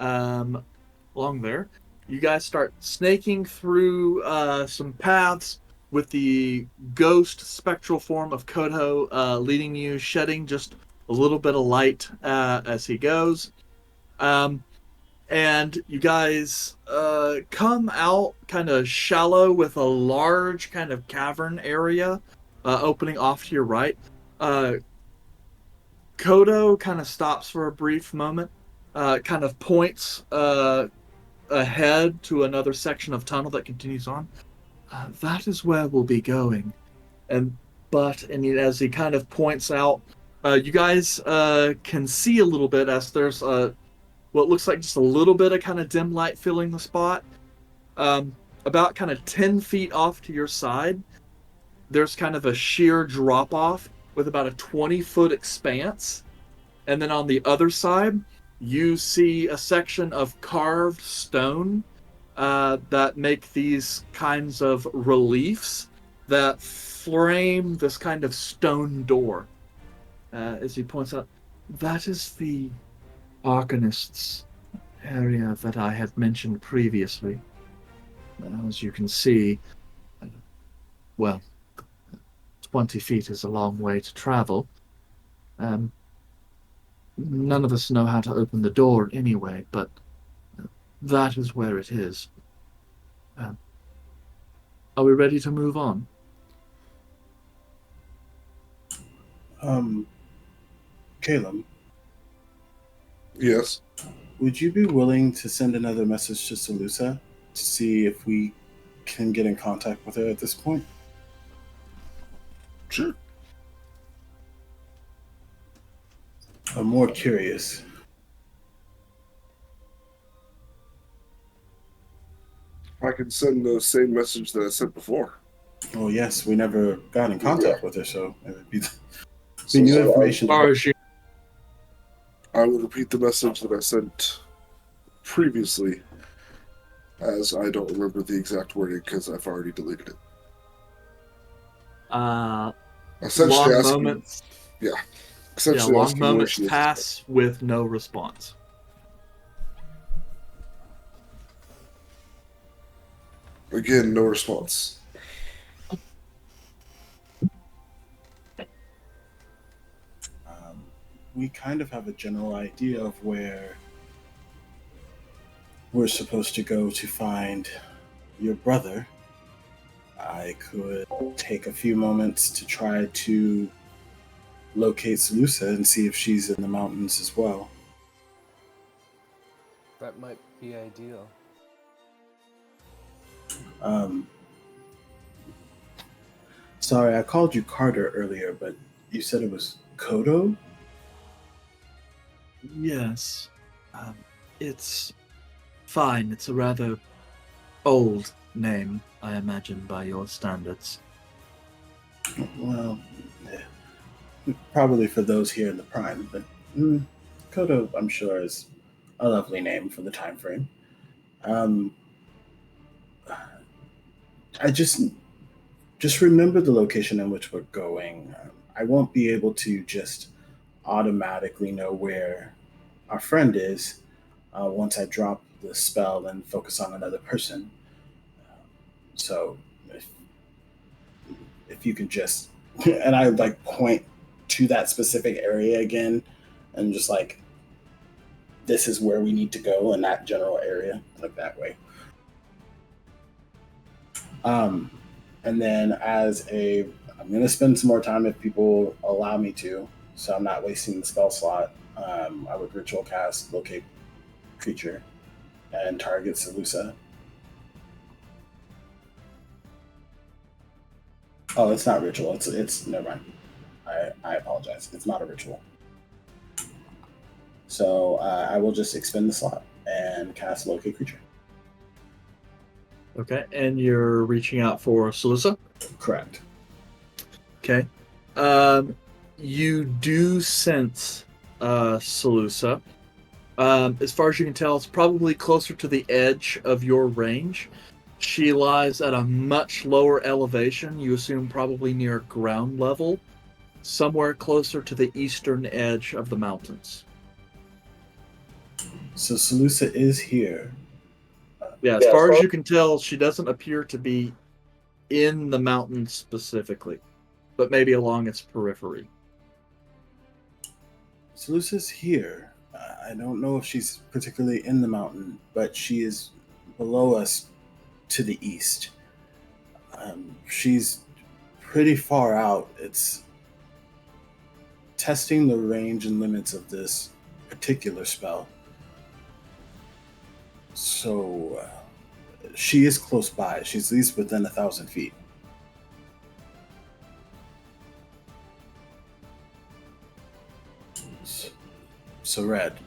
along there, you guys start snaking through some paths with the ghost spectral form of Kodo leading you, shedding just a little bit of light as he goes. And you guys come out kind of shallow with a large kind of cavern area opening off to your right. Kodo kind of stops for a brief moment, kind of points ahead to another section of tunnel that continues on. That is where we'll be going. And as he kind of points out, you guys can see a little bit as there's what looks like just a little bit of kind of dim light filling the spot. About kind of 10 feet off to your side, there's kind of a sheer drop off with about a 20-foot expanse. And then on the other side, you see a section of carved stone that make these kinds of reliefs that frame this kind of stone door. As he points out, that is the Arcanist's area that I had mentioned previously. As you can see, 20 feet is a long way to travel. None of us know how to open the door anyway, but that is where it is. Are we ready to move on? Caleb, Yes. would you be willing to send another message to Salusa to see if we can get in contact with her at this point? Sure. I'm more curious. I can send the same message that I sent before. Oh yes, we never got in contact with her, so it would be So new information. I will repeat the message that I sent previously, as I don't remember the exact wording because I've already deleted it. Essentially Long asking, moments. essentially Long asking where moments she is. pass with no response. Again, no response. We kind of have a general idea of where we're supposed to go to find your brother. I could take a few moments to try to locate Salusa and see if she's in the mountains as well. That might be ideal. Sorry, I called you Carter earlier, but you said it was Kodo? Yes. It's fine. It's a rather old name, I imagine, by your standards. Well, probably for those here in the Prime, but Kodo, I'm sure, is a lovely name for the time frame. I just remember the location in which we're going. I won't be able to just automatically know where our friend is once I drop the spell and focus on another person. So if you could just and I like point to that specific area again and just like, this is where we need to go in that general area, like that way. And then I'm going to spend some more time if people allow me to, so I'm not wasting the spell slot. I would ritual cast locate creature and target Salusa. Oh, it's not ritual. It's never mind. I apologize. It's not a ritual. So I will just expend the slot and cast Locate Creature. Okay, and you're reaching out for Salusa? Correct. Okay. You do sense Salusa. As far as you can tell, it's probably closer to the edge of your range. She lies at a much lower elevation, you assume probably near ground level, somewhere closer to the eastern edge of the mountains. So Salusa is here. Yeah, as far as you can tell, she doesn't appear to be in the mountains specifically, but maybe along its periphery. Salusa's here. I don't know if she's particularly in the mountain, but she is below us to the east. She's pretty far out. It's testing the range and limits of this particular spell. So she is close by. She's at least within 1,000 feet. So Red,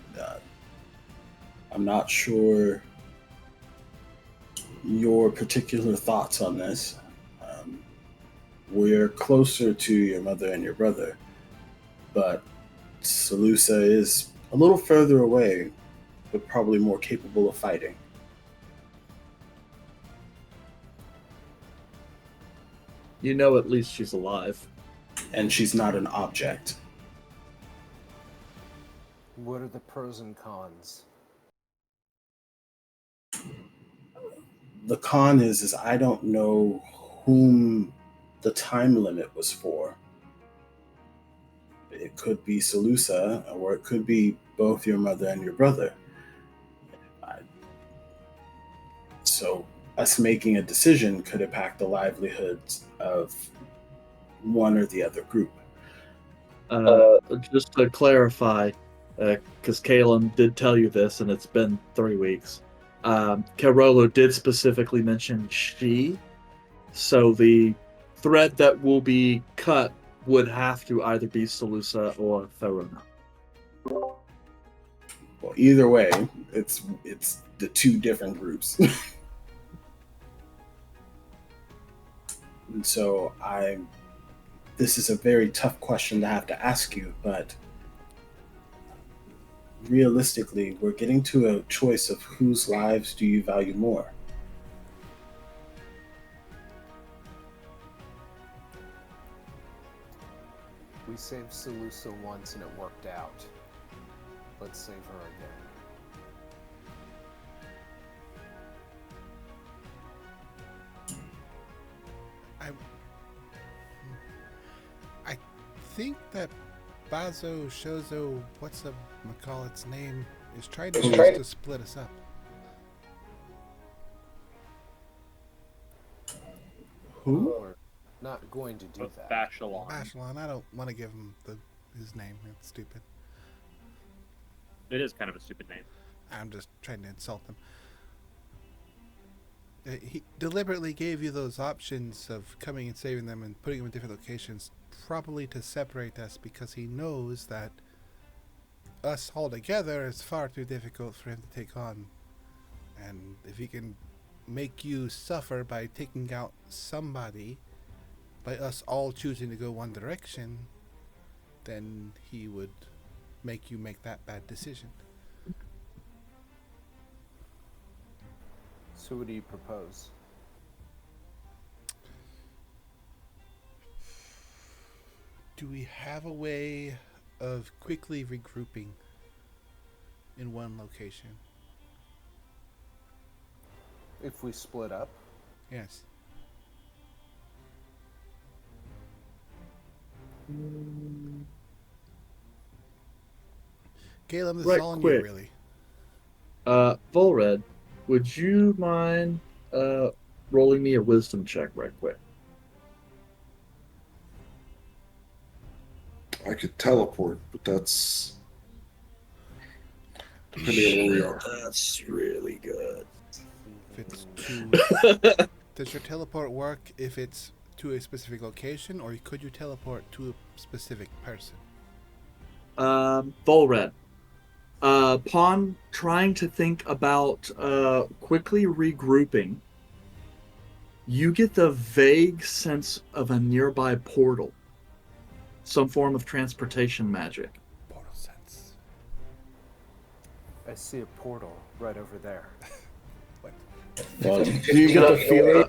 I'm not sure your particular thoughts on this. We're closer to your mother and your brother, but Salusa is a little further away, but probably more capable of fighting. You know at least she's alive. And she's not an object. What are the pros and cons? The con is I don't know whom the time limit was for. It could be Salusa, or it could be both your mother and your brother. So us making a decision could impact the livelihoods of one or the other group. Just to clarify, because Caleb did tell you this, and it's been 3 weeks. Carolo did specifically mention she, so the thread that will be cut would have to either be Salusa or Therona. Well, either way, it's the two different groups. And so this is a very tough question to have to ask you, but realistically, we're getting to a choice of whose lives do you value more. We saved Salusa once and it worked out. Let's save her again. I think that Bazo Shozo, what's the McCall name, is trying to split us up. Who? We're not going to do that. Bashalon. Bashalon, I don't want to give him his name. It's stupid. It is kind of a stupid name. I'm just trying to insult him. He deliberately gave you those options of coming and saving them and putting them in different locations, probably to separate us, because he knows that us all together is far too difficult for him to take on. And if he can make you suffer by taking out somebody, by us all choosing to go one direction, then he would make you make that bad decision. So what do you propose? Do we have a way of quickly regrouping in one location? If we split up? Yes. Caleb, this is all on you, really. Vulred, would you mind rolling me a wisdom check right quick? I could teleport, but that's depending on where we are. That's really good. If it's too... Does your teleport work if it's to a specific location, or could you teleport to a specific person? Vulred. Upon trying to think about quickly regrouping, you get the vague sense of a nearby portal. Some form of transportation magic. Portal sense. I see a portal right over there. What? Well, do you get the feeling?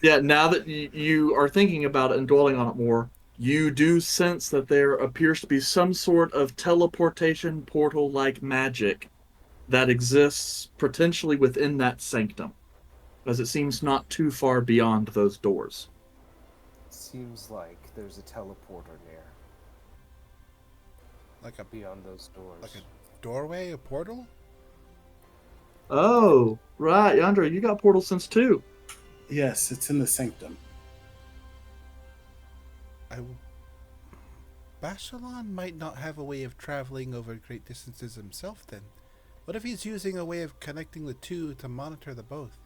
Yeah, now that you are thinking about it and dwelling on it more, you do sense that there appears to be some sort of teleportation portal-like magic that exists potentially within that sanctum, as it seems not too far beyond those doors. Seems like there's a teleporter near, Like a beyond those doors. like a doorway, a portal? Oh, right, Yandra, you got portal sense too. Yes, it's in the sanctum. Bashalon might not have a way of traveling over great distances himself then. What if he's using a way of connecting the two to monitor the both?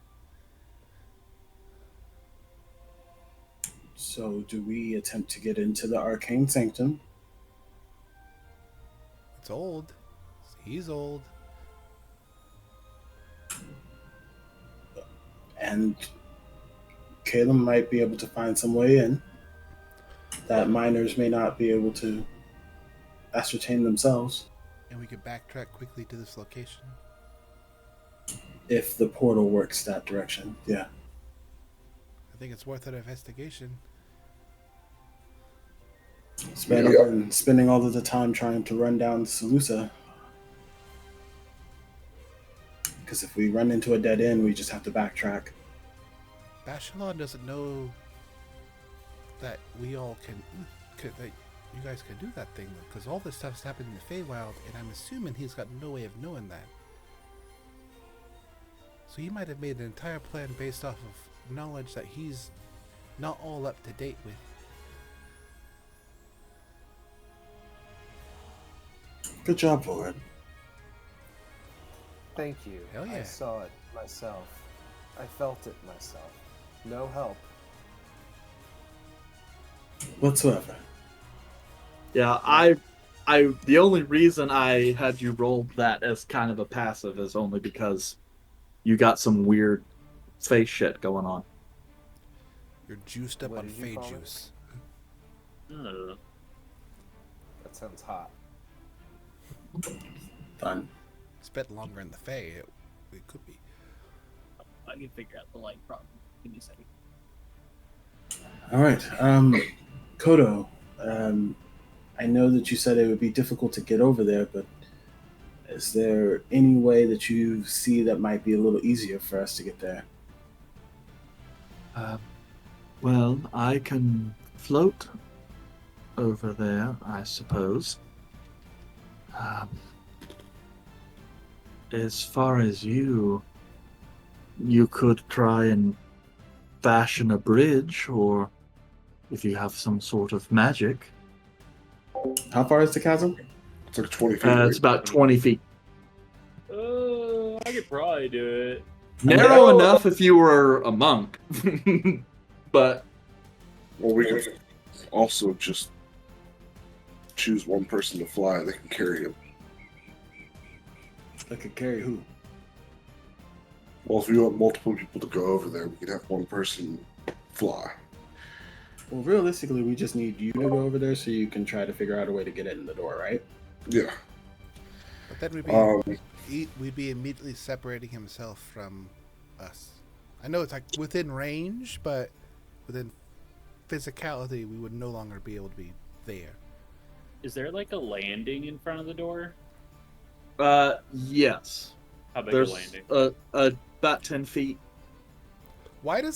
So, do we attempt to get into the arcane sanctum? It's old. He's old. And Caleb might be able to find some way in that miners may not be able to ascertain themselves. And we could backtrack quickly to this location. If the portal works that direction, yeah. I think it's worth an investigation. Better than spending all of the time trying to run down Salusa. Because if we run into a dead end, we just have to backtrack. Bashalon doesn't know that we all that you guys can do that thing, though, because all this stuff's happened in the Feywild, and I'm assuming he's got no way of knowing that. So he might have made an entire plan based off of knowledge that he's not all up to date with. Good job, Vulred. Thank you. Hell yeah. I saw it myself. I felt it myself. No help. Whatsoever. Yeah, the only reason I had you roll that as kind of a passive is only because you got some weird face shit going on. You're juiced up What on did you Fey call it? juice. Uh, That sounds hot. Fun. Spent longer in the Fey. It could be. I can figure out the light problem. Give me a second. All right. Kodo, I know that you said it would be difficult to get over there, but is there any way that you see that might be a little easier for us to get there? Well, I can float over there, I suppose. As far as you could try and fashion a bridge, or if you have some sort of magic. How far is the chasm? It's like 20 feet. It's about 20 feet. I could probably do it. Narrow enough if you were a monk. But Well, we can also just choose one person to fly. They can carry him. I could carry who? Well, if we want multiple people to go over there, we could have one person fly. Well, realistically, we just need you to go over there so you can try to figure out a way to get in the door, right? Yeah. But then we'd be immediately separating himself from us. I know it's like within range, but within physicality, we would no longer be able to be there. Is there like a landing in front of the door? yes. How big There's a landing? about 10 feet. Why do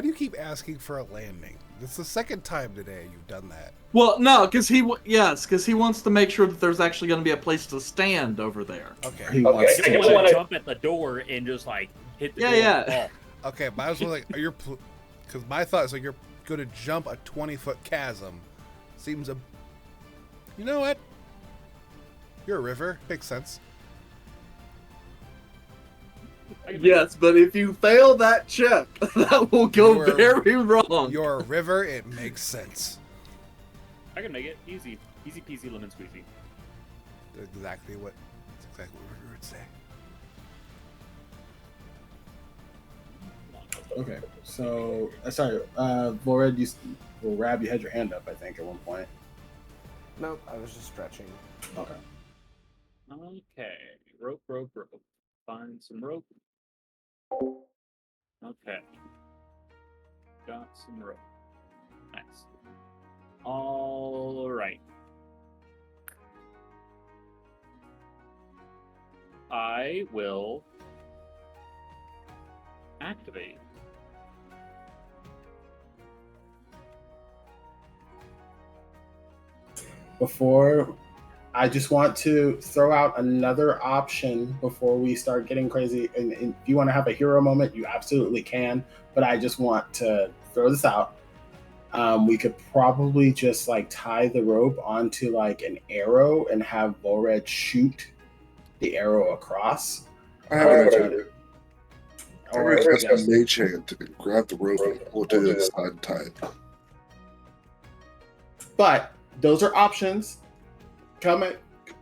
you keep asking for a landing? It's the second time today you've done that. Well, no, because he wants to make sure that there's actually going to be a place to stand over there. Okay. He wants I to. don't want to jump at the door and just like hit the door. Yeah. Okay, but I was like, because my thought is like you're going to jump a 20-foot chasm. Seems you know what? You're a river. Makes sense. I can make Yes, but if you fail that check, that will go You're- very wrong. You're a river, it makes sense. I can make it easy, easy peasy lemon squeezy. That's exactly what we would say. Okay, so sorry, Vulred, Rab, you had your hand up, I think, at one point. Nope, I was just stretching. Okay. Okay, rope. Find some rope. Okay, got some rope. Nice. All right. I will activate. Before, I just want to throw out another option before we start getting crazy. And if you want to have a hero moment, you absolutely can. But I just want to throw this out. We could probably just like tie the rope onto like an arrow and have Vulred shoot the arrow across. I have an idea. Or I'm going to cast Mage Hand to grab the rope and pull it to the side and tie it. But those are options.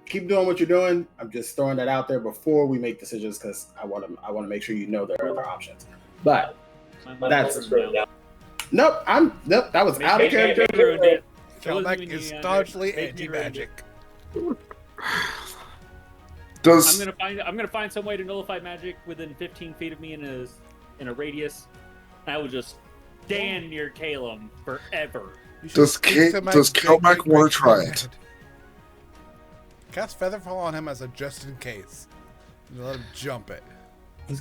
Keep doing what you're doing. I'm just throwing that out there before we make decisions because I want to make sure you know there are other options. But that's nope. That was out of character. Ruined it. Kelbeck is staunchly anti-magic. I'm gonna find some way to nullify magic within 15 feet of me in a radius. And I will just stand near Calum forever. Does Kelbeck want to try it? Cast Featherfall on him as a just in case. And let him jump it.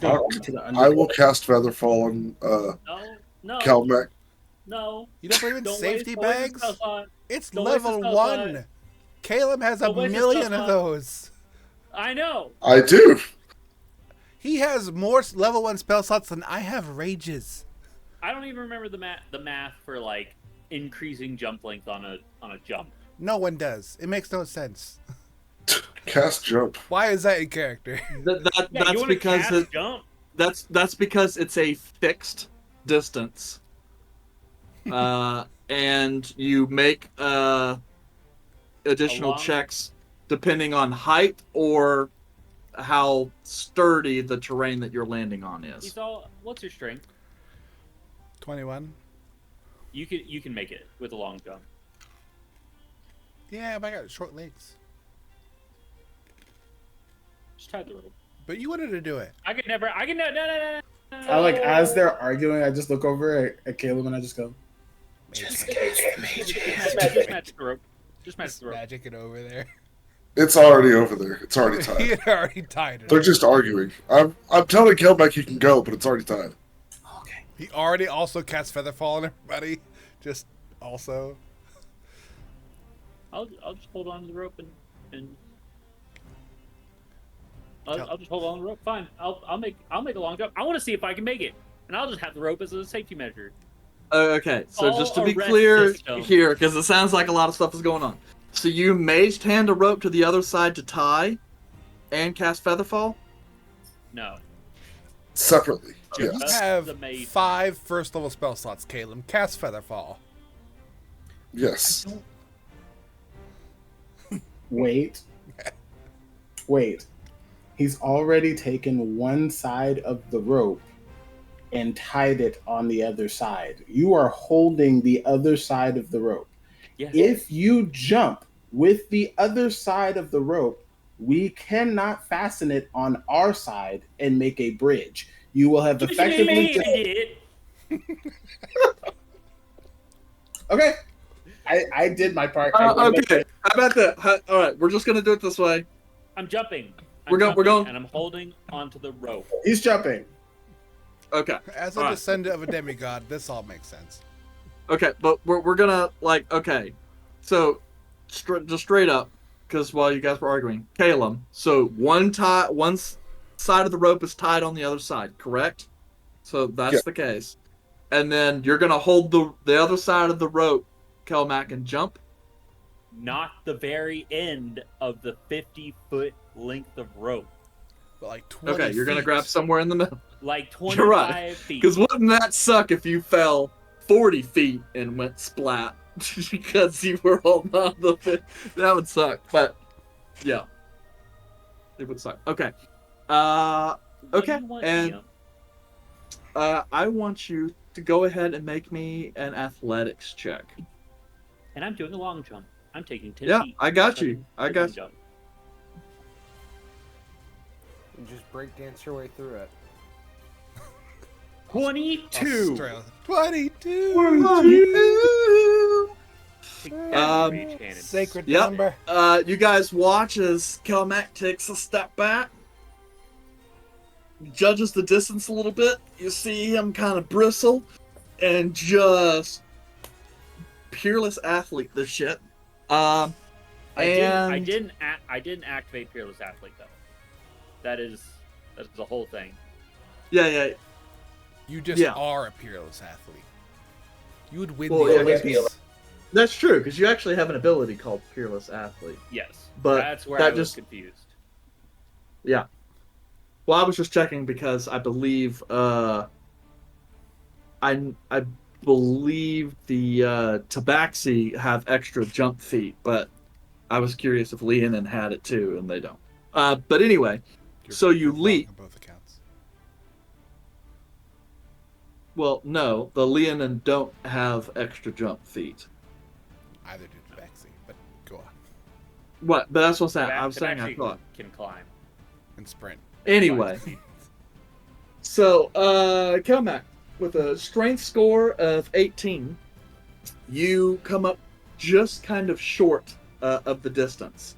I will cast Featherfall on No. Kelbeck. No. You don't believe in safety bags? It's Don't waste level the spell 1. slot. Caleb has a Don't waste the million spell of slot. those. I know. I do. He has more level 1 spell slots than I have rages. I don't even remember the math for like increasing jump length on a jump. No one does. It makes no sense. Cast Jump. Why is that in character? That's because jump. that's because it's a fixed distance, and you make additional checks depending on height or how sturdy the terrain that you're landing on is. What's your strength? 21. You can make it with a long jump. Yeah, but I got short legs. Just tie the rope. But you wanted to do it. I can never. No. I like as they're arguing, I just look over at Caleb and I just go, Just match the rope. Just match Just the rope. magic it over there. It's already over there. It's already He tied. had already tied it. They're just arguing. I'm telling Kelbeck he can go, but it's already tied. okay. He already also cast Featherfall on everybody. Just also. I'll just hold on to the rope and I'll just hold on to the rope. Fine. I'll make a long jump. I want to see if I can make it, and I'll just have the rope as a safety measure. Okay, so All just to be arrest clear system. here, because it sounds like a lot of stuff is going on. So you maged hand a rope to the other side to tie, and cast Featherfall. No. Separately. You Yes. have the mage. 5 first level spell slots, Caleb. Cast Featherfall. Yes. Wait. He's already taken one side of the rope and tied it on the other side. You are holding the other side of the rope. Yes. If you jump with the other side of the rope, we cannot fasten it on our side and make a bridge. You will have effectively just... Okay. I did my part. Okay. How about that? All right, we're just gonna do it this way. I'm jumping. We're going. And I'm holding onto the rope. He's jumping. Okay. As a All right. descendant of a demigod, this all makes sense. Okay, but we're gonna so just straight up, because while you guys were arguing, Caleb. So one side of the rope is tied on the other side, correct? So that's Yeah. the case, and then you're gonna hold the other side of the rope, Kelmac, and jump. Not the very end of the 50-foot length of rope. But like 20 Okay, you're gonna feet. grab somewhere in the middle. Like You're right. 25 feet. Because wouldn't that suck if you fell 40 feet and went splat because you were holding on to the fit? That would suck. But yeah, it would suck. Okay. What do Okay. you want, And DM? I want you to go ahead and make me an athletics check. And I'm doing a long jump. I'm taking 10 Yeah, feet. I got you. I for got long you. jump. You just breakdance your way through it. 22. Australia. 22. Take that, Rage Cannon. Sacred Yep. number. You guys watch as Kelmac takes a step back, judges the distance a little bit. You see him kind of bristle, and just peerless athlete this shit. I And didn't activate Fearless Athlete though. That's the whole thing. yeah. You just Yeah. are a peerless athlete. You would win Well, the yeah, Olympics. That's true, because you actually have an ability called Peerless Athlete. Yes, But that's where that I was just- confused. Yeah. Well, I was just checking because I believe I believe the Tabaxi have extra jump feet, but I was curious if Leonin had it too, and they don't. But anyway, so you You're wrong leap. on both accounts. Well, no, the Leonin don't have extra jump feet. Either did Bexy, but go on. What? But that's what I was saying. I Tabaxi thought. can climb. And sprint. Anyway, so Kelmac, with a strength score of 18, you come up just kind of short of the distance.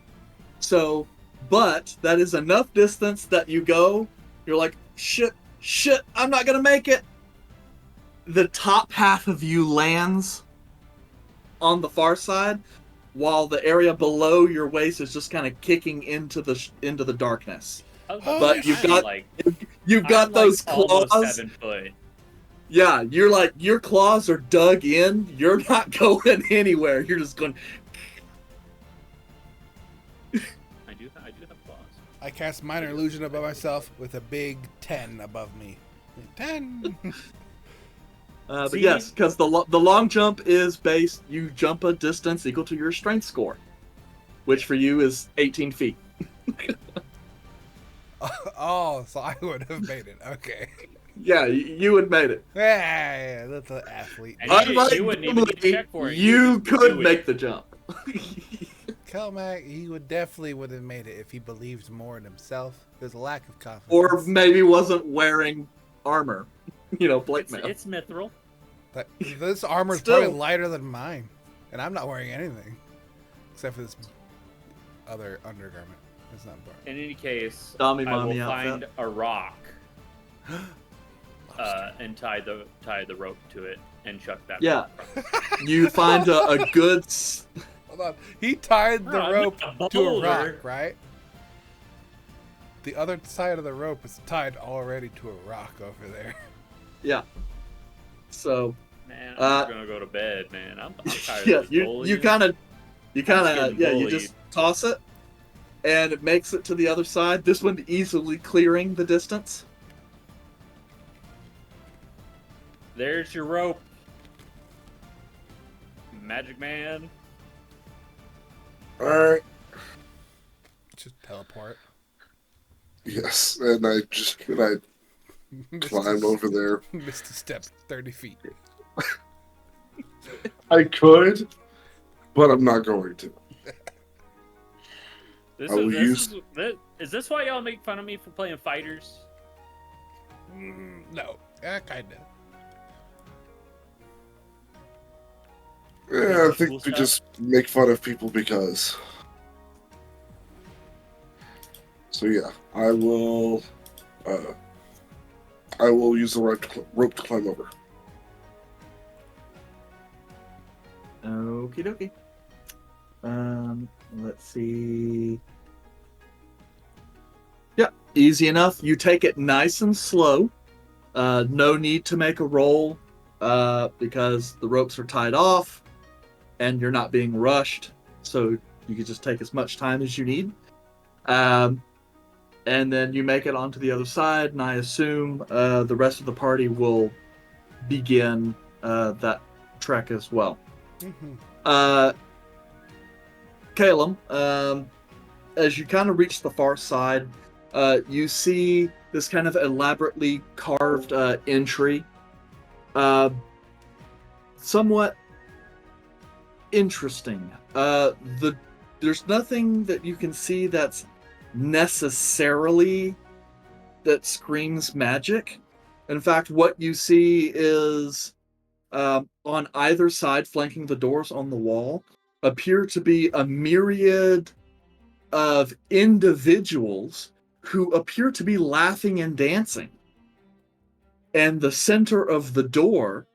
So, but that is enough distance that you go. You're like, shit, I'm not gonna make it. The top half of you lands on the far side, while the area below your waist is just kind of kicking into the darkness. But you've got I'm those almost claws. 7 foot. Yeah, you're like, your claws are dug in. You're not going anywhere. You're just going. I do have claws. I cast Minor Illusion above myself with a big 10 above me. 10! But See? yes, because the long jump is based. You jump a distance equal to your strength score, which for you is 18 feet. Oh, so I would have made it. Okay. Yeah, you had made it. Yeah, that's an athlete. And Unlike you wouldn't even get to Gimli, check for it. you just could do it. make the jump. Kelmac, he would have made it if he believed more in himself. There's a lack of confidence. Or maybe wasn't wearing armor. Plate mail. It's mithril. But this armor's Still. probably lighter than mine. And I'm not wearing anything. Except for this other undergarment. It's not important. In any case, Dummy I will mommy find outfit. a rock and tie the rope to it and chuck that. Yeah. rock. You find a good. Hold on. He tied the Oh, rope a to a boulder. rock, right? The other side of the rope is tied already to a rock over there. Yeah. So Man, I'm just gonna go to bed, man. I'm tired of this you bullying. kind of getting you bullied. just toss it, and it makes it to the other side. This one easily clearing the distance. There's your rope, Magic Man. Alright. Just teleport. Yes. And I climbed over there. Missed a step 30 feet. I could, but I'm not going to. Is this why y'all make fun of me for playing fighters? No. Yeah, kinda. Yeah, I think Cool we stuff. just make fun of people because. So yeah, I will use the rope to climb over. Okie dokie. Let's see. Yeah, easy enough. You take it nice and slow. No need to make a roll because the ropes are tied off and you're not being rushed. So you can just take as much time as you need. and then you make it onto the other side, and I assume the rest of the party will begin that trek as well. Mm-hmm. Calum, as you kind of reach the far side, you see this kind of elaborately carved entry. Somewhat interesting. There's nothing that you can see that's necessarily that screams magic. In fact, what you see is on either side, flanking the doors on the wall, appear to be a myriad of individuals who appear to be laughing and dancing. And the center of the door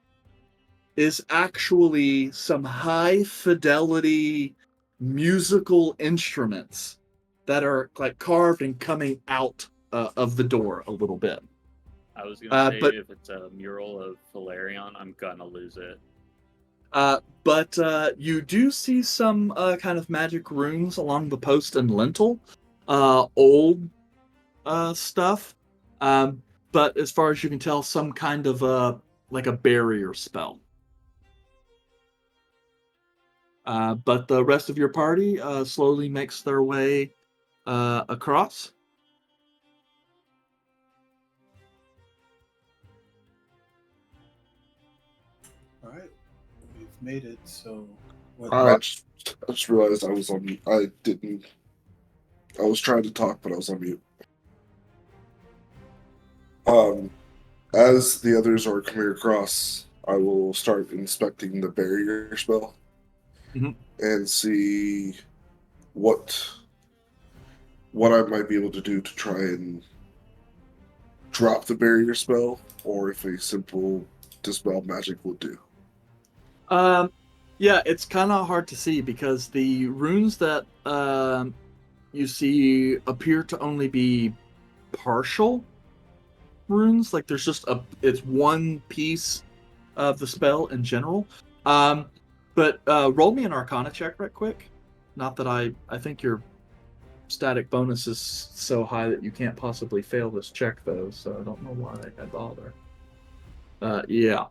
is actually some high fidelity musical instruments that are like carved and coming out of the door a little bit. I was gonna say but if it's a mural of Valerion, I'm gonna lose it. But you do see some kind of magic runes along the post and lintel, old stuff. But as far as you can tell, some kind of like a barrier spell. But the rest of your party slowly makes their way across. All right, we've made it. So, I just realized I was on mute. I didn't. I was trying to talk, but I was on mute. As the others are coming across, I will start inspecting the barrier spell and see what I might be able to do to try and drop the barrier spell, or if a simple dispel magic will do. Yeah, it's kind of hard to see because the runes that you see appear to only be partial runes. Like there's just it's one piece of the spell in general. But roll me an Arcana check right quick. Not that I think your static bonus is so high that you can't possibly fail this check though, so I don't know why I bother. Yeah.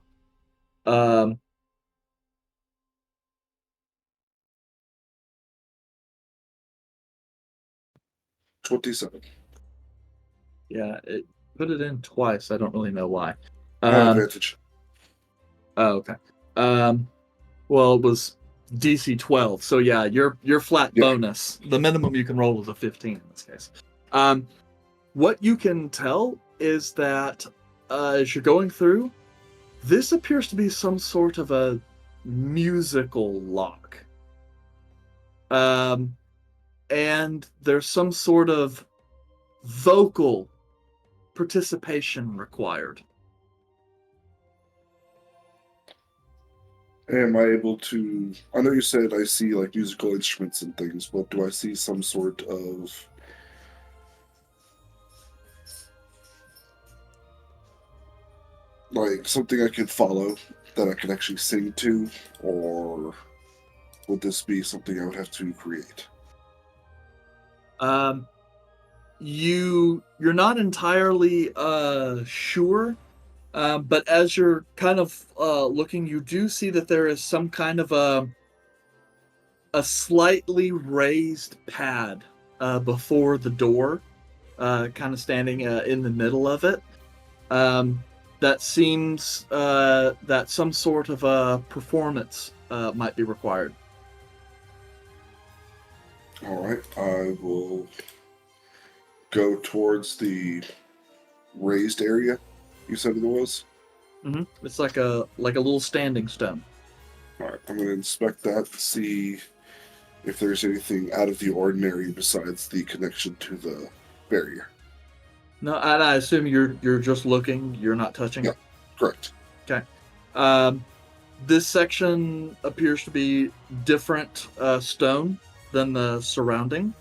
27. Yeah, it put it in twice. I don't really know why. I have advantage. Oh, okay. Well, it was DC 12, so yeah, your flat bonus. The minimum you can roll is a 15 in this case. What you can tell is that as you're going through, this appears to be some sort of a musical lock. And there's some sort of vocal participation required. Am I able to? I know you said I see like musical instruments and things, but do I see some sort of like something I can follow that I can actually sing to, or would this be something I would have to create? You're not entirely sure, but as you're kind of looking, you do see that there is some kind of a slightly raised pad before the door, kind of standing in the middle of it. That seems that some sort of a performance might be required. All right, I will go towards the raised area you said it was. Mm-hmm. It's like a little standing stone. All right, I'm going to inspect that, see if there's anything out of the ordinary besides the connection to the barrier. No, and I assume you're just looking. You're not touching. Yeah, correct. Okay. This section appears to be different stone than the surrounding.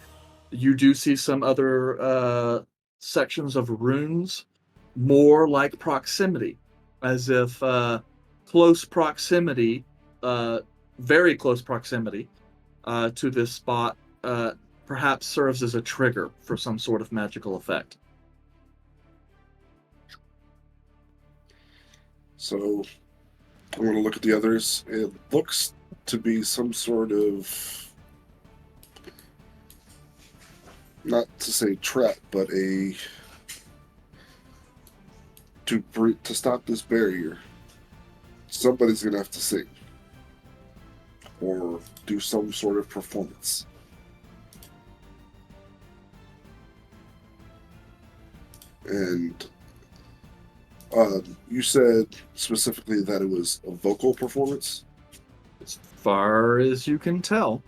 You do see some other sections of runes, more like proximity, as if close proximity, very close proximity to this spot, perhaps serves as a trigger for some sort of magical effect. So I'm going to look at the others. It looks to be some sort of, not to say trap, but to stop this barrier. Somebody's going to have to sing or do some sort of performance. And you said specifically that it was a vocal performance? As far as you can tell.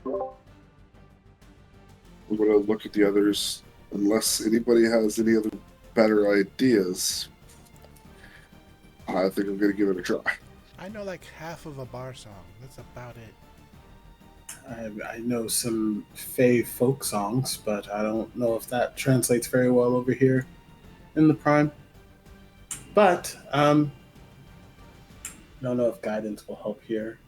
I'm going to look at the others. Unless anybody has any other better ideas, I think I'm going to give it a try. I know like half of a bar song. That's about it. I know some Fey folk songs, but I don't know if that translates very well over here in the Prime. But I don't know if guidance will help here.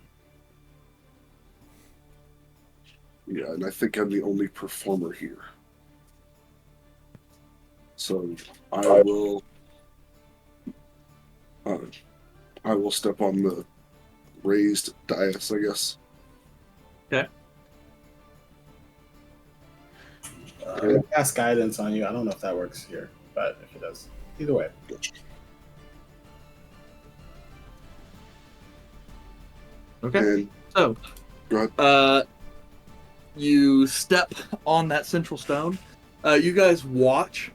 Yeah, and I think I'm the only performer here. So I will step on the raised dais, I guess. Okay. I'll cast guidance on you. I don't know if that works here, but if it does, either way. Gotcha. Okay. And So, go ahead. you step on that central stone. You guys watch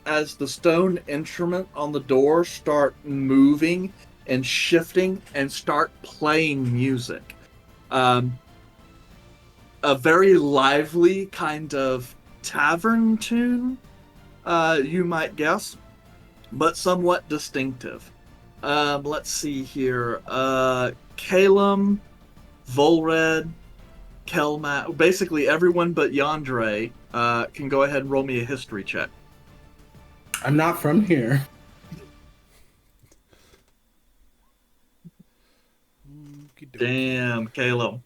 as the stone instrument on the door start moving and shifting and start playing music. A very lively kind of tavern tune, you might guess, but somewhat distinctive. Let's see here. Calum, Vulred, Kelma, basically everyone but Yandere can go ahead and roll me a history check. I'm not from here. Damn, Calum.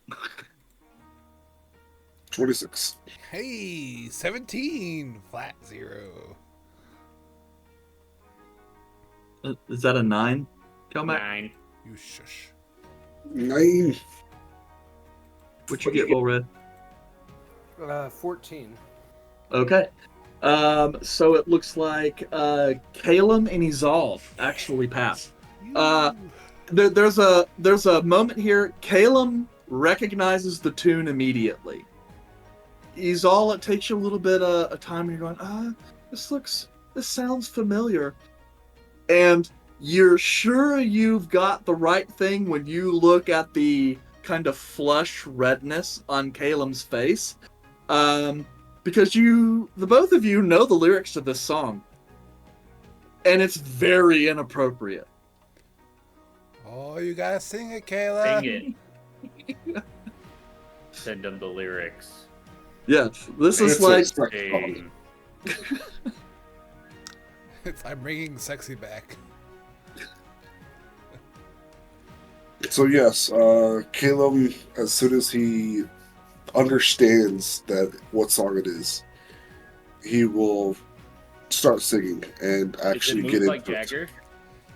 26. Hey, 17 flat 0. Is that a 9? Kelmac? 9. You shush. 9. What'd you get, Vulred? 14. Okay. So it looks like Calum and Izal actually passed. There's a moment here. Calum recognizes the tune immediately. Izal, it takes you a little bit of time, and you're going, this sounds familiar. And you're sure you've got the right thing when you look at the kind of flush redness on Calum's face. Because the both of you know the lyrics to this song. And it's very inappropriate. Oh, you gotta sing it, Kayla. Sing it. Send them the lyrics. Yes, this is It's like... Hey, I'm bringing sexy back. So yes, Caleb, as soon as he understands what song it is, he will start singing and is it actually moved get like into it. Jagger?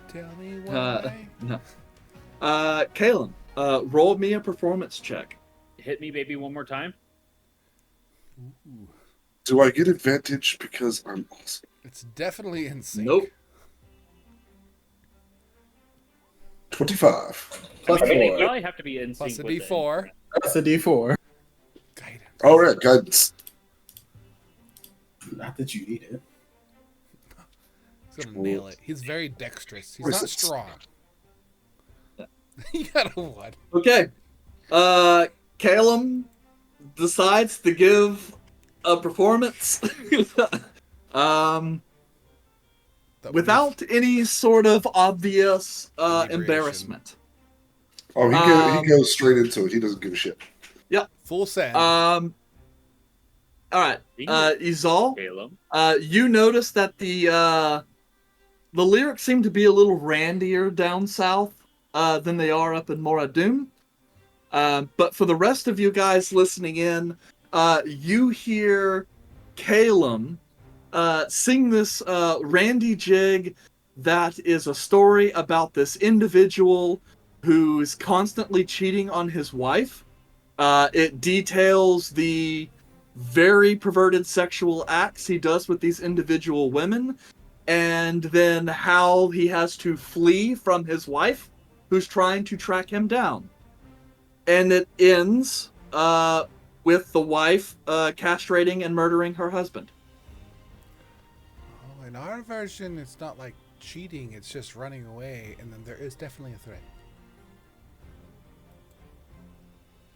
Tell me why. No. Calum, roll me a performance check. Hit me, baby, one more time. Ooh, Do I get advantage because I'm awesome? it's definitely in sync. Nope. 25. Plus I mean, they 4. probably have to be in Plus sync a with it. D4. That's a D4. Guidance. All right, guidance. Not that you need it. He's gonna nail it. He's very dexterous. He's Where's not it? strong. He got a 1. Okay. Calum decides to give a performance. That Without any sort of obvious Inebriation. embarrassment. Oh, he goes straight into it. He doesn't give a shit. full send. All right. Izal, Caleb. you notice that the the lyrics seem to be a little randier down south than they are up in Moradun. But for the rest of you guys listening in, you hear Calum sing this randy jig that is a story about this individual who's constantly cheating on his wife. It details the very perverted sexual acts he does with these individual women, and then how he has to flee from his wife, who's trying to track him down. And it ends with the wife castrating and murdering her husband. Oh, in our version, it's not like cheating, it's just running away, and then there is definitely a threat.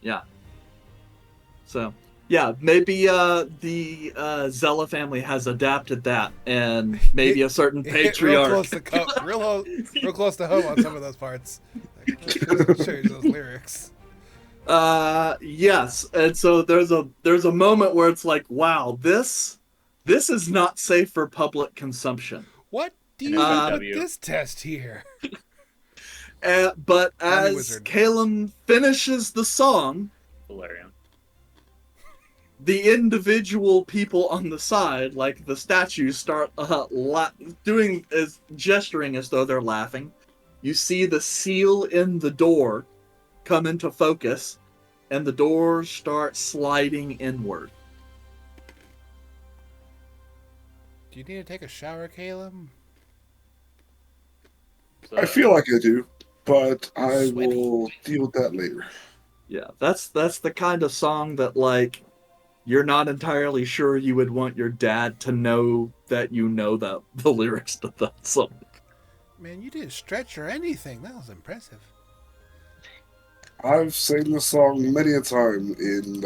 Yeah. So, yeah, maybe the Zella family has adapted that, and maybe a certain patriarch. Real close to home on some of those parts. Like, change those lyrics. Yes, and so there's a moment where it's like, wow, this is not safe for public consumption. What do you mean with this test here? But as Calum finishes the song, Valerian. The individual people on the side, like the statues, start gesturing as though they're laughing. You see the seal in the door come into focus, and the doors start sliding inward. Do you need to take a shower, Calum? So, I feel like I do, but I will deal with that later. Yeah, that's the kind of song that, like, you're not entirely sure you would want your dad to know that you know the lyrics to that song. Man, you didn't stretch or anything. That was impressive. I've sang this song many a time in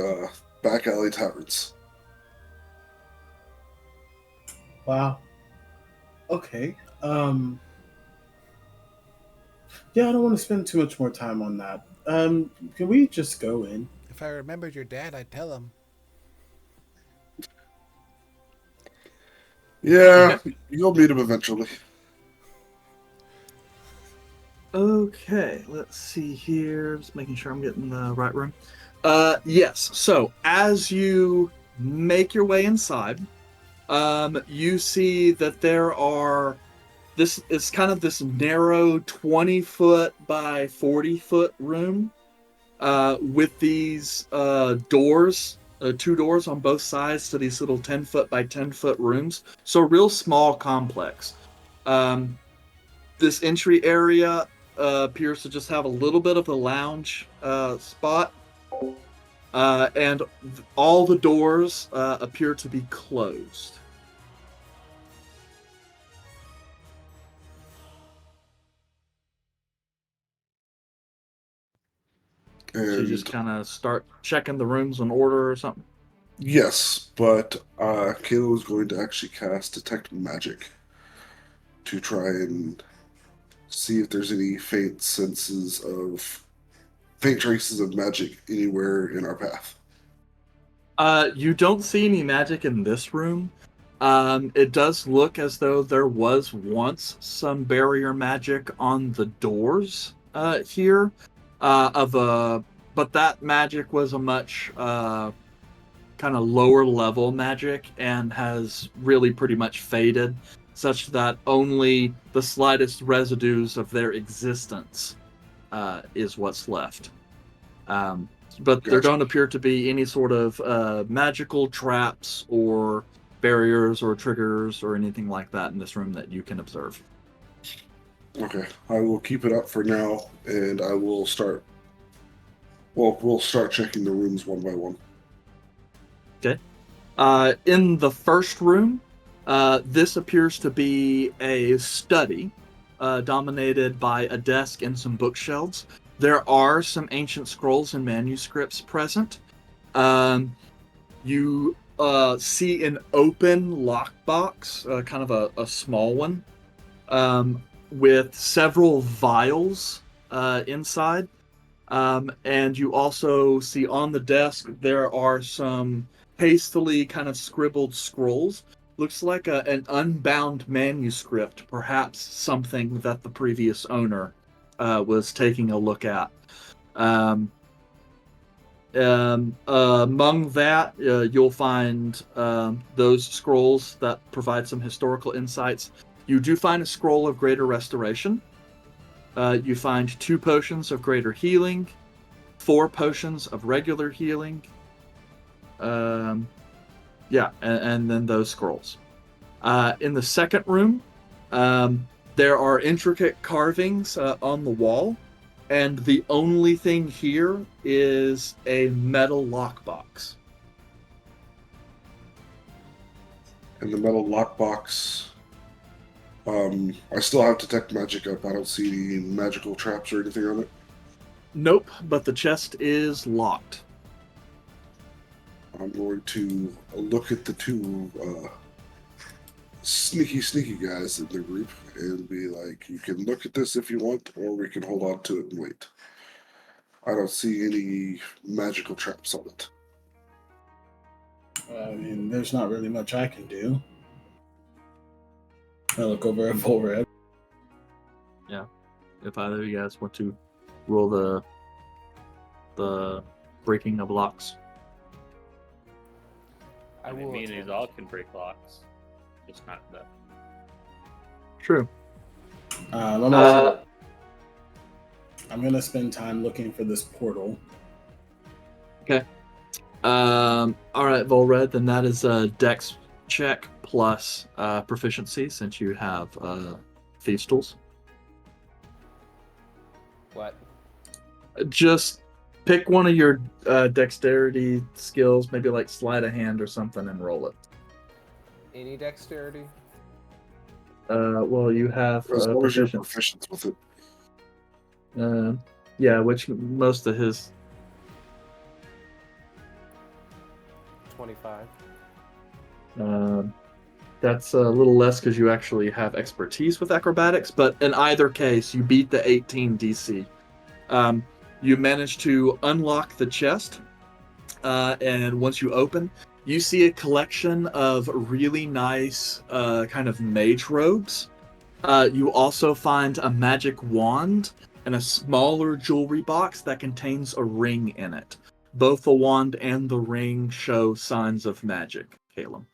back alley taverns. Wow. Okay. Yeah, I don't want to spend too much more time on that. Can we just go in? If I remembered your dad, I'd tell him. Yeah, you'll meet him eventually. Okay, let's see here. Just making sure I'm getting the right room. Yes, so as you make your way inside, you see that there are... This is kind of this narrow 20-foot by 40-foot room with these doors, two doors on both sides to these little 10-foot by 10-foot rooms. So a real small complex. This entry area appears to just have a little bit of a lounge spot. And all the doors appear to be closed. And So you just kind of start checking the rooms in order or something? yes, but Kayla was going to actually cast Detect Magic to try and see if there's any faint traces of magic anywhere in our path. You don't see any magic in this room. It does look as though there was once some barrier magic on the doors here. But that magic was a much kind of lower level magic and has really pretty much faded, such that only the slightest residues of their existence is what's left. But there don't appear to be any sort of magical traps or barriers or triggers or anything like that in this room that you can observe. Okay, I will keep it up for now, and I will start. Well, we'll start checking the rooms one by one. Okay. In the first room, this appears to be a study dominated by a desk and some bookshelves. There are some ancient scrolls and manuscripts present. You see an open lockbox, kind of a small one, with several vials inside. And you also see on the desk there are some hastily kind of scribbled scrolls. looks like an unbound manuscript, perhaps something that the previous owner was taking a look at. Among that, you'll find those scrolls that provide some historical insights. You do find a scroll of greater restoration. You find 2 potions of greater healing, 4 potions of regular healing. And then those scrolls. In the second room, there are intricate carvings on the wall. And the only thing here is a metal lockbox. In the metal lockbox, I still have detect magic up. I don't see any magical traps or anything on it. Nope, but the chest is locked. I'm going to look at the 2 sneaky guys in the group and be like, you can look at this if you want, or we can hold on to it and wait. I don't see any magical traps on it. I mean, there's not really much I can do. I look over at Vulred. Yeah. If either of you guys want to roll the breaking of locks. I mean, me and Azal can break locks. Just not that. True. I'm gonna spend time looking for this portal. Okay. All right, Vulred. Then that is a Dex check plus proficiency, since you have thieves' tools. What? Just pick one of your dexterity skills, maybe like sleight of hand or something, and roll it. Any dexterity? Well, you have As long as you're proficiency. proficient with it. Yeah, which most of his 25. That's a little less because you actually have expertise with acrobatics, but in either case, you beat the 18 DC. You manage to unlock the chest, and once you open, you see a collection of really nice kind of mage robes. You also find a magic wand and a smaller jewelry box that contains a ring in it. Both the wand and the ring show signs of magic, Caleb.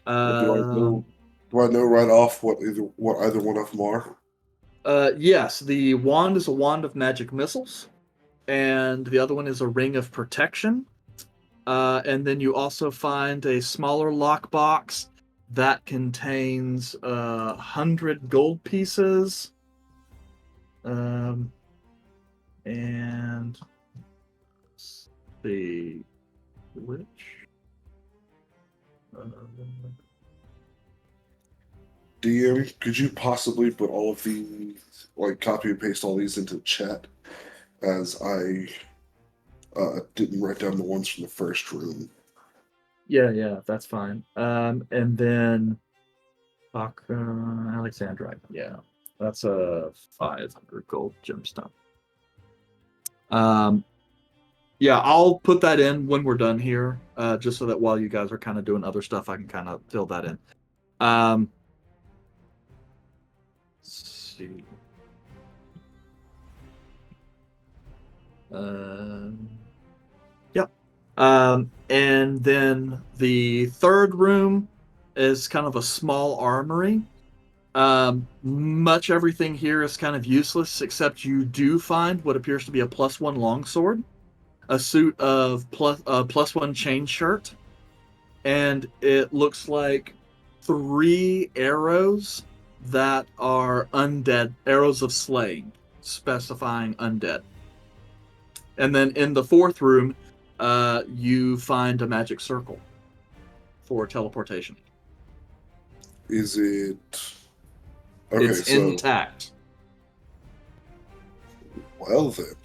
Do I know right off what either one of them are? Yes, the wand is a wand of magic missiles, and the other one is a ring of protection. And then you also find a smaller lockbox that contains 100 gold pieces. And let's see which. DM, could you possibly put all of these, like copy and paste all these into chat, as I didn't write down the ones from the first room. Yeah, that's fine. And then Alexandrite. Yeah, that's a 500 gold gemstone. Yeah, I'll put that in when we're done here, just so that while you guys are kind of doing other stuff, I can kind of fill that in. Let's see. Yep. And then the third room is kind of a small armory. Much everything here is kind of useless, except you do find what appears to be a +1 longsword, a suit of +1 chain shirt, and it looks like 3 arrows that are undead, arrows of slaying, specifying undead. And then in the fourth room, you find a magic circle for teleportation. Is it... Okay, it's so... intact. Well then.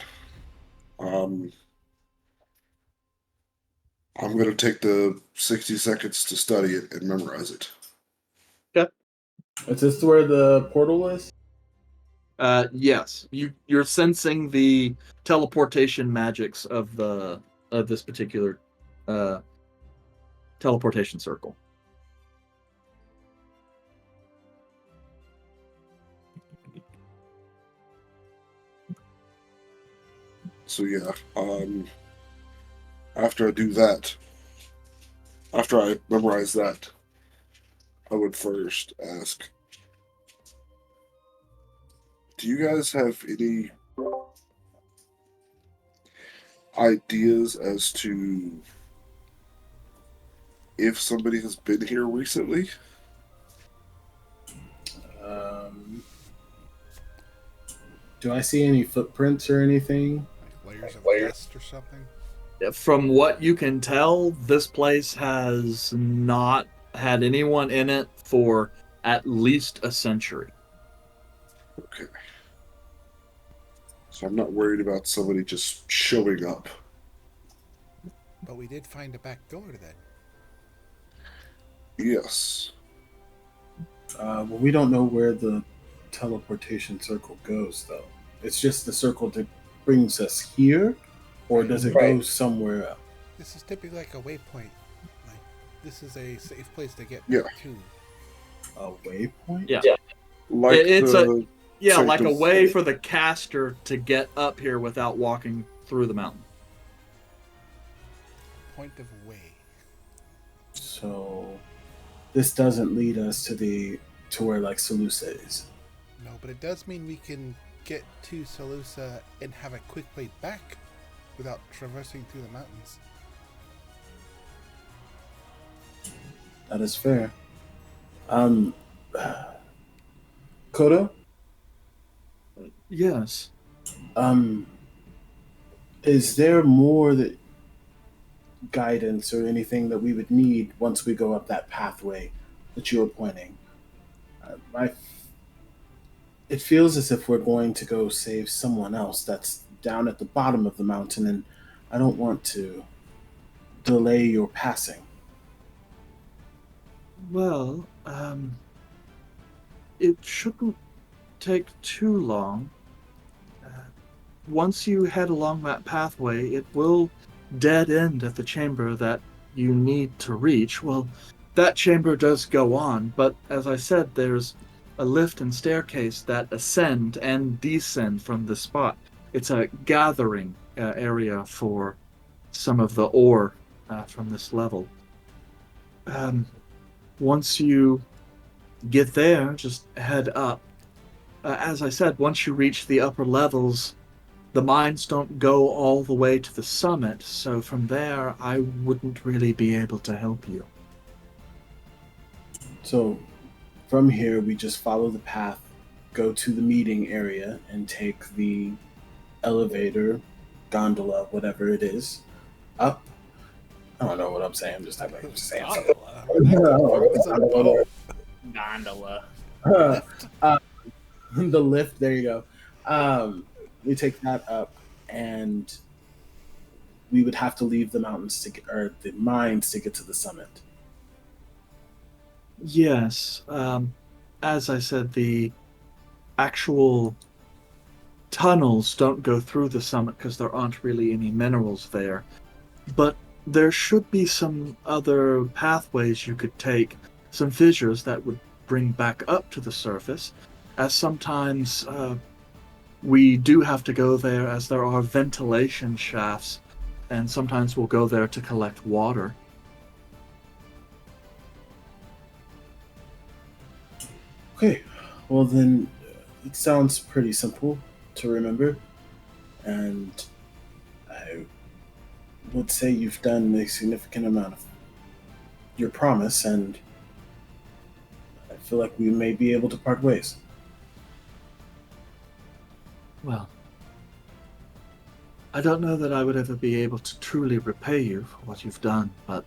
I'm going to take the 60 seconds to study it and memorize it. Okay. Is this where the portal is? Yes. You're sensing the teleportation magics of this particular teleportation circle. So yeah, after I do that, after I memorize that, I would first ask, do you guys have any ideas as to if somebody has been here recently? Do I see any footprints or anything? Like layers of dust or something? From what you can tell, this place has not had anyone in it for at least a century. Okay. So I'm not worried about somebody just showing up. But we did find a back door then. Yes. Well, we don't know where the teleportation circle goes, though. It's just the circle that brings us here, or does it go somewhere else? This is typically like a waypoint. Like, this is a safe place to get Yeah. to. A waypoint? Yeah. Like It's like a Sanctum- way for the caster to get up here without walking through the mountain. Point of way. So this doesn't lead us to where like Seleucia is. No, but it does mean we can get to Seleucia and have a quick way back without traversing through the mountains. That is fair. Kodo? Yes. Is there more that guidance or anything that we would need once we go up that pathway that you were pointing? It feels as if we're going to go save someone else that's down at the bottom of the mountain, and I don't want to delay your passing. Well, it shouldn't take too long. Once you head along that pathway, it will dead end at the chamber that you need to reach. Well, that chamber does go on, but as I said, there's a lift and staircase that ascend and descend from the spot. It's a gathering area for some of the ore from this level. Once you get there, just head up. As I said, once you reach the upper levels, the mines don't go all the way to the summit, so from there, I wouldn't really be able to help you. So from here, we just follow the path, go to the meeting area, and take the elevator, gondola, whatever it is, up. I don't know what I'm saying. I'm just typing. I'm just saying something. Gondola. The lift. There you go. We take that up, and we would have to leave the mountains or the mines to get to the summit. Yes. As I said, the actual tunnels don't go through the summit because there aren't really any minerals there. But there should be some other pathways you could take, some fissures that would bring back up to the surface, as sometimes we do have to go there as there are ventilation shafts, and sometimes we'll go there to collect water. Okay, well then, it sounds pretty simple to remember, and I would say you've done a significant amount of your promise, and I feel like we may be able to part ways. Well, I don't know that I would ever be able to truly repay you for what you've done, but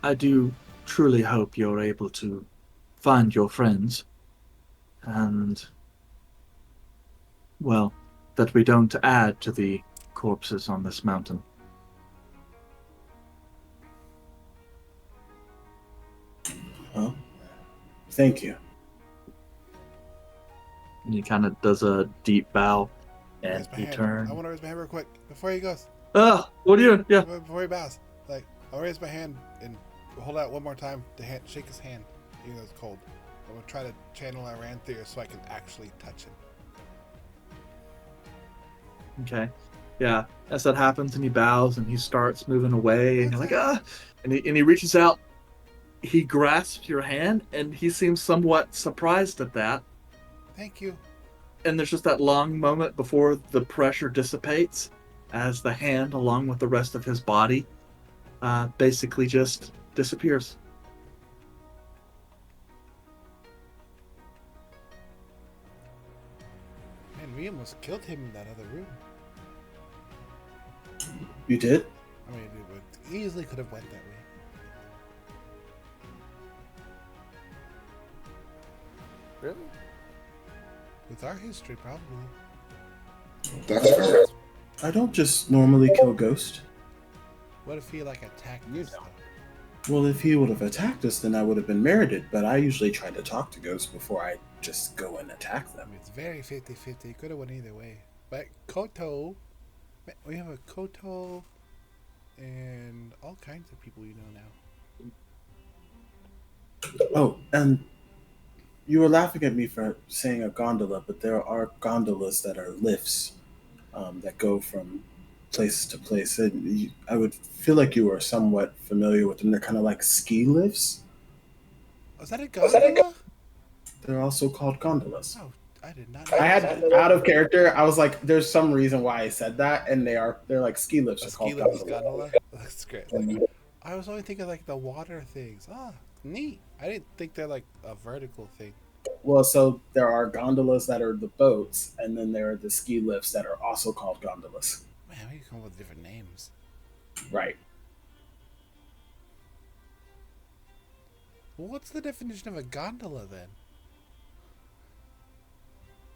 I do truly hope you're able to find your friends, and, well, that we don't add to the corpses on this mountain. Well, thank you. And he kind of does a deep bow, and Raise my he hand. turns. I want to raise my hand real quick before he goes. What are you doing? Yeah. Before he bows. Like, I'll raise my hand and hold out one more time to shake his hand, even though it's cold. I'm gonna try to channel Aranthir so I can actually touch him. Okay. Yeah. As that happens, and he bows and he starts moving away, and you're like, ah! And he reaches out. He grasps your hand, and he seems somewhat surprised at that. Thank you. And there's just that long moment before the pressure dissipates as the hand, along with the rest of his body, basically just disappears. Man, we almost killed him in that other room. You did? I mean, it would easily could have went that way. Really? With our history, probably. That's fair. I don't just normally kill ghosts. What if he attacked You us? don't. Well, if he would have attacked us, then I would have been merited. But I usually try to talk to ghosts before I just go and attack I them. mean, it's very 50-50. It could have went either way. But Koto, we have a Koto and all kinds of people you know now. Oh, and you were laughing at me for saying a gondola, but there are gondolas that are lifts that go from place to place. And I would feel like you are somewhat familiar with them. They're kind of like ski lifts. Was that a gondola? They're also called gondolas. Oh, I did not know. I had out of character. I was like, "There's some reason why I said that," and they're like ski lifts. A They're ski called lift is gondolas. gondola? That's great. Mhm. I was only thinking the water things. Ah, neat. I didn't think they're a vertical thing. Well, so there are gondolas that are the boats, and then there are the ski lifts that are also called gondolas. Man, we can come up with different names. Right. Well, what's the definition of a gondola then?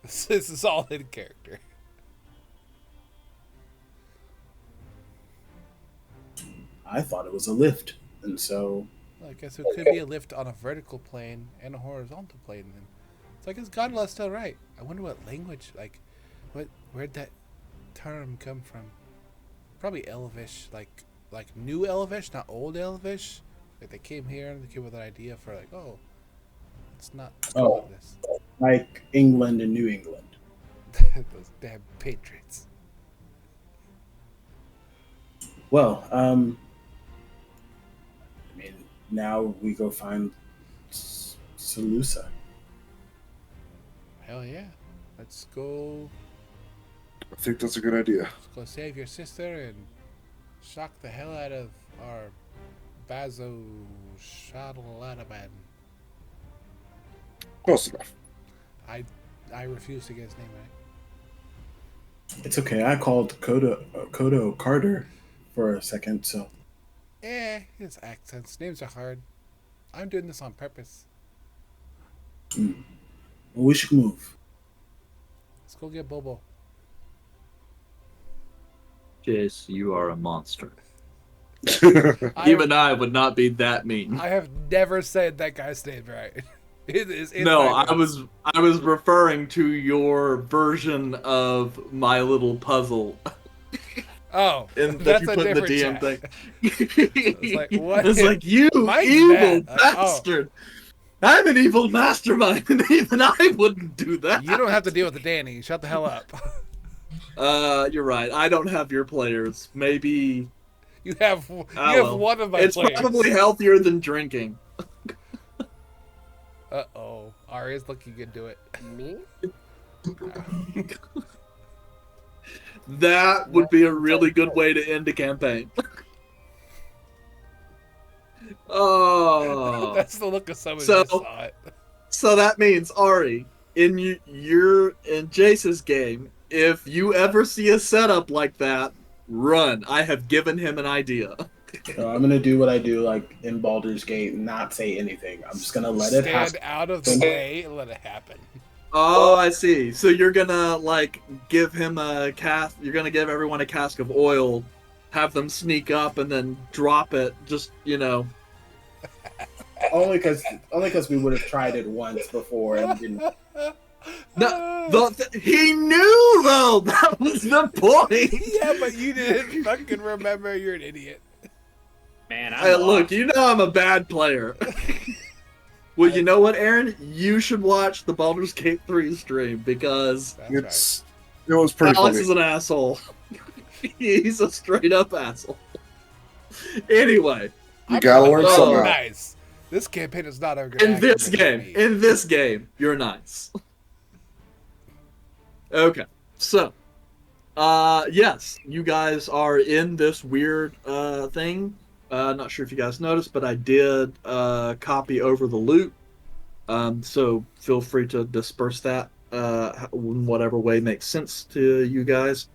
This is all in character. I thought it was a lift, and so Well, I guess it could be a lift on a vertical plane and a horizontal plane. Then it's is gondola still right? I wonder what language, where'd that term come from? Probably Elvish, like new Elvish, not old Elvish. Like they came here and they came with an idea for it's not Oh. this. like England and New England. Those damn Patriots. Well, I mean, now we go find Salusa. Hell yeah. Let's go I think that's a good idea. save your sister and shock the hell out of our Bazo Shadaladaban. Close enough. I refuse to get his name right. It's okay. I called Kodo Carter for a second, so His accents. Names are hard. I'm doing this on purpose. well, we should move. Let's go get Bobo. Jace, you are a monster. I- Even I would not be that mean. I have never said that guy's name right. It is in No, my I notes. was referring to your version of My Little Puzzle. Oh, And that that's you a put in the different DM chat. thing. It's like, what? It's like, you Mine's evil bad. Oh. bastard. I'm an evil mastermind, and even I wouldn't do that. You don't have to deal with the Danny. Shut the hell up. You're right. I don't have your players. Maybe You have well. one of my it's players. probably healthier than drinking. Uh-oh. Arya's looking into it. Me? That would be a really good way to end a campaign. Oh. That's the look of someone So- who just saw it. So that means, Ari, in Jace's game, if you ever see a setup like that, run. I have given him an idea. So I'm gonna do what I do like in Baldur's Gate, and not say anything. I'm just gonna let it happen. Stand out of the way and let it happen. Oh, I see. So you're gonna give him a cask. You're gonna give everyone a cask of oil, have them sneak up, and then drop it. Just Only because we would have tried it once before and didn't. No, he knew though. That was the point. Yeah, but you didn't fucking remember. You're an idiot. Man, Hey, I'm look, lost. you know I'm a bad player. Well, you know what, Aaron? You should watch the Baldur's Gate 3 stream because That's It was pretty Alex funny. is an asshole. He's a straight up asshole. Anyway, You gotta learn Oh. something out. nice. This campaign is not a good in this game, you're nice. Okay, so, yes, you guys are in this weird thing. Not sure if you guys noticed, but I did copy over the loot. So feel free to disperse that in whatever way makes sense to you guys.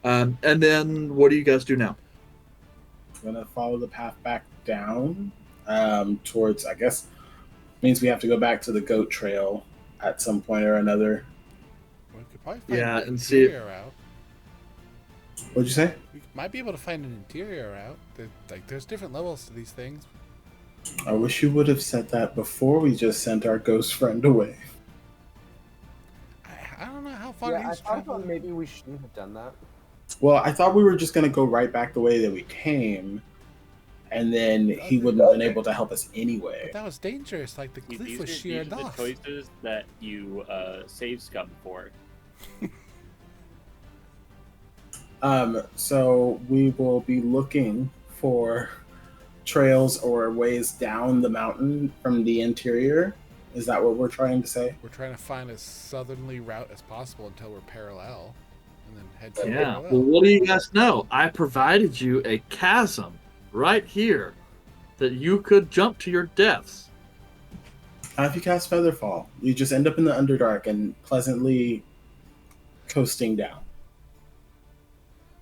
And then what do you guys do now? I'm gonna follow the path back down towards. I guess means we have to go back to the goat trail at some point or another. We could probably find Yeah, an and see if- interior route. What'd you say? We might be able to find an interior route. There's different levels to these things. I wish you would have said that before we just sent our ghost friend away. I don't know how far Yeah, I he's thought traveled. maybe we shouldn't have done that. Well, I thought we were just gonna go right back the way that we came, and then he wouldn't have been able to help us anyway. But that was dangerous. Like the These cliff are, was these sheared are the off. choices that you save scum for. So we will be looking for trails or ways down the mountain from the interior. Is that what we're trying to say? We're trying to find as southerly route as possible until we're parallel, and then head to Yeah. parallel. Well, what do you guys know? I provided you a chasm right here that you could jump to your deaths. How if you cast Featherfall? You just end up in the Underdark and pleasantly coasting down.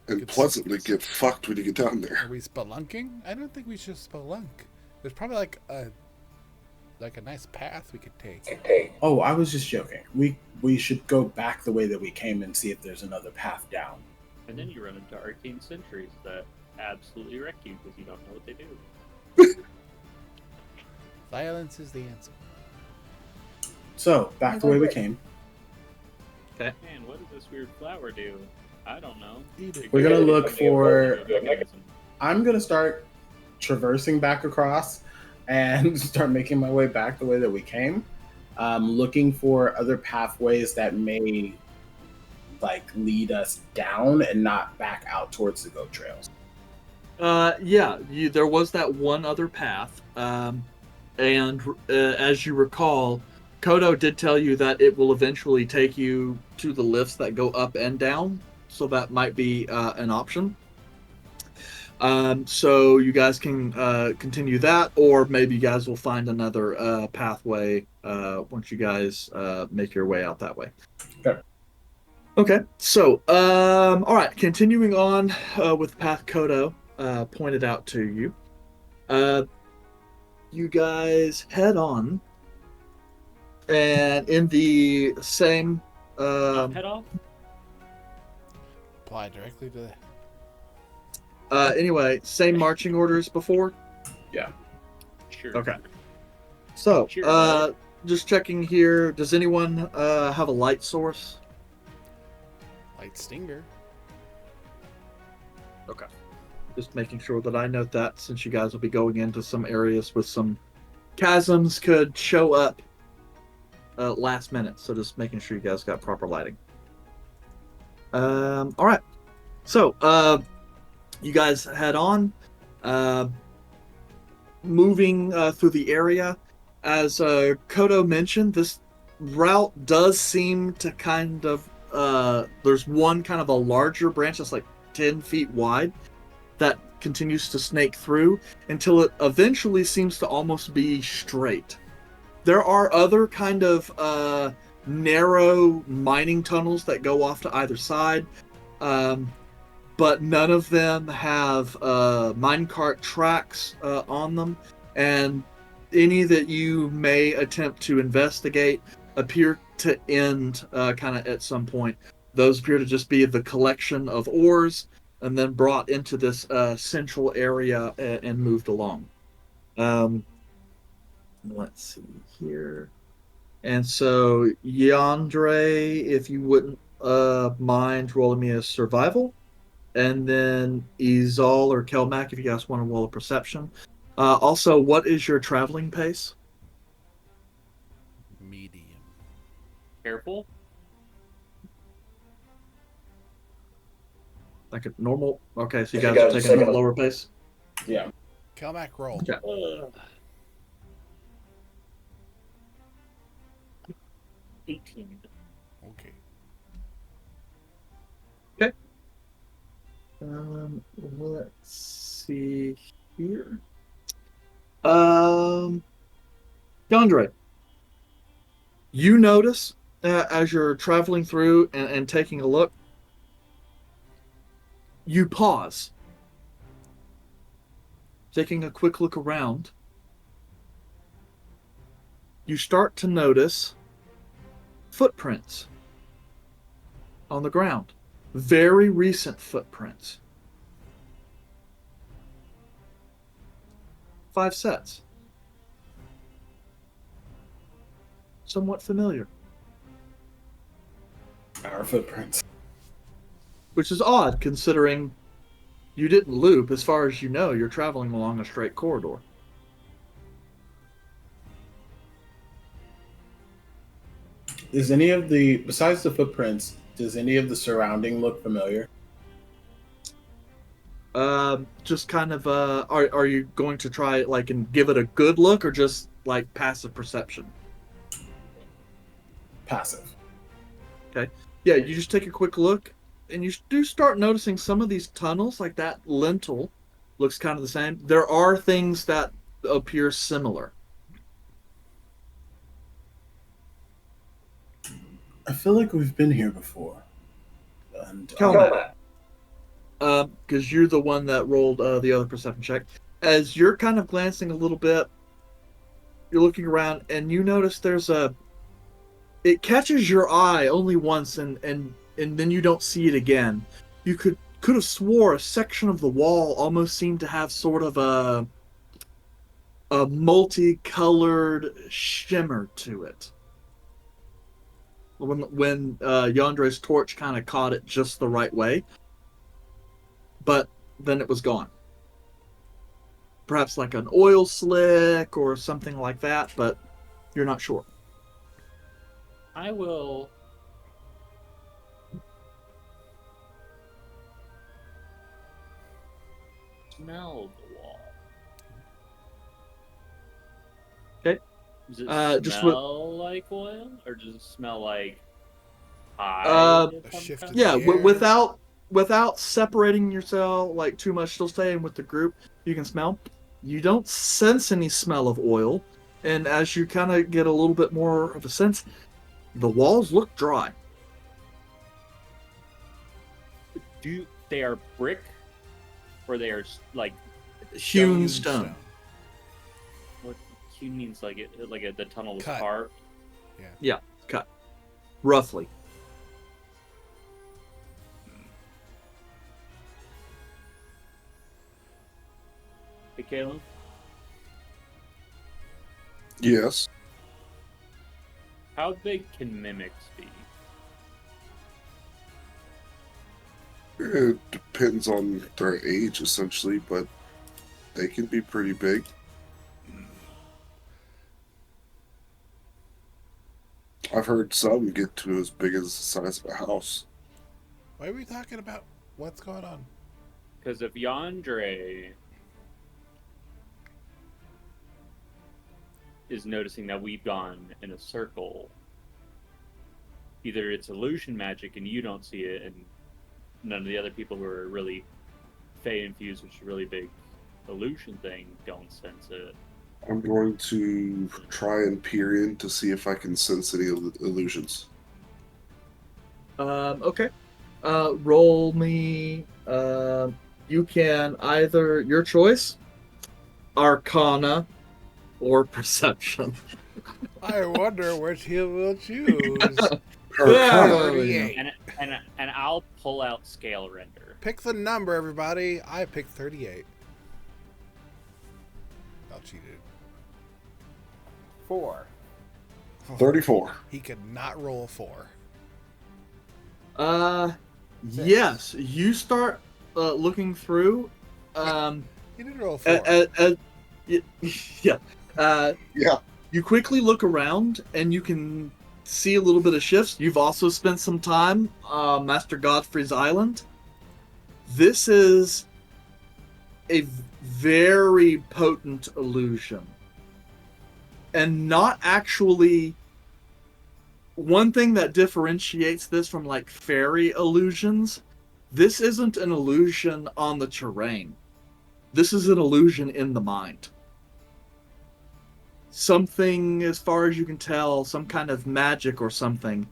And pleasantly get fucked when you get down there. Are we spelunking? I don't think we should spelunk. There's probably like a nice path we could take. Oh, I was just joking. We should go back the way that we came and see if there's another path down. And then you run into arcane sentries that absolutely wreck you because you don't know what they do. Violence is the answer. So, back the way we came. Man, what does this weird flower do? I don't know. Eat it. We're gonna look for. Mechanism. I'm gonna start traversing back across and start making my way back the way that we came. Looking for other pathways that may lead us down and not back out towards the goat trails. Yeah, there was that one other path, and as you recall, Kodo did tell you that it will eventually take you to the lifts that go up and down, so that might be an option. So you guys can continue that, or maybe you guys will find another pathway once you guys make your way out that way. Okay. Okay, so, all right, continuing on with the path Kodo pointed out to you. You guys head on, and in the same... Head off? Apply directly to the... anyway, same marching orders before? Sure. Okay. So, Sure. just checking here, does anyone have a light source? Light stinger. Okay. Just making sure that I note that, since you guys will be going into some areas with some chasms could show up last minute. So just making sure you guys got proper lighting. All right. So, you guys head on, moving through the area. As Kodo mentioned, this route does seem to kind of there's one kind of a larger branch that's like 10 feet wide that continues to snake through until it eventually seems to almost be straight. There are other kind of narrow mining tunnels that go off to either side, but none of them have minecart tracks on them, and any that you may attempt to investigate appear to end kind of at some point. Those appear to just be the collection of ores and then brought into this central area and moved along. Let's see here. And so, Yandre, if you wouldn't mind rolling me a survival. And then Izal or Kelmac, if you guys want to roll a perception. Also, what is your traveling pace? Medium. Careful. Like a normal. Okay, so you guys are taking a lower pace. Yeah. Kelmac roll. Okay. 18. Okay. Let's see here. Yandre, you notice as you're traveling through and taking a look, you pause, taking a quick look around. You start to notice footprints on the ground. Very recent footprints. 5 sets. Somewhat familiar. Our footprints. Which is odd, considering you didn't loop. As far as you know, you're traveling along a straight corridor. Is any of the, besides the footprints, does any of the surrounding look familiar? Just kind of, are you going to try, like, and give it a good look, or just, like, passive perception? Passive. Okay. Yeah, you just take a quick look, and you do start noticing some of these tunnels, like that lintel, looks kind of the same. There are things that appear similar. I feel like we've been here before. And Because you're the one that rolled the other perception check. As you're kind of glancing a little bit, you're looking around, and you notice there's a... It catches your eye only once, and then you don't see it again. You could have swore a section of the wall almost seemed to have sort of a multicolored shimmer to it. When Yandre's torch kind of caught it just the right way. But then it was gone. Perhaps like an oil slick or something like that, but you're not sure. I will smell the wall. Okay. Does it just smell like oil, or does it smell like hide? A shift in Yeah, the air. without separating yourself like too much, still staying with the group, you can smell. You don't sense any smell of oil, and as you kind of get a little bit more of a sense, the walls look dry. They are brick, or they are like Hewn stone. what hewn means? Like the tunnel was Cut. carved. Yeah, cut. Roughly. Hey, Caleb, Yes. how big can mimics be? It depends on their age, essentially, but they can be pretty big. I've heard some get to as big as the size of a house. Why are we talking about what's going on? Because if Yandre is noticing that we've gone in a circle, either it's illusion magic and you don't see it, and none of the other people who are really Fey infused, which is a really big illusion thing, don't sense it. I'm going to try and peer in to see if I can sense any illusions. Okay. Roll me. You can either your choice, Arcana, or Perception. I wonder which he will choose. Arcana. 38. And I'll pull out scale render. Pick the number, everybody. I picked 38. I cheated. 4. 34. He could not roll a 4. Yes, you start looking through, You did roll 4. yeah, Yeah. you quickly look around and you can see a little bit of shifts. You've also spent some time Master Godfrey's Island. This is a very potent illusion. And not actually... One thing that differentiates this from, like, fairy illusions, this isn't an illusion on the terrain. This is an illusion in the mind. Something, as far as you can tell, some kind of magic or something,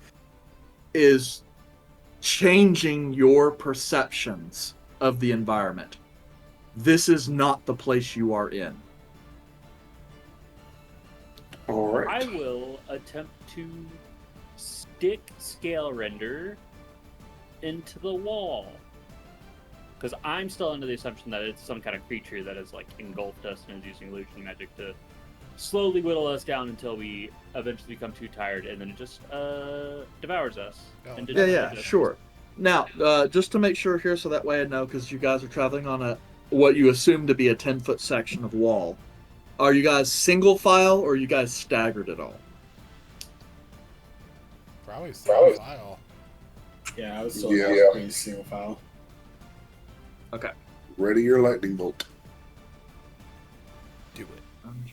is changing your perceptions of the environment. This is not the place you are in. All right. I will attempt to stick scale render into the wall. Because I'm still under the assumption that it's some kind of creature that has like engulfed us and is using illusion magic to slowly whittle us down until we eventually become too tired and then it just devours us. Oh. And Yeah, sure. Now, just to make sure here, so that way I know, because you guys are traveling on what you assume to be a 10-foot section of wall. Are you guys single file, or are you guys staggered at all? Probably single file. Yeah, I was still pretty single file. Okay. Ready your lightning bolt. Do it. I'm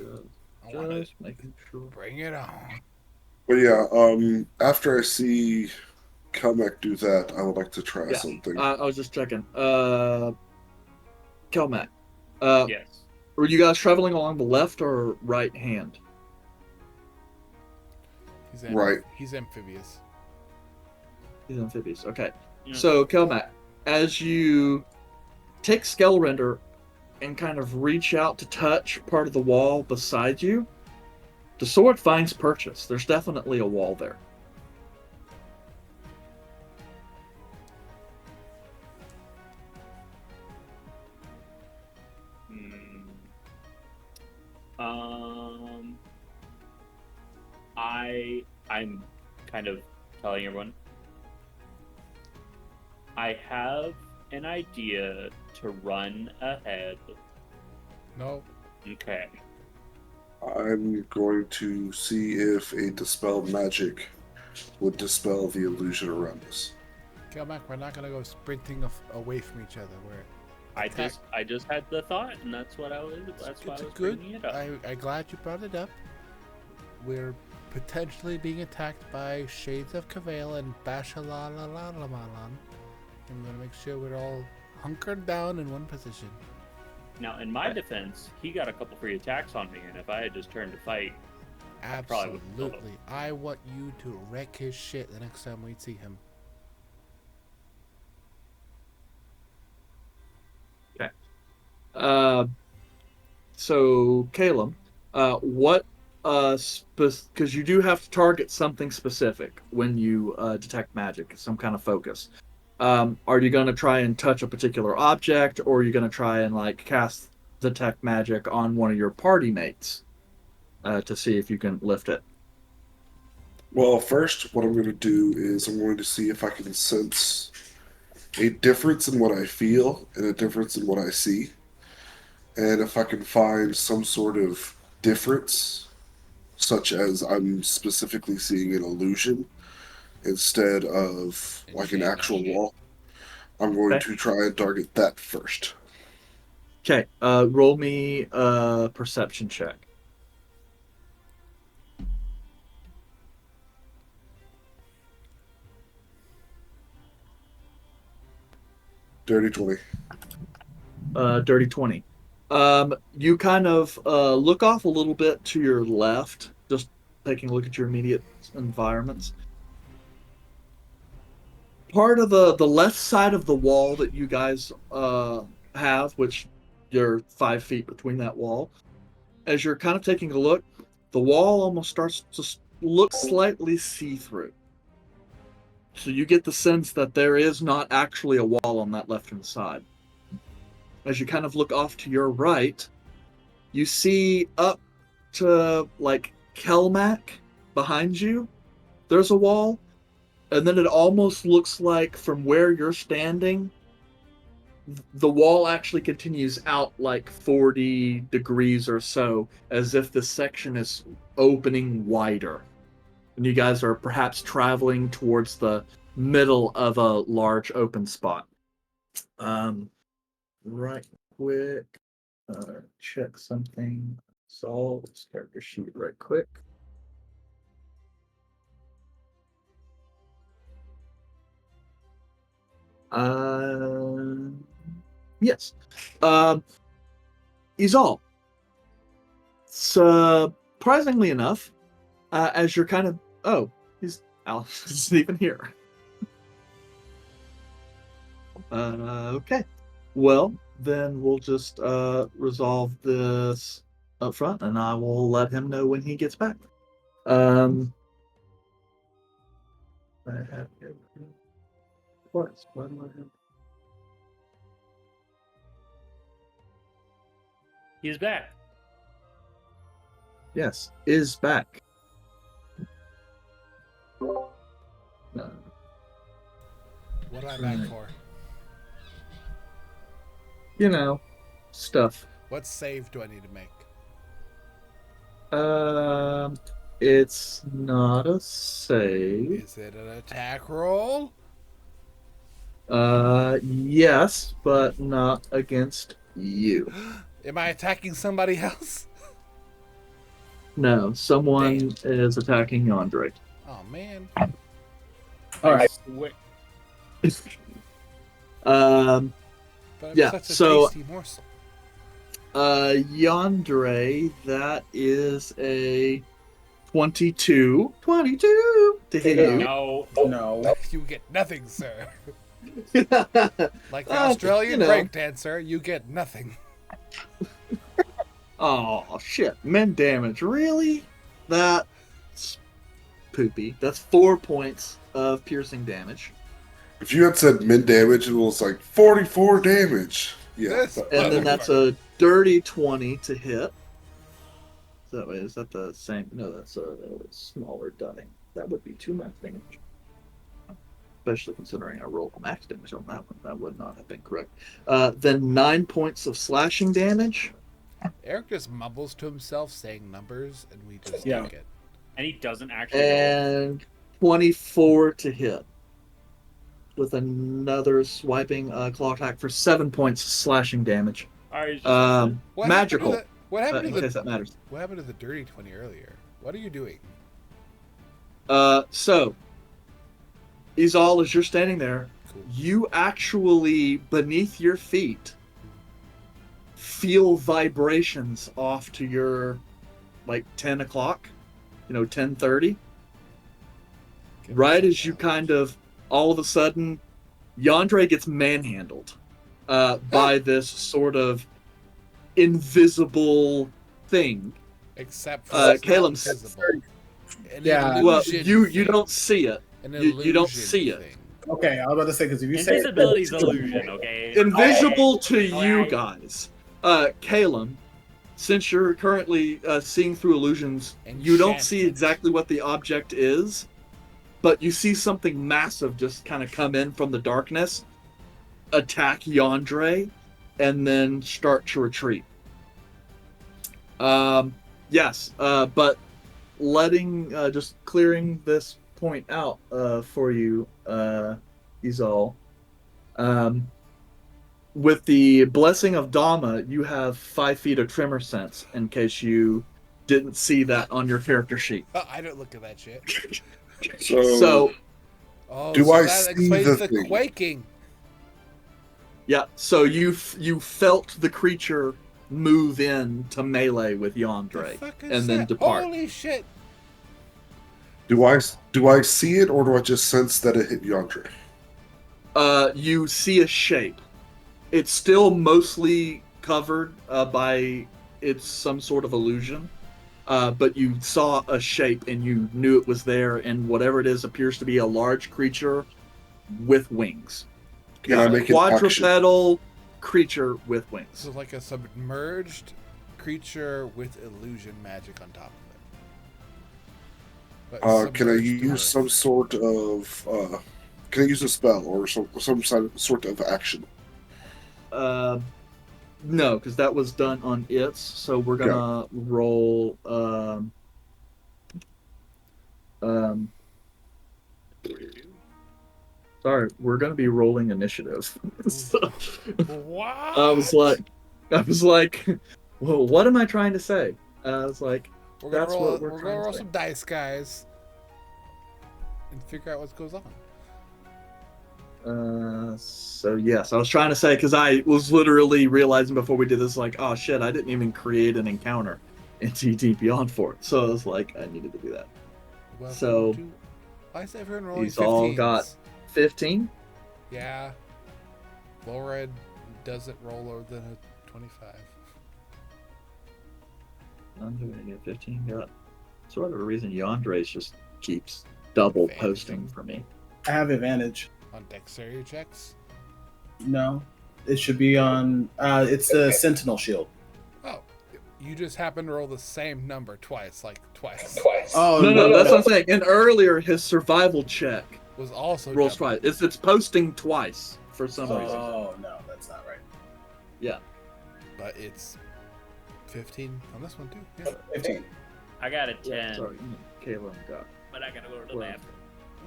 I want just making sure. Bring it on. But yeah, after I see Kelmec do that, I would like to try something. I was just checking. Kelmac. Yes. Were you guys traveling along the left or right hand? Right. He's amphibious. He's amphibious. Okay. Yeah. So, Kelmac, as you take Scale Render and kind of reach out to touch part of the wall beside you, the sword finds purchase. There's definitely a wall there. I'm kind of telling everyone I have an idea to run ahead. No. Okay. I'm going to see if a dispel magic would dispel the illusion around us. Kelmac, we're not gonna go sprinting away from each other. I just had the thought, and that's why I was bringing it up. I'm glad you brought it up. We're potentially being attacked by Shades of Cavail and Bashalalalalan. I'm gonna make sure we're all hunkered down in one position. Now, in my defense, he got a couple free attacks on me, and if I had just turned to fight, probably would've killed him. Absolutely. I want you to wreck his shit the next time we see him. So, Caleb, what, because you do have to target something specific when you detect magic, some kind of focus. Are you going to try and touch a particular object, or are you going to try and, like, cast detect magic on one of your party mates to see if you can lift it? Well, first, what I'm going to do is I'm going to see if I can sense a difference in what I feel and a difference in what I see. And if I can find some sort of difference, such as I'm specifically seeing an illusion instead of like an actual wall, I'm going to try and target that first. Okay, roll me a perception check. Dirty 20. Dirty 20. You kind of look off a little bit to your left, just taking a look at your immediate environments. Part of the left side of the wall that you guys have, which you're 5 feet between that wall, as you're kind of taking a look, the wall almost starts to look slightly see-through. So you get the sense that there is not actually a wall on that left-hand side. As you kind of look off to your right, you see up to, like, Kelmac behind you, there's a wall, and then it almost looks like from where you're standing, the wall actually continues out like 40 degrees or so, as if the section is opening wider. And you guys are perhaps traveling towards the middle of a large open spot. Right quick, check something. Solve this character sheet right quick. Yes. Izal. Surprisingly enough, as you're kind of he's Alice isn't even here. Okay. Well, then we'll just resolve this up front, and I will let him know when he gets back. I have of course. Why do I have? He's back. Yes, is back. What am I back for? You know, stuff. What save do I need to make? It's not a save. Is it an attack roll? Yes, but not against you. Am I attacking somebody else? No, someone is attacking Yandere. Oh man. All right. But I'm Yeah, such a so- tasty morsel. Yandere, that is a 22 to hit you. No. No. You get nothing, sir. Oh, Like the Australian you know. breakdancer, you get nothing. oh shit, men damage, really? That's poopy. That's 4 points of piercing damage. If you had said mid damage, it was like 44 damage. Yeah. This- And then that's a dirty 20 to hit. Is that the same? No, that's a smaller die. That would be 2 max damage. Especially considering I rolled max damage on that one. That would not have been correct. Then 9 points of slashing damage. Eric just mumbles to himself saying numbers, and we just Yeah. take it. And he doesn't actually roll. And 24 to hit. With another swiping claw attack for 7 points of slashing damage. Alright, What Magical. Happened to the, what happened In to case the that matters. What happened to the dirty 20 earlier? What are you doing? So, Izal, as you're standing there, Cool. you actually, beneath your feet, feel vibrations off to your, like, 10 o'clock, 10:30. Give Right me as some you challenge. kind of, all of a sudden, Yandere gets manhandled by this sort of invisible thing. Except for it's not Caleb, visible. An Yeah. Well, illusion you thing. don't see it. An you don't illusion see it. thing. Okay, I was about to say because if you say invisibility's illusion, okay? Invisible to you Alright. guys. Caleb, since you're currently seeing through illusions, you don't see Enchantment. exactly what the object is, but you see something massive just kind of come in from the darkness, attack Yandere, and then start to retreat. Yes, but just clearing this point out for you, Izal. With the blessing of Dama, you have 5 feet of tremor sense, in case you didn't see that on your character sheet. I don't look at that shit. So, Oh, Do so I that see explains the the thing? quaking. yeah, so you felt the creature move in to melee with The Yandere, fuck is and then that? depart. Holy shit! Do I see it, or do I just sense that it hit Yandere? You see a shape. It's still mostly covered by some sort of illusion, but you saw a shape and you knew it was there, and whatever it is appears to be a large creature with wings. Can I make an action? Quadrupedal creature with wings. This is like a submerged creature with illusion magic on top of it. But Can I submerged to use earth. some sort of? Can I use a spell or some sort of action? No, because that was done on its. So we're gonna roll. Um, Sorry, we're gonna be rolling initiative. So, What? I was like, well, what am I trying to say? I was like, that's what we're We're trying gonna roll to say. some dice, guys, and figure out what goes on. So yes, I was trying to say because I was literally realizing before we did this, like, oh shit, I didn't even create an encounter in TT Beyond for it. So I was like, I needed to do that. Welcome So to... Why is everyone rolling these all got 15s? 15. Yeah. Vulred doesn't roll lower than a 25. I'm doing it at 15. Got for whatever reason, Yandre's just keeps double Advantage. posting for me. I have advantage. On dexterity checks? No, it should be on. It's the Sentinel shield. Oh. You just happen to roll the same number twice, like twice. Oh No, that's what I'm saying. And earlier, his survival check Was also rolls double. twice. It's posting twice for some reason. Oh no, that's not right. Yeah. But it's 15 on this one too. Yeah. 15. I got a 10, Sorry, Caleb got. but I gotta go to the bathroom.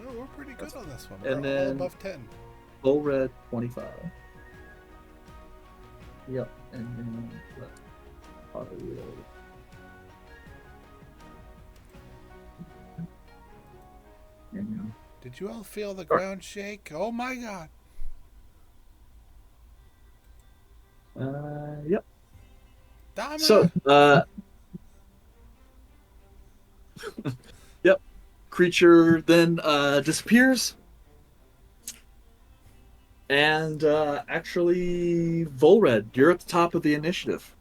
Oh, we're pretty good on this one. And We're all then- above 10. Full red 25. Yep. And then what? Auto reload. And Did you all feel the ground shake? Oh my god. yep. Dama! So, yep. Creature then disappears. And actually, Vulred, you're at the top of the initiative.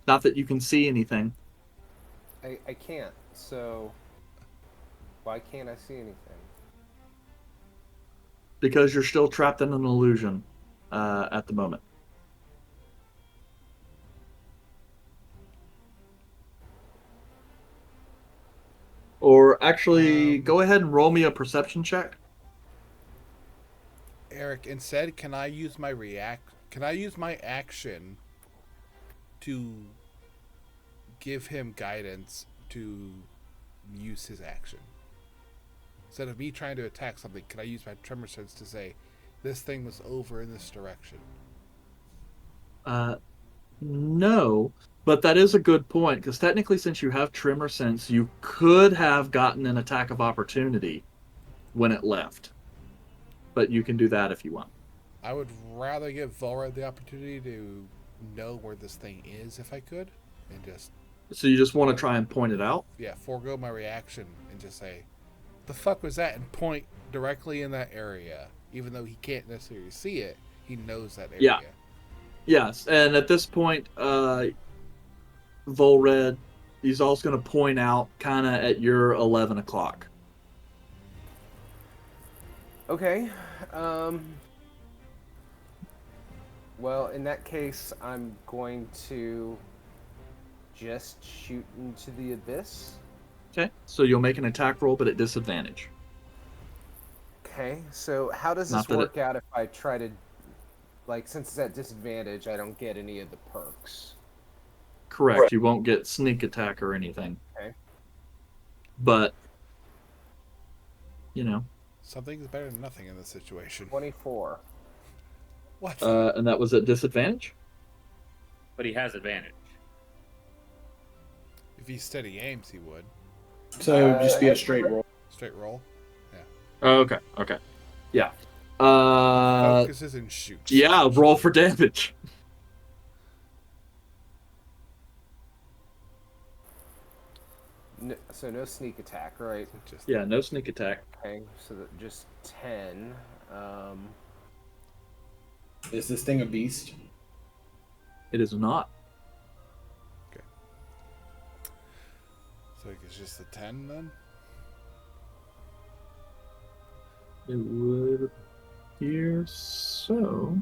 Not that you can see anything. I can't. So why can't I see anything? Because you're still trapped in an illusion at the moment. Or actually, go ahead and roll me a perception check. Eric, instead, can I use my Can I use my action to give him guidance to use his action? Instead of me trying to attack something, can I use my tremor sense to say, this thing was over in this direction? No, but that is a good point, because technically, since you have tremor sense, you could have gotten an attack of opportunity when it left. But you can do that if you want. I would rather give Vulred the opportunity to know where this thing is if I could, and just, So you just want to try and point it out? yeah, forego my reaction and just say, the fuck was that, and point directly in that area. Even though he can't necessarily see it, he knows that area. Yeah. Yes, and at this point, Vulred, he's also going to point out kind of at your 11 o'clock. Okay. Well, in that case, I'm going to just shoot into the abyss. Okay, so you'll make an attack roll, but at disadvantage. Okay, so how does Not this that it- work out if I try to, like, since it's at disadvantage, I don't get any of the perks? Correct, you won't get sneak attack or anything. Okay. But, you know, Something's better than nothing in this situation. 24. What? and that was at disadvantage? But he has advantage. If he steady aims, he would. So it would just be a straight roll. Straight roll. Okay. Yeah. Focuses and shoots. Yeah, roll for damage. So no sneak attack, right? Just Yeah, no sneak attack. Okay, so that just 10. Is this thing a beast? It is not. So it's just a 10 then? It would appear so.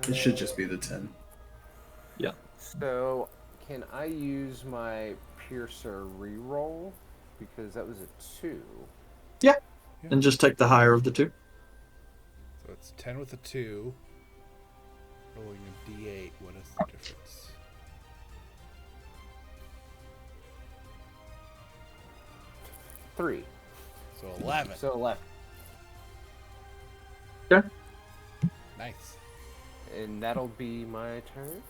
It should just be the 10. So can I use my Piercer reroll? Because that was a 2. And just take the higher of the two. So it's 10 with a 2. Rolling a d8. What is the difference? Three. So 11. So 11. Okay. Nice. And that'll be my turn.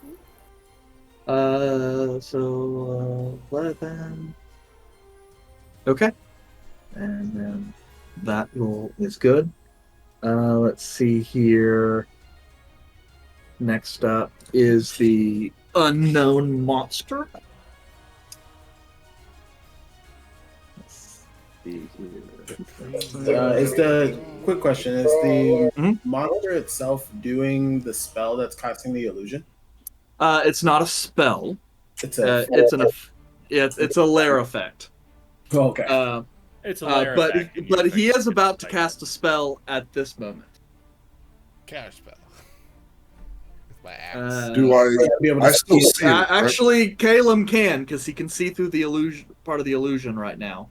So 11. Okay. And then that roll is good. Let's see here. Next up is the unknown monster. Let's see here. Is the quick question: is the Mhm. monster itself doing the spell that's casting the illusion? It's not a spell. It's It's a lair effect. Okay. It's a layer But effect, and you he is effectively about to like- cast a spell at this moment. Counterspell. With my axe. Do I? Be able to I still see it. see it. Right? Actually, Caleb can because he can see through the illusion part of the illusion right now.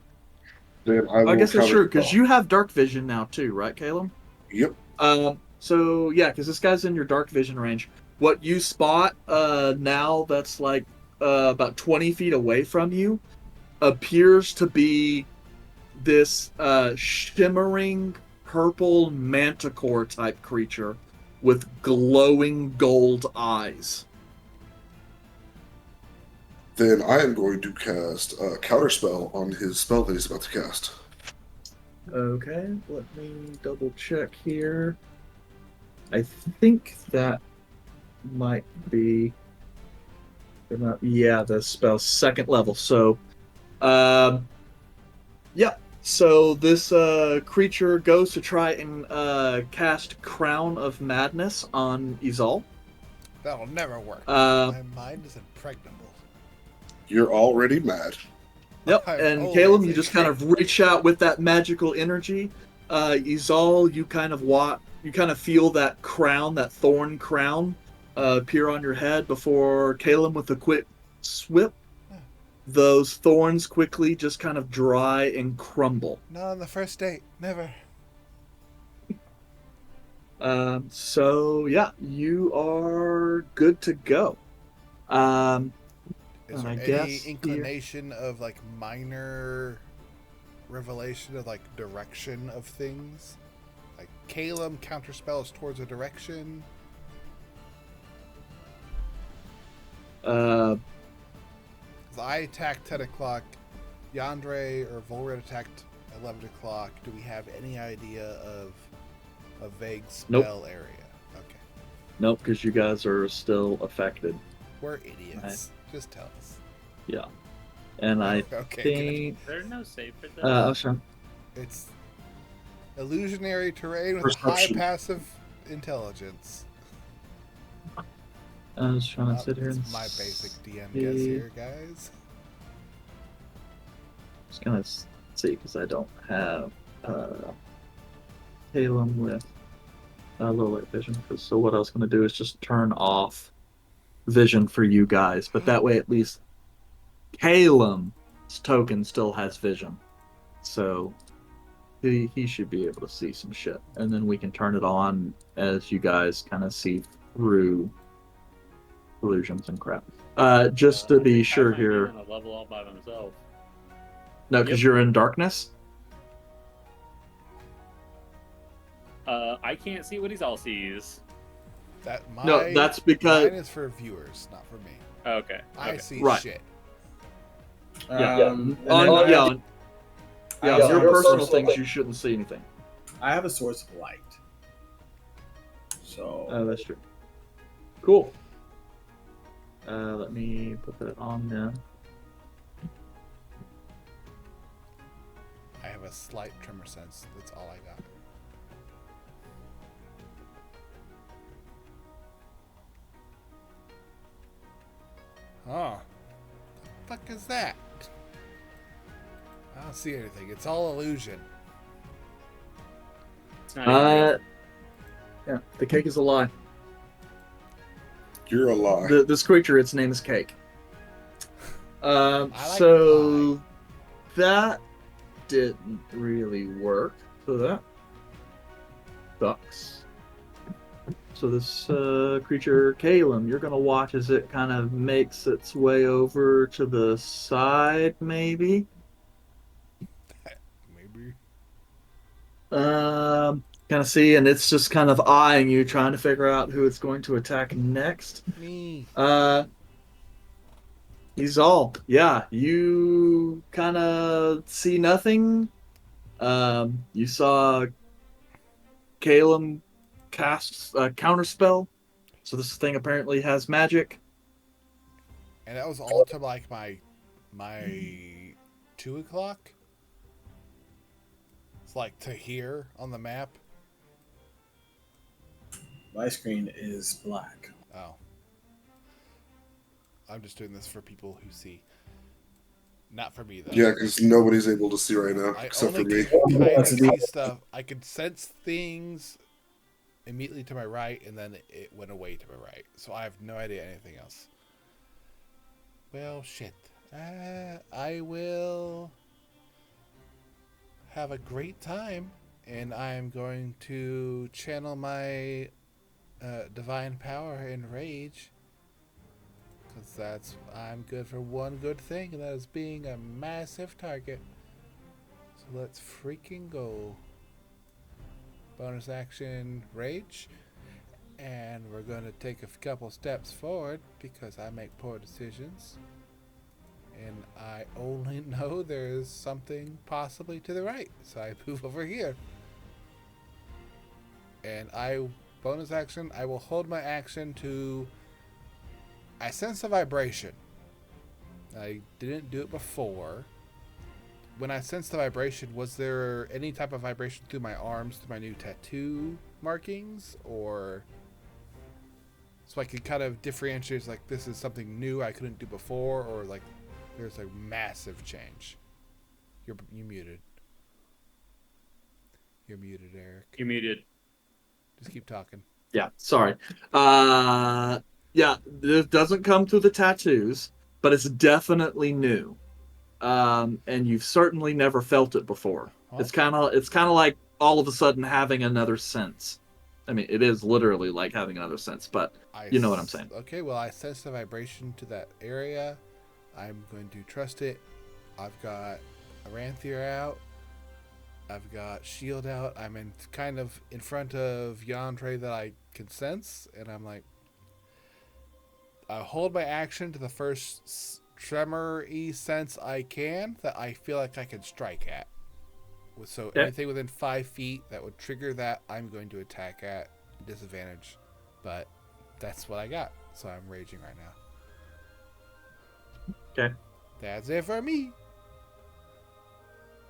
Then I guess that's true because counterspell. you have dark vision now too, right, Caleb? Yep. So yeah, because this guy's in your dark vision range. What you spot now that's like about 20 feet away from you appears to be this shimmering purple manticore type creature with glowing gold eyes. Then I am going to cast a counterspell on his spell that he's about to cast. Okay, let me double check here. I think that might be the spell's second level. So yeah. So this creature goes to try and cast Crown of Madness on Izal. That'll never work. Uh, My mind is impregnable. You're already mad. Yep, I'm and always Caleb, you a just kind of reach out with that magical energy. Izal, you kind of feel that crown, that thorn crown, appear on your head before Caleb with a quick swip. Those thorns quickly just kind of dry and crumble. Not on the first date. Never. So yeah, you are good to go. Is And there I any guess inclination of like minor revelation of like direction of things? Like Caleb counterspells towards a direction. Uh, 'Cause I attacked 10 o'clock. Yandere or Vulred attacked 11 o'clock. Do we have any idea of a vague Nope. spell area? Okay. nope, because you guys are still affected. We're idiots. Just tell us. Yeah, and I Okay, think There's no save for this. oh, sure. It's illusionary terrain with Perception. high passive intelligence. I was trying to sit here That's and my basic DM see. guess here, guys. Just gonna see because I don't have Caleb with low light vision. So what I was gonna do is just turn off vision for you guys, but that way at least Caleb's token still has vision, so he should be able to see some shit, and then we can turn it on as you guys kind of see through illusions and crap. Just to be sure here. On a level all by himself. No, because Yep. you're in darkness. I can't see what he's all sees. No, that's because mine is for viewers, not for me. Okay. I okay. see Right. shit. And on then your also have a personal source of things light. you shouldn't see anything. I have a source of light. So That's true. Cool. Let me put that on there. I have a slight tremor sense. That's all I got. Oh. The fuck is that? I don't see anything. It's all illusion. It's not even real. Yeah, the cake is a lie. You're a lie. This creature, its name is Cake. like So that didn't really work. So that sucks. So this creature, Calum, you're gonna watch as it kind of makes its way over to the side, maybe. Maybe. Kind of see, and it's just kind of eyeing you, trying to figure out who it's going to attack next. Me. He's all, yeah. You kind of see nothing. You saw Calum cast a counterspell, so this thing apparently has magic. And that was all to like my 2 o'clock. It's like to here on the map. My screen is black. Oh. I'm just doing this for people who see. Not for me though. Yeah, because nobody's able to see right now I except for only me. can kind of see stuff. I could sense things immediately to my right, and then it went away to my right. So I have no idea anything else. Well, shit. I will have a great time, and I'm going to channel my divine power and rage. Because I'm good for one good thing, and that is being a massive target. So let's freaking go. Bonus action, rage. And we're going to take a couple steps forward because I make poor decisions. And I only know there's something possibly to the right. So I move over here. And bonus action, I will hold my action to... I sense a vibration. I didn't do it before. When I sensed the vibration, was there any type of vibration through my arms, through my new tattoo markings? Or... So I could kind of differentiate, like, this is something new I couldn't do before, or, like, there's a massive change. You muted. You're muted, Eric. You're muted. Just keep talking. Yeah, sorry. Yeah, this doesn't come through the tattoos, but it's definitely new. And you've certainly never felt it before. Awesome. It's kind of like all of a sudden having another sense. I mean, it is literally like having another sense, but you know what I'm saying. Okay, well, I sense the vibration to that area. I'm going to trust it. I've got Aranthir out. I've got Shield out. I'm kind of in front of Yandre that I can sense, and I'm like, I hold my action to the first tremor-y sense I can that I feel like I can strike at. So anything within 5 feet that would trigger that, I'm going to attack at disadvantage. But that's what I got. So I'm raging right now. Okay. That's it for me.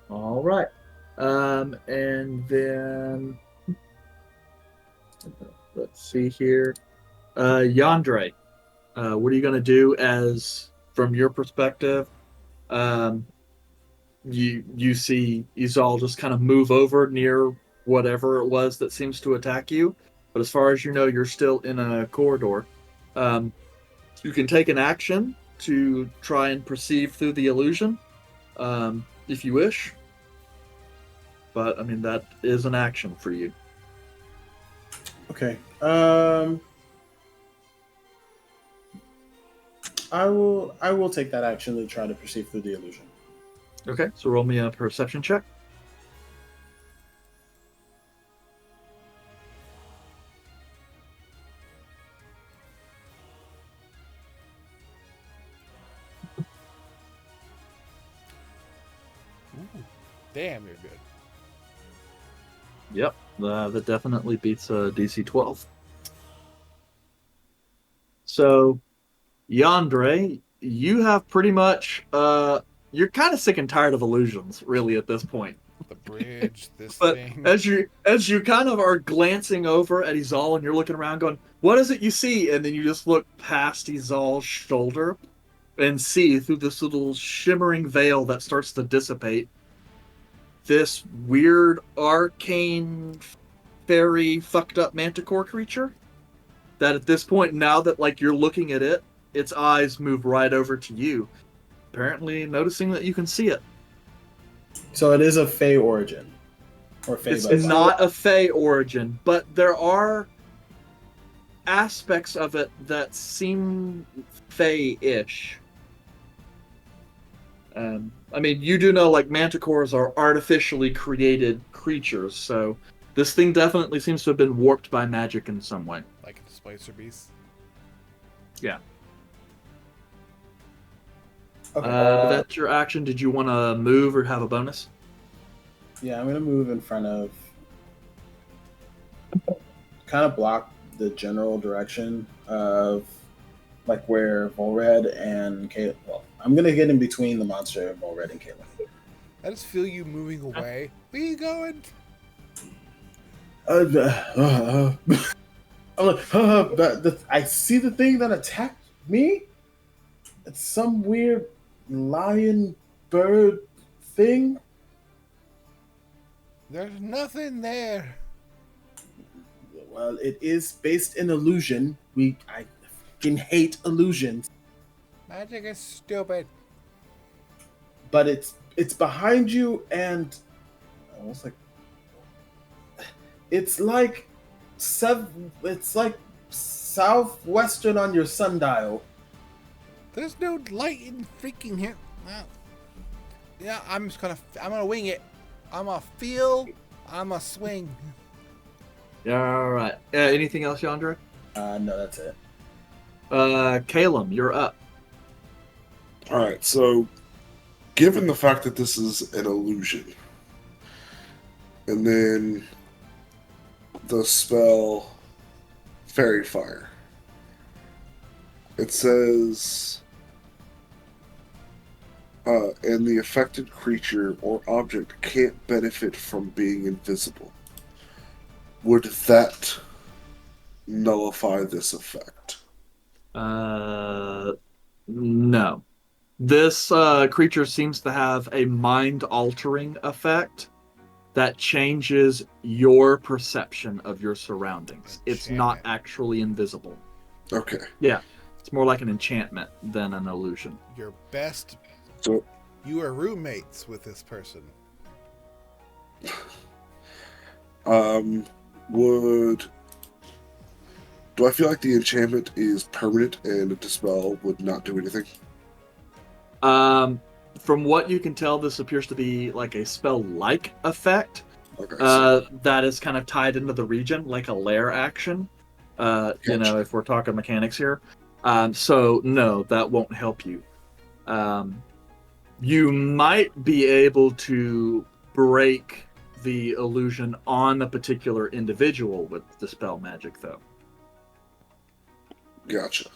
All right. And then let's see here. Yandre, what are you going to do as, from your perspective, you see Izal just kind of move over near whatever it was that seems to attack you. But as far as you know, you're still in a corridor. You can take an action to try and perceive through the illusion, if you wish. But, I mean, that is an action for you. Okay. I will take that action to try to perceive through the illusion. Okay, so roll me a perception check. Ooh, damn, you're good. Yep, that definitely beats DC 12. So, Yandre, you have pretty much... you're kind of sick and tired of illusions, really, at this point. The bridge, this But thing. as you kind of are glancing over at Izal and you're looking around going, what is it you see? And then you just look past Izal's shoulder and see through this little shimmering veil that starts to dissipate this weird arcane fairy fucked up manticore creature that at this point, now that like you're looking at it, its eyes move right over to you, apparently noticing that you can see it. So it is of Fey origin. Or Fey It's by blood. not a Fey origin, but there are aspects of it that seem Fey-ish. I mean, you do know, like, manticores are artificially created creatures, so this thing definitely seems to have been warped by magic in some way. Like a displacer beast. Yeah. Okay. That's your action. Did you want to move or have a bonus? Yeah, I'm gonna move in front of, kind of block the general direction of, like, where Vulred and Caleb. Well, I'm gonna get in between the monster and Vulred and Caleb. I just feel you moving away. Where you going? I'm like, I see the thing that attacked me. It's some weird lion bird thing. There's nothing there. Well, it is based in illusion. I fucking hate illusions. Magic is stupid. But it's behind you, and I was like, it's like southwestern on your sundial. There's no light in freaking here. Yeah, I'm gonna wing it. I'm gonna swing. Yeah, all right. Anything else, Yandra? No, that's it. Calum, you're up. All right, so given the fact that this is an illusion, and then the spell Fairy Fire, it says, and the affected creature or object can't benefit from being invisible. Would that nullify this effect? No. This creature seems to have a mind-altering effect that changes your perception of your surroundings. It's not actually invisible. Okay. Yeah, it's more like an enchantment than an illusion. Your best. So, You are roommates with this person. do I feel like the enchantment is permanent and a dispel would not do anything? From what you can tell, this appears to be like a spell-like effect. Okay. That is kind of tied into the region, like a lair action. You know, if we're talking mechanics here. So no, that won't help you. You might be able to break the illusion on a particular individual with the spell magic, though. Gotcha.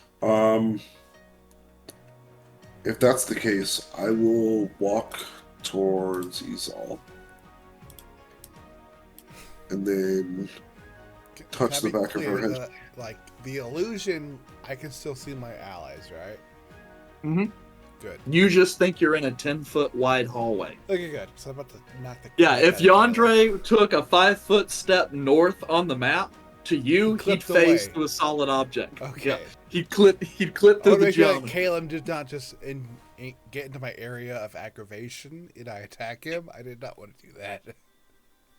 If that's the case, I will walk towards Izal. And then touch the back of her head. Like, the illusion, I can still see my allies, right? Mm-hmm. Good. You just think you're in a 10-foot wide hallway. Okay, good. So I'm about to knock the... Yeah, if Yandre took a 5-foot step north on the map, to you, he'd phase to a solid object. Okay. Yeah, he'd clip through the sure geometry. Caleb did not just get into my area of aggravation and I attack him. I did not want to do that.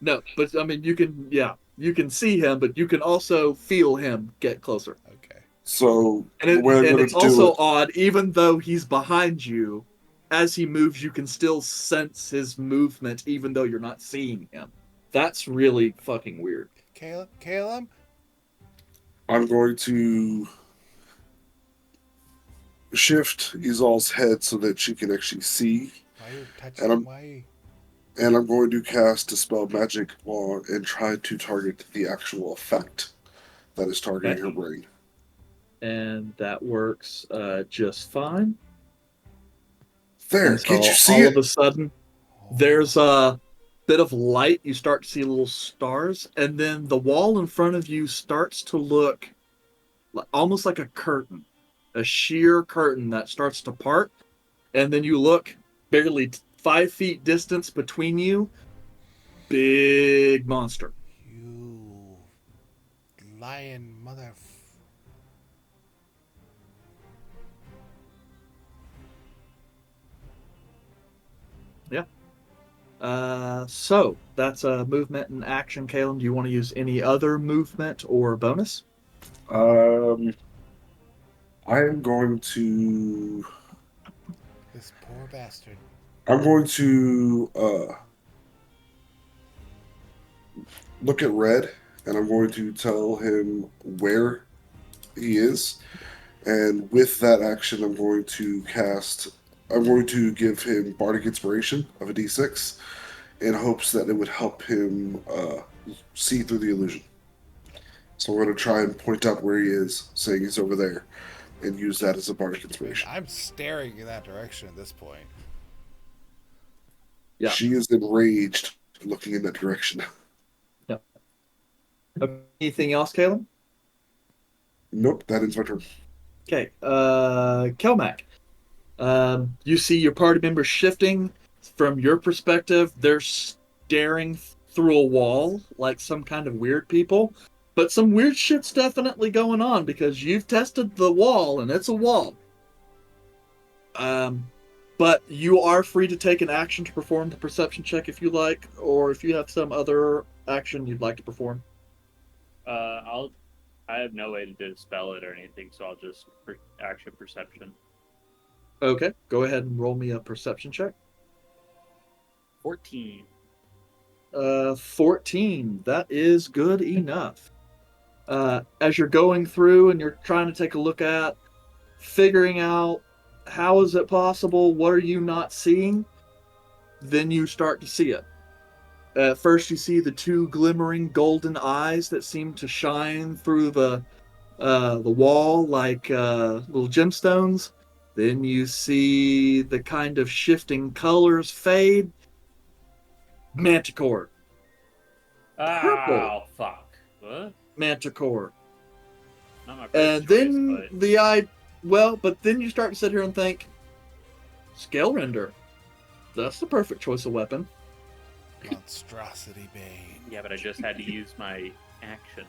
No, but I mean, you can see him, but you can also feel him get closer. Okay. So, And it's also odd, even though he's behind you, as he moves, you can still sense his movement, even though you're not seeing him. That's really fucking weird. Caleb? I'm going to shift Izal's head so that she can actually see. Why are you touching my... And I'm going to cast Dispel Magic on and try to target the actual effect that is targeting her brain. And that works just fine. There, And so can't you see all it? of a sudden, there's a bit of light. You start to see little stars, and then the wall in front of you starts to look almost like a curtain, a sheer curtain that starts to part, and then you look barely 5 feet distance between you. Big monster. You lion mother... Yeah. So that's a movement and action. Caleb, do you want to use any other movement or bonus? I am going to. This poor bastard. I'm going to look at Red, and I'm going to tell him where he is. And with that action, I'm going to cast. I'm going to give him Bardic Inspiration of a D6 in hopes that it would help him see through the illusion. So I'm going to try and point out where he is, saying he's over there, and use that as a Bardic Inspiration. I'm staring in that direction at this point. Yeah. She is enraged looking in that direction. Yeah. Anything else, Caleb? Nope, that ends my turn. Okay. Kelmac. You see your party members shifting. From your perspective, they're staring through a wall like some kind of weird people. But some weird shit's definitely going on because you've tested the wall and it's a wall. But you are free to take an action to perform the perception check if you like, or if you have some other action you'd like to perform. I have no way to dispel it or anything, so I'll just action perception. Okay, go ahead and roll me a perception check. 14. 14. That is good enough. As you're going through and you're trying to take a look at, figuring out how is it possible, what are you not seeing, then you start to see it. At first you see the two glimmering golden eyes that seem to shine through the wall like little gemstones. Then you see the kind of shifting colors fade. Manticore. Oh, fuck. What? Manticore. Not my first And choice, then but... but then you start to sit here and think, Scale Render. That's the perfect choice of weapon. Monstrosity Bane. Yeah, but I just had to use my action.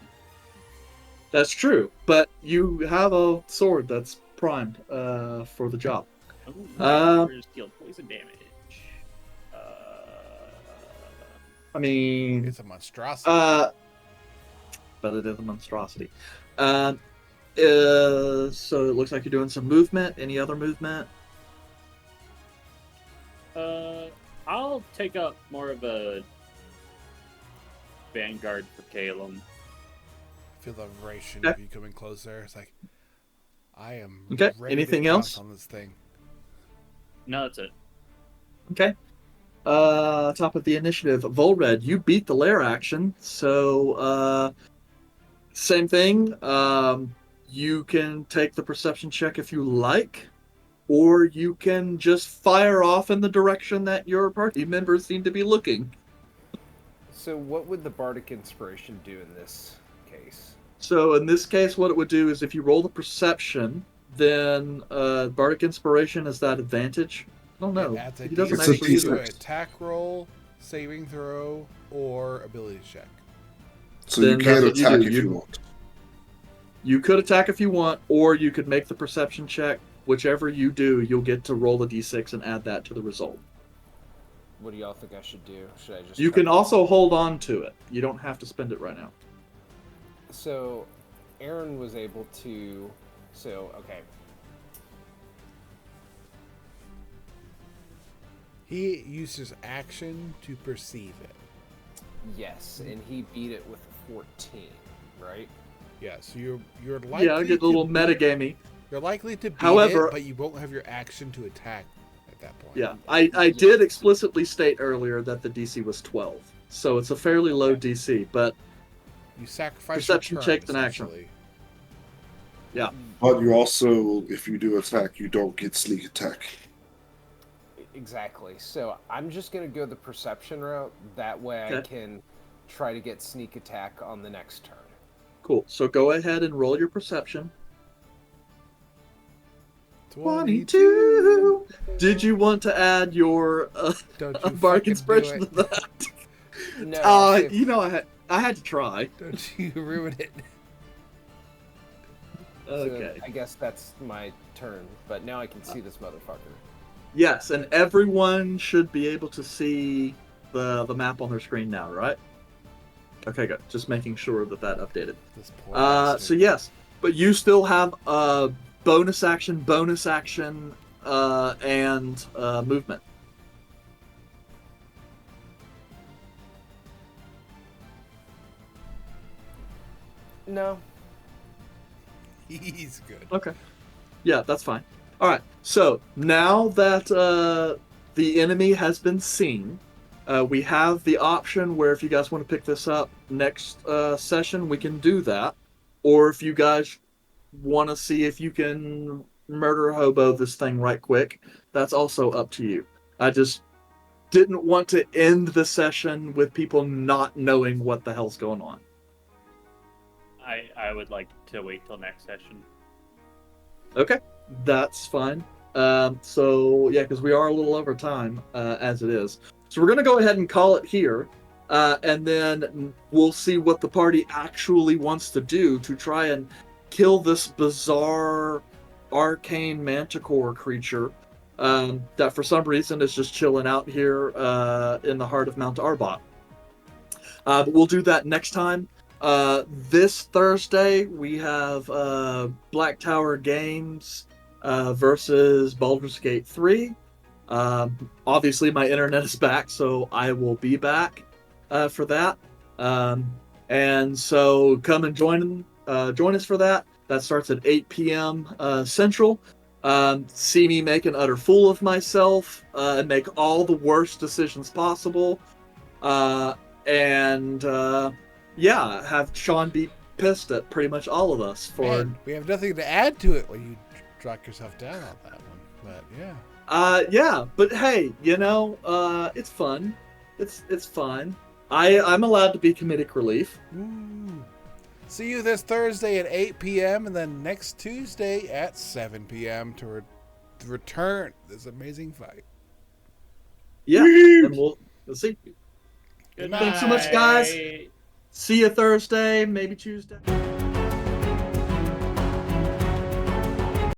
That's true, but you have a sword that's primed for the job. Oh, deal poison damage. I mean, It's a monstrosity. but it is a monstrosity. So it looks like you're doing some movement. Any other movement? I'll take up more of a vanguard for Caleb. Feel the vibration Okay. of you coming closer. It's like, I am Okay, ready anything to else? pounce on this thing. No, that's it. Okay. Top of the initiative, Vulred, you beat the lair action, so same thing. You can take the perception check if you like, or you can just fire off in the direction that your party members seem to be looking. So what would the Bardic Inspiration do in this case? So in this case, what it would do is if you roll the perception, then Bardic Inspiration is that advantage. I don't know. It adds a He doesn't It's a actually use D6. to it. attack roll, saving throw, or ability check. So you Then can that's what you attack do. if you want. You could attack if you want, or you could make the perception check. Whichever you do, you'll get to roll a d6 and add that to the result. What do y'all think I should do? Should I just You try can also hold on to it. You don't have to spend it right now. So Aaron was able to okay. He uses action to perceive it. Yes, and he beat it with a 14, right? Yeah, so you're likely Yeah, I get a little to metagamey. You're likely to beat However- it, but you won't have your action to attack at that point. Yeah, I did explicitly state earlier that the DC was 12. So it's a fairly low DC, but You sacrifice Perception your turn, check, then action. essentially. yeah. But you also, if you do attack, you don't get sneak attack. Exactly. So I'm just gonna go the perception route. That way I Okay. can try to get sneak attack on the next turn. Cool. So go ahead and roll your perception. 22! Did you want to add your Don't you Bardic fucking Inspiration do to it. that? No, I'll save- You know, I had to try. Don't you ruin it. so Okay. I guess that's my turn, but now I can see this motherfucker. Yes, and everyone should be able to see the map on their screen now, right? Okay, good. Just making sure that updated. This poor So bastard. yes, but you still have bonus action, and movement. No. He's good. Okay. Yeah, that's fine. All right. So now that the enemy has been seen, we have the option where if you guys want to pick this up next session, we can do that. Or if you guys want to see if you can murder hobo this thing right quick, that's also up to you. I just didn't want to end the session with people not knowing what the hell's going on. I would like to wait till next session. Okay, that's fine. So yeah, because we are a little over time as it is. So we're gonna go ahead and call it here, and then we'll see what the party actually wants to do to try and kill this bizarre arcane manticore creature that for some reason is just chilling out here in the heart of Mount Arbot. But we'll do that next time. This Thursday we have Black Tower Games versus Baldur's Gate 3. Obviously my internet is back, so I will be back for that. And so come and join us for that. That starts at 8 p.m. Central. See me make an utter fool of myself and make all the worst decisions possible. Yeah, have Sean be pissed at pretty much all of us for. Man, we have nothing to add to it when you drop yourself down on that one. But yeah. Yeah, but hey, it's fun. It's fine. I'm allowed to be comedic relief. Ooh. See you this Thursday at 8 p.m. and then next Tuesday at 7 p.m. to return this amazing fight. Yeah, and we'll see. Good Thanks so much, guys. See you Thursday, maybe Tuesday.